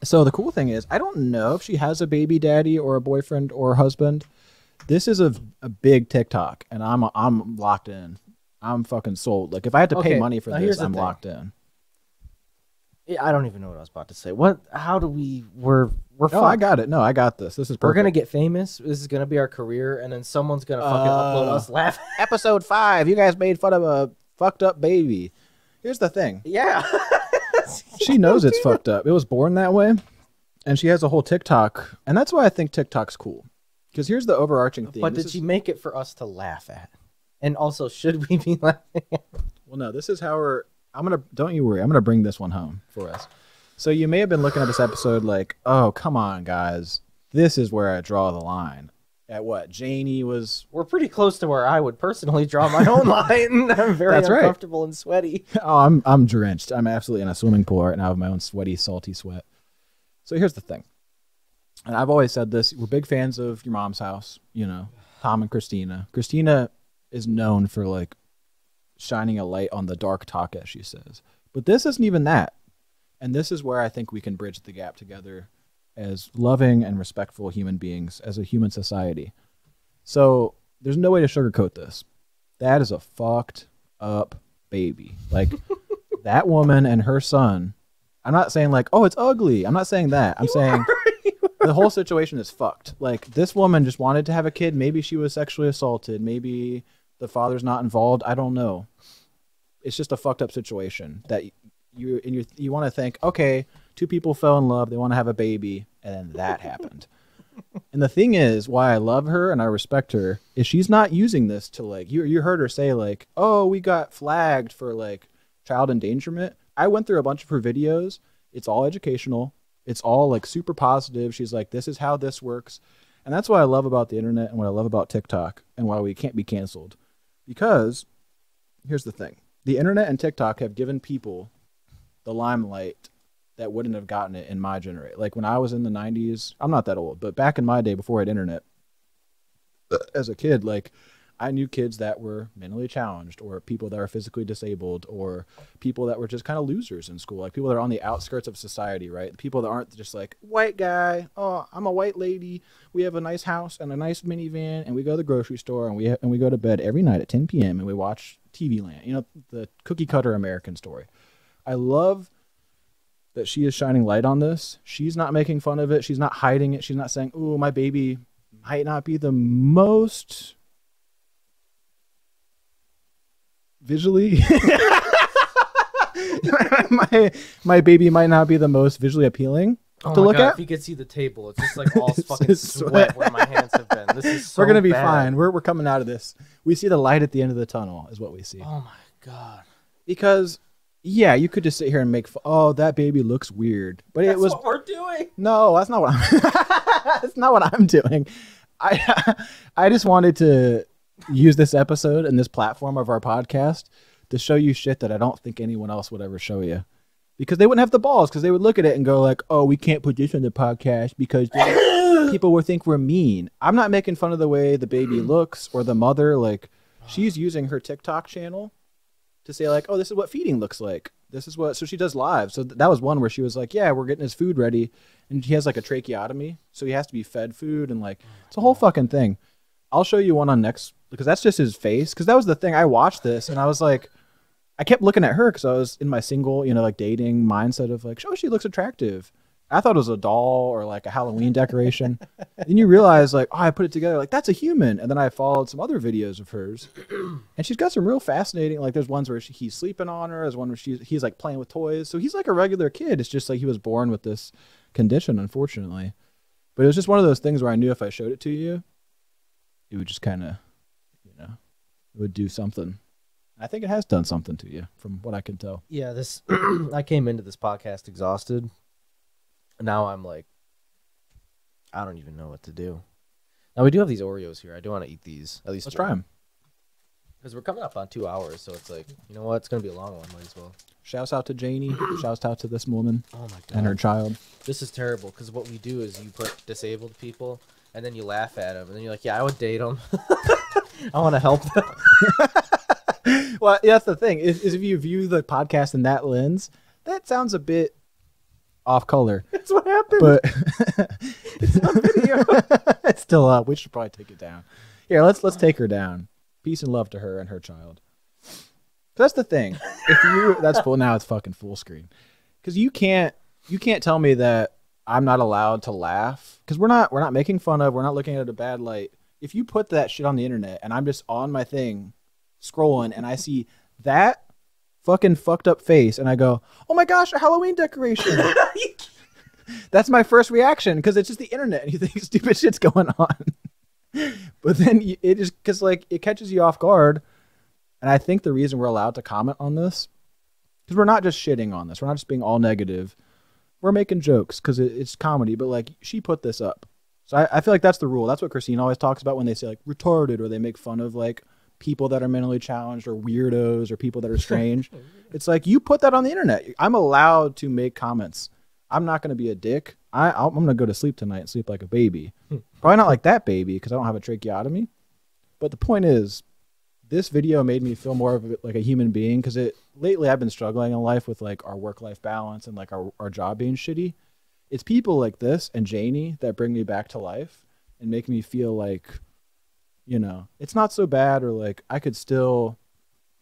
So the cool thing is, I don't know if she has a baby daddy or a boyfriend or a husband. This is a big TikTok, and I'm locked in. I'm fucking sold. Like, if I had to pay money for this, I'm locked in. Yeah, I don't even know what I was about to say. We're No, fucked. I got it. No, I got this. This is perfect. We're gonna get famous. This is gonna be our career, and then someone's gonna fucking upload us laughing. Episode 5. You guys made fun of a fucked up baby. Here's the thing. Yeah. She knows it's fucked up. It was born that way, and she has a whole TikTok, and that's why I think TikTok's cool. Because here's the overarching theme. But did she make it for us to laugh at? And also, should we be laughing at? Well, no. This is how don't you worry. I'm gonna bring this one home for us. So you may have been looking at this episode like, oh, come on, guys. This is where I draw the line. At what? Janie was... We're pretty close to where I would personally draw my own line. I'm very uncomfortable and sweaty. Oh, I'm drenched. I'm absolutely in a swimming pool right now with my own sweaty, salty sweat. So here's the thing. And I've always said this. We're big fans of Your Mom's House. Tom and Christina. Christina is known for, like, shining a light on the dark talk, as she says. But this isn't even that. And this is where I think we can bridge the gap together as loving and respectful human beings, as a human society. So there's no way to sugarcoat this. That is a fucked up baby. Like, that woman and her son, I'm not saying like, oh, it's ugly. I'm not saying that. I'm saying the whole situation is fucked. Like, this woman just wanted to have a kid. Maybe she was sexually assaulted. Maybe the father's not involved. I don't know. It's just a fucked up situation that you want to think, okay, two people fell in love, they want to have a baby, and then that happened. And the thing is, why I love her and I respect her is she's not using this to, like, you heard her say, like, oh, we got flagged for, like, child endangerment. I went through a bunch of her videos. It's all educational. It's all, like, super positive. She's like, this is how this works. And that's what I love about the internet and what I love about TikTok and why we can't be canceled. Because here's the thing. the internet and TikTok have given people the limelight that wouldn't have gotten it in my generation. Like when I was in the 90s, I'm not that old, but back in my day before I had internet, as a kid, like I knew kids that were mentally challenged or people that are physically disabled or people that were just kind of losers in school, like people that are on the outskirts of society, right? People that aren't just like, white guy, oh, I'm a white lady, we have a nice house and a nice minivan and we go to the grocery store and we go to bed every night at 10 p.m. and we watch TV Land. You know, the cookie cutter American story. I love that she is shining light on this. She's not making fun of it. She's not hiding it. She's not saying, "Ooh, my baby might not be the most visually my baby might not be the most visually appealing to look at." If you could see the table, it's just like all fucking sweat where my hands have been. This is so We're gonna be bad. fine. We're coming out of this. We see the light at the end of the tunnel is what we see. Oh my god. Because yeah, you could just sit here and make oh, that baby looks weird. But That's it was what we're doing. No, that's not what I'm that's not what I'm doing. I just wanted to use this episode and this platform of our podcast to show you shit that I don't think anyone else would ever show you. Because they wouldn't have the balls, because they would look at it and go like, oh, we can't put this on the podcast because people will think we're mean. I'm not making fun of the way the baby looks or the mother. Like, she's using her TikTok channel to say like, oh, this is what feeding looks like. This is what, so she does live. So that was one where she was like, yeah, we're getting his food ready. And he has like a tracheotomy. So he has to be fed food and like, it's a whole fucking thing. I'll show you one on next, because that's just his face. Because that was the thing. I watched this and I was like, I kept looking at her because I was in my single, you know, like dating mindset of like, oh, she looks attractive. I thought it was a doll or like a Halloween decoration. Then you realize like, oh, I put it together. Like, that's a human. And then I followed some other videos of hers. And she's got some real fascinating, like there's ones where he's sleeping on her. There's one where he's like playing with toys. So he's like a regular kid. It's just like he was born with this condition, unfortunately. But it was just one of those things where I knew if I showed it to you, it would just kind of, you know, it would do something. I think it has done something to you from what I can tell. Yeah, this I came into this podcast exhausted. Now I'm like, I don't even know what to do. Now we do have these Oreos here. I do want to eat these. At least let's try them. Because we're coming up on 2 hours, so it's like, you know what? It's going to be a long one. Might as well. Shouts out to Janie. Shouts out to this woman. Oh my god. And her child. This is terrible because what we do is you put disabled people and then you laugh at them and then you're like, yeah, I would date them. I want to help them. Well, yeah, that's the thing. Is if you view the podcast in that lens, that sounds a bit off color. That's what happened. But it's on video. It's still up. We should probably take it down. Here, let's take her down. Peace and love to her and her child. That's the thing. If you that's full now, it's fucking full screen. Because you can't tell me that I'm not allowed to laugh. Because we're not making fun of. We're not looking at a bad light. If you put that shit on the internet and I'm just on my thing scrolling and I see that fucking fucked up face and I go, oh my gosh, a Halloween decoration. That's my first reaction because it's just the internet and you think stupid shit's going on. But then it just, because like it catches you off guard. And I think the reason we're allowed to comment on this, because we're not just shitting on this, we're not just being all negative. We're making jokes because it's comedy, but like she put this up. So I feel like that's the rule. That's what Christine always talks about when they say like retarded or they make fun of like people that are mentally challenged or weirdos or people that are strange. It's like, you put that on the internet. I'm allowed to make comments. I'm not going to be a dick. I'm going to go to sleep tonight and sleep like a baby. Probably not like that baby because I don't have a tracheotomy. But the point is, this video made me feel more of like a human being because lately I've been struggling in life with like our work-life balance and like our job being shitty. It's people like this and Janie that bring me back to life and make me feel like, you know, it's not so bad, or like I could still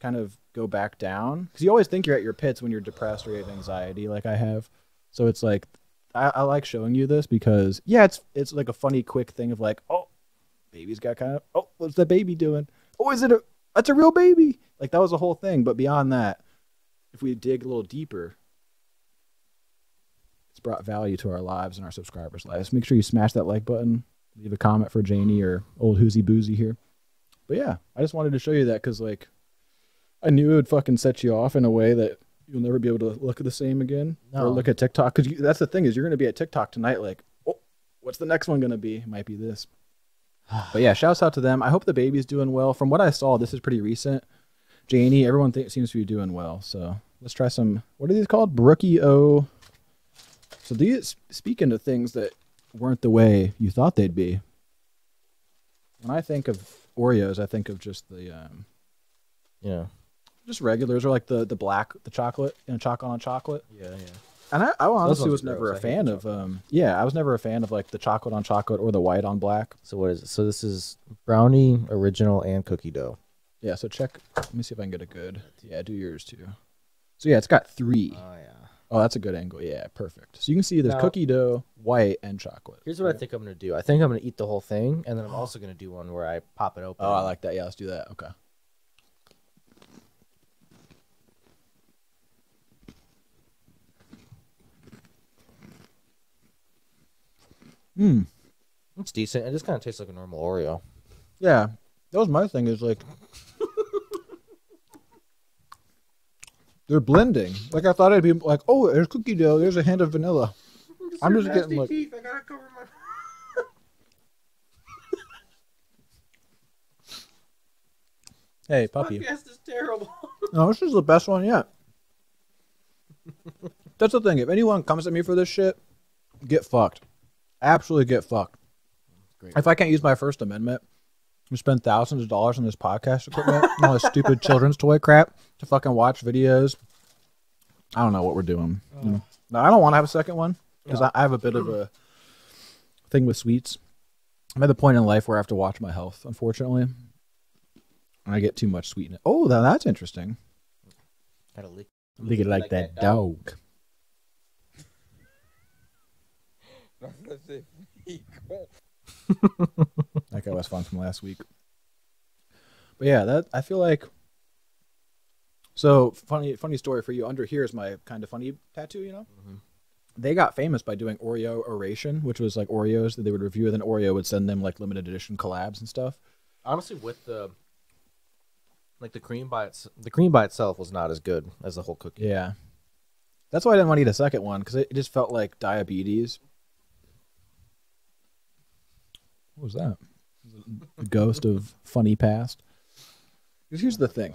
kind of go back down, because you always think you're at your pits when you're depressed or you have anxiety like I have. So it's like I like showing you this because yeah, it's like a funny quick thing of like, oh, baby's got kind of, oh, what's the baby doing? Oh, that's a real baby. Like that was the whole thing. But beyond that, if we dig a little deeper, it's brought value to our lives and our subscribers' lives. Make sure you smash that like button. Leave a comment for Janie or old Hoozy Boozy here. But yeah, I just wanted to show you that because like I knew it would fucking set you off in a way that you'll never be able to look at the same again. No. Or look at TikTok. Because that's the thing, is you're going to be at TikTok tonight like, oh, what's the next one going to be? It might be this. But yeah, shouts out to them. I hope the baby's doing well. From what I saw, this is pretty recent. Janie, everyone seems to be doing well. So let's try some. What are these called? Brookie O. So these speaking of things that weren't the way you thought they'd be. When I think of Oreos, I think of just the just regulars, or like the black, the chocolate, chocolate on chocolate. Yeah. And I honestly was ones are never a gross. I hate fan the of I was never a fan of like the chocolate on chocolate or the white on black. So what is it? So this is brownie, original, and cookie dough. Yeah, so check. Let me see if I can get a good. Yeah, do yours too. So yeah, it's got 3. Oh yeah. Oh, that's a good angle. Yeah, perfect. So you can see there's Now- cookie dough, white, and chocolate. Here's what I think I'm gonna do. I think I'm gonna eat the whole thing, and then I'm also gonna do one where I pop it open. Oh, I like that. Yeah, let's do that. Okay. It's decent. It just kind of tastes like a normal Oreo. Yeah, that was my thing. Is like they're blending. Like I thought it'd be like, oh, there's cookie dough. There's a hint of vanilla. I'm just getting like. Teeth. I gotta cover my. Hey, puppy. Podcast is terrible. No, this is the best one yet. That's the thing. If anyone comes at me for this shit, get fucked. Absolutely get fucked. Great. If I can't use my First Amendment and spend thousands of dollars on this podcast equipment and all this stupid children's toy crap to fucking watch videos, I don't know what we're doing. You know? No, I don't want to have a second one because I have a bit of a thing with sweets. I'm at the point in life where I have to watch my health, unfortunately. I get too much sweetness. Oh, that's interesting. Gotta lick it like that dog. That guy was fun from last week. But yeah, that I feel like. So funny story for you. Under here is my kind of funny tattoo. You know, they got famous by doing Oreo oration, which was like Oreos that they would review, and then Oreo would send them like limited edition collabs and stuff. Honestly, with the cream by itself was not as good as the whole cookie. Yeah, that's why I didn't want to eat a second one because it just felt like diabetes. What was that? The ghost of funny past. Because here's the thing.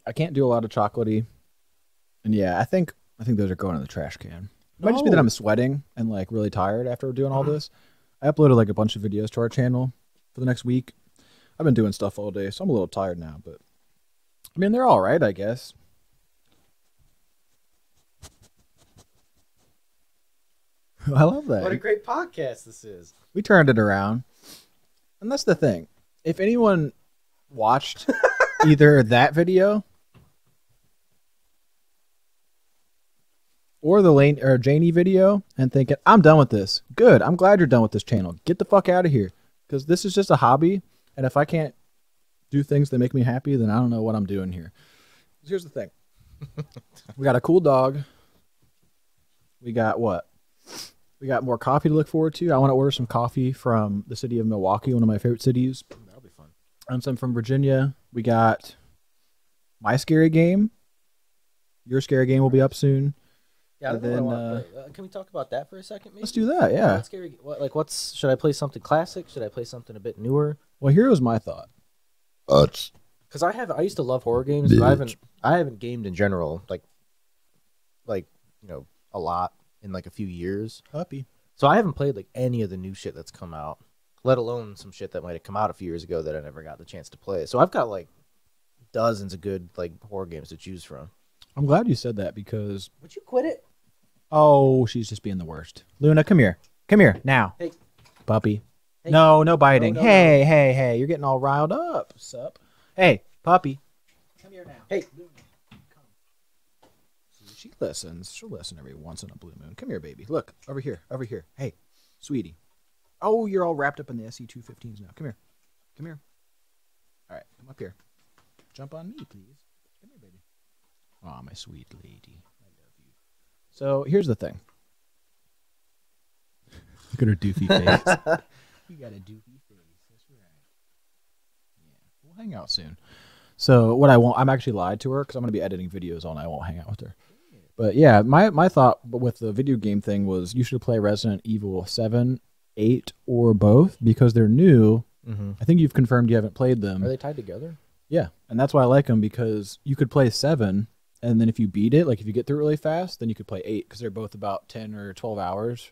I can't do a lot of chocolatey. And yeah, I think those are going in the trash can. It might just be that I'm sweating and like really tired after doing all this. I uploaded like a bunch of videos to our channel for the next week. I've been doing stuff all day, so I'm a little tired now, but I mean they're all right, I guess. I love that. What a great podcast this is. We turned it around. And that's the thing. If anyone watched either that video or the Lane or Janie video and thinking, I'm done with this. Good. I'm glad you're done with this channel. Get the fuck out of here. Because this is just a hobby. And if I can't do things that make me happy, then I don't know what I'm doing here. Here's the thing. We got a cool dog. We got what? We got more coffee to look forward to. I want to order some coffee from the city of Milwaukee, one of my favorite cities. That'll be fun. And some from Virginia. We got my scary game. Your scary game will be up soon. Yeah, and then, can we talk about that for a second? Maybe? Let's do that. Yeah. What scary, should I play something classic? Should I play something a bit newer? Well, here was my thought. Because I used to love horror games, but I haven't gamed in general, like a lot in like a few years. Puppy. So I haven't played like any of the new shit that's come out, let alone some shit that might have come out a few years ago that I never got the chance to play. So I've got like dozens of good like horror games to choose from. I'm glad you said that because. Would you quit it? Oh, she's just being the worst. Luna, come here. Come here now. Hey. Puppy. Hey. No biting. No. Hey. You're getting all riled up. Sup? Hey, puppy. Come here now. Hey. She listens. She'll listen every once in a blue moon. Come here, baby. Look, over here. Hey, sweetie. Oh, you're all wrapped up in the SE215s now. Come here. All right, come up here. Jump on me, please. Come here, baby. Oh, my sweet lady. I love you. So here's the thing. Look at her doofy face. You got a doofy face. That's right. Yeah, we'll hang out soon. So what I'm actually lied to her because I'm going to be editing videos all night. I won't hang out with her. But yeah, my thought with the video game thing was you should play Resident Evil 7, 8, or both because they're new. Mm-hmm. I think you've confirmed you haven't played them. Are they tied together? Yeah. And that's why I like them, because you could play 7, and then if you beat it, like if you get through it really fast, then you could play 8, because they're both about 10 or 12 hours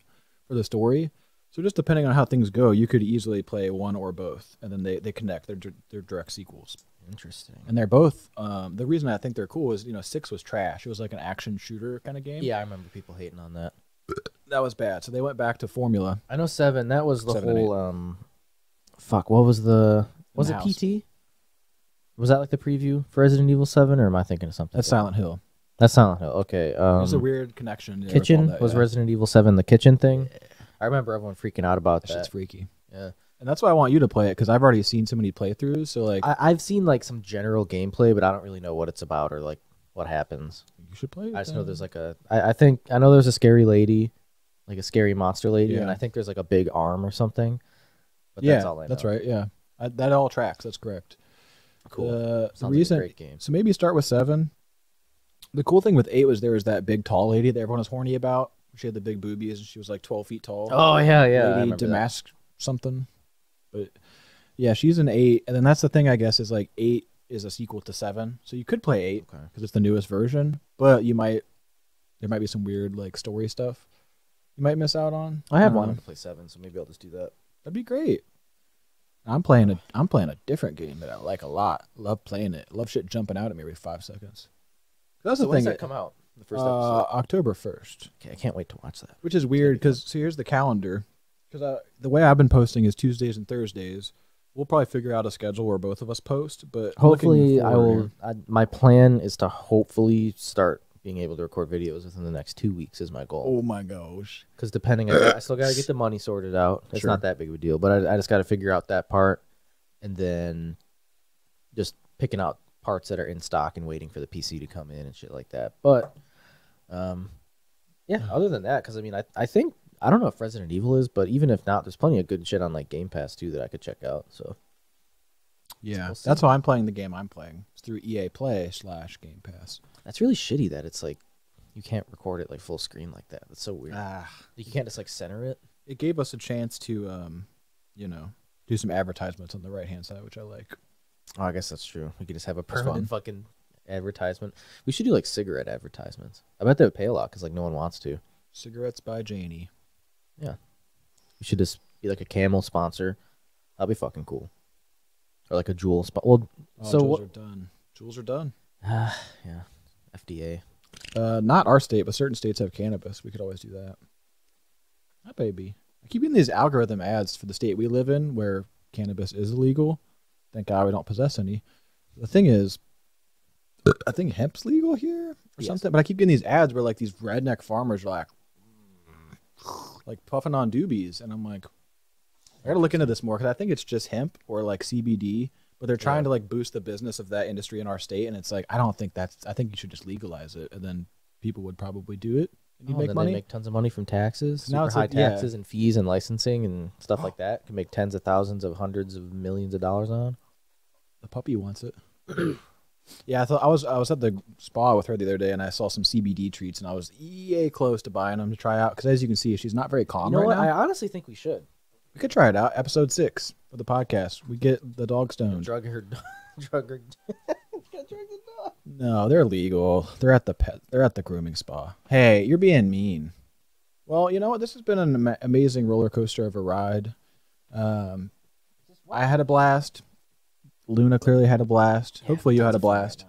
for the story. So just depending on how things go, you could easily play one or both, and then they connect. They're direct sequels. Interesting. And they're both. The reason I think they're cool is 6 was trash. It was like an action shooter kind of game. Yeah, I remember people hating on that. That was bad. So they went back to formula. I know 7. That was the 7 and whole. Fuck. What was the? Was it house. PT? Was that like the preview for Resident Evil 7, or am I thinking of something? That's Silent Hill. That's Silent Hill. Okay. There's a weird connection. there with all Kitchen that, was yeah. Resident Evil 7 the kitchen thing. I remember everyone freaking out about that. Shit's freaky. Yeah. And that's why I want you to play it, because I've already seen so many playthroughs. So like, I've seen like some general gameplay, but I don't really know what it's about or like what happens. You should play it. I just know then. there's like I know there's a scary lady, like a scary monster lady, Yeah. and I think there's like a big arm or something. But yeah, that's all I know. that's right. Yeah, that all tracks. That's correct. Cool. The Sounds like a reason, great game. So maybe start with 7. The cool thing with 8 was there was that big tall lady that everyone was horny about. She had the big boobies, and she was like 12 feet tall. Oh yeah, yeah. I Lady remember that. Damask something. But yeah, she's an 8, and then that's the thing, I guess, is like 8 is a sequel to 7, so you could play 8 because it's the newest version. But there might be some weird like story stuff you might miss out on. I have wanted to play 7, so maybe I'll just do that. That'd be great. I'm playing a different game that I like a lot. Love playing it. Love shit jumping out at me every 5 seconds. That's So the when thing. does that come out? The first episode. October 1st. Okay, I can't wait to watch that. Which is weird because here's the calendar. Because the way I've been posting is Tuesdays and Thursdays. We'll probably figure out a schedule where both of us post. But Hopefully, I will. My plan is to hopefully start being able to record videos within the next 2 weeks. Is my goal. Oh my gosh! Because depending, I still got to get the money sorted out. It's Sure. not that big of a deal, but I just got to figure out that part, and then just picking out parts that are in stock and waiting for the PC to come in and shit like that. But, yeah. Other than that, because I mean, I think I don't know if Resident Evil is, but even if not, there's plenty of good shit on like Game Pass too that I could check out. So. Yeah, We'll see. that's why I'm playing the game I'm playing. It's through EA Play / Game Pass. That's really shitty that it's like you can't record it like full screen like that. That's so weird. Ah. You can't just like center it. It gave us a chance to, do some advertisements on the right hand side, which I like. Oh, I guess that's true. We could just have a That's permanent fun. fucking advertisement. We should do like cigarette advertisements. I bet they would pay a lot because like no one wants to. Cigarettes by Janie. Yeah. We should just be like a Camel sponsor. That'd be fucking cool. Or like a Juul spot. Well, so Juuls what? are done. Juuls are done. Yeah. FDA. Not our state, but certain states have cannabis. We could always do that. Hi, baby. I keep getting these algorithm ads for the state we live in where cannabis is illegal. Thank God we don't possess any. The thing is, I think hemp's legal here or Yes. something, but I keep getting these ads where like these redneck farmers are like puffing on doobies, and I'm like, I gotta look into this more because I think it's just hemp or like CBD, but they're trying to like boost the business of that industry in our state, and it's like I don't think that's. I think you should just legalize it, and then people would probably do it, and you make then money. They make tons of money from taxes, Now super it's high like- yeah. taxes and fees and licensing and stuff like that. Can make tens of thousands of hundreds of millions of dollars on. The puppy wants it. Yeah, I was at the spa with her the other day, and I saw some CBD treats, and I was close to buying them to try out because, as you can see, she's not very calm You know right what? now. I honestly think we should. We could try it out. Episode 6 of the podcast. We get the dog stoned. Drug her. Drug her. No, they're legal. They're at the grooming spa. Hey, you're being mean. Well, you know what? This has been an amazing roller coaster of a ride. I had a blast. Luna clearly had a blast. Hopefully you had a blast.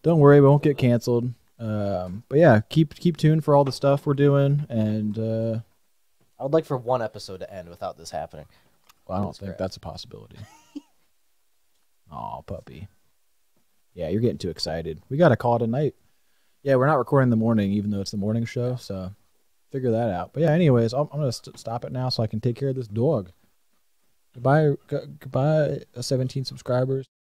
Don't worry, we won't get canceled. But yeah, keep tuned for all the stuff we're doing, and I would like for one episode to end without this happening. well, I don't think that's a possibility. Aw, puppy. Yeah, you're getting too excited. We got to call it a night. Yeah, we're not recording in the morning, even though it's the morning show, so figure that out. But yeah, anyways, I'm going to stop it now so I can take care of this dog. Goodbye, 17 subscribers.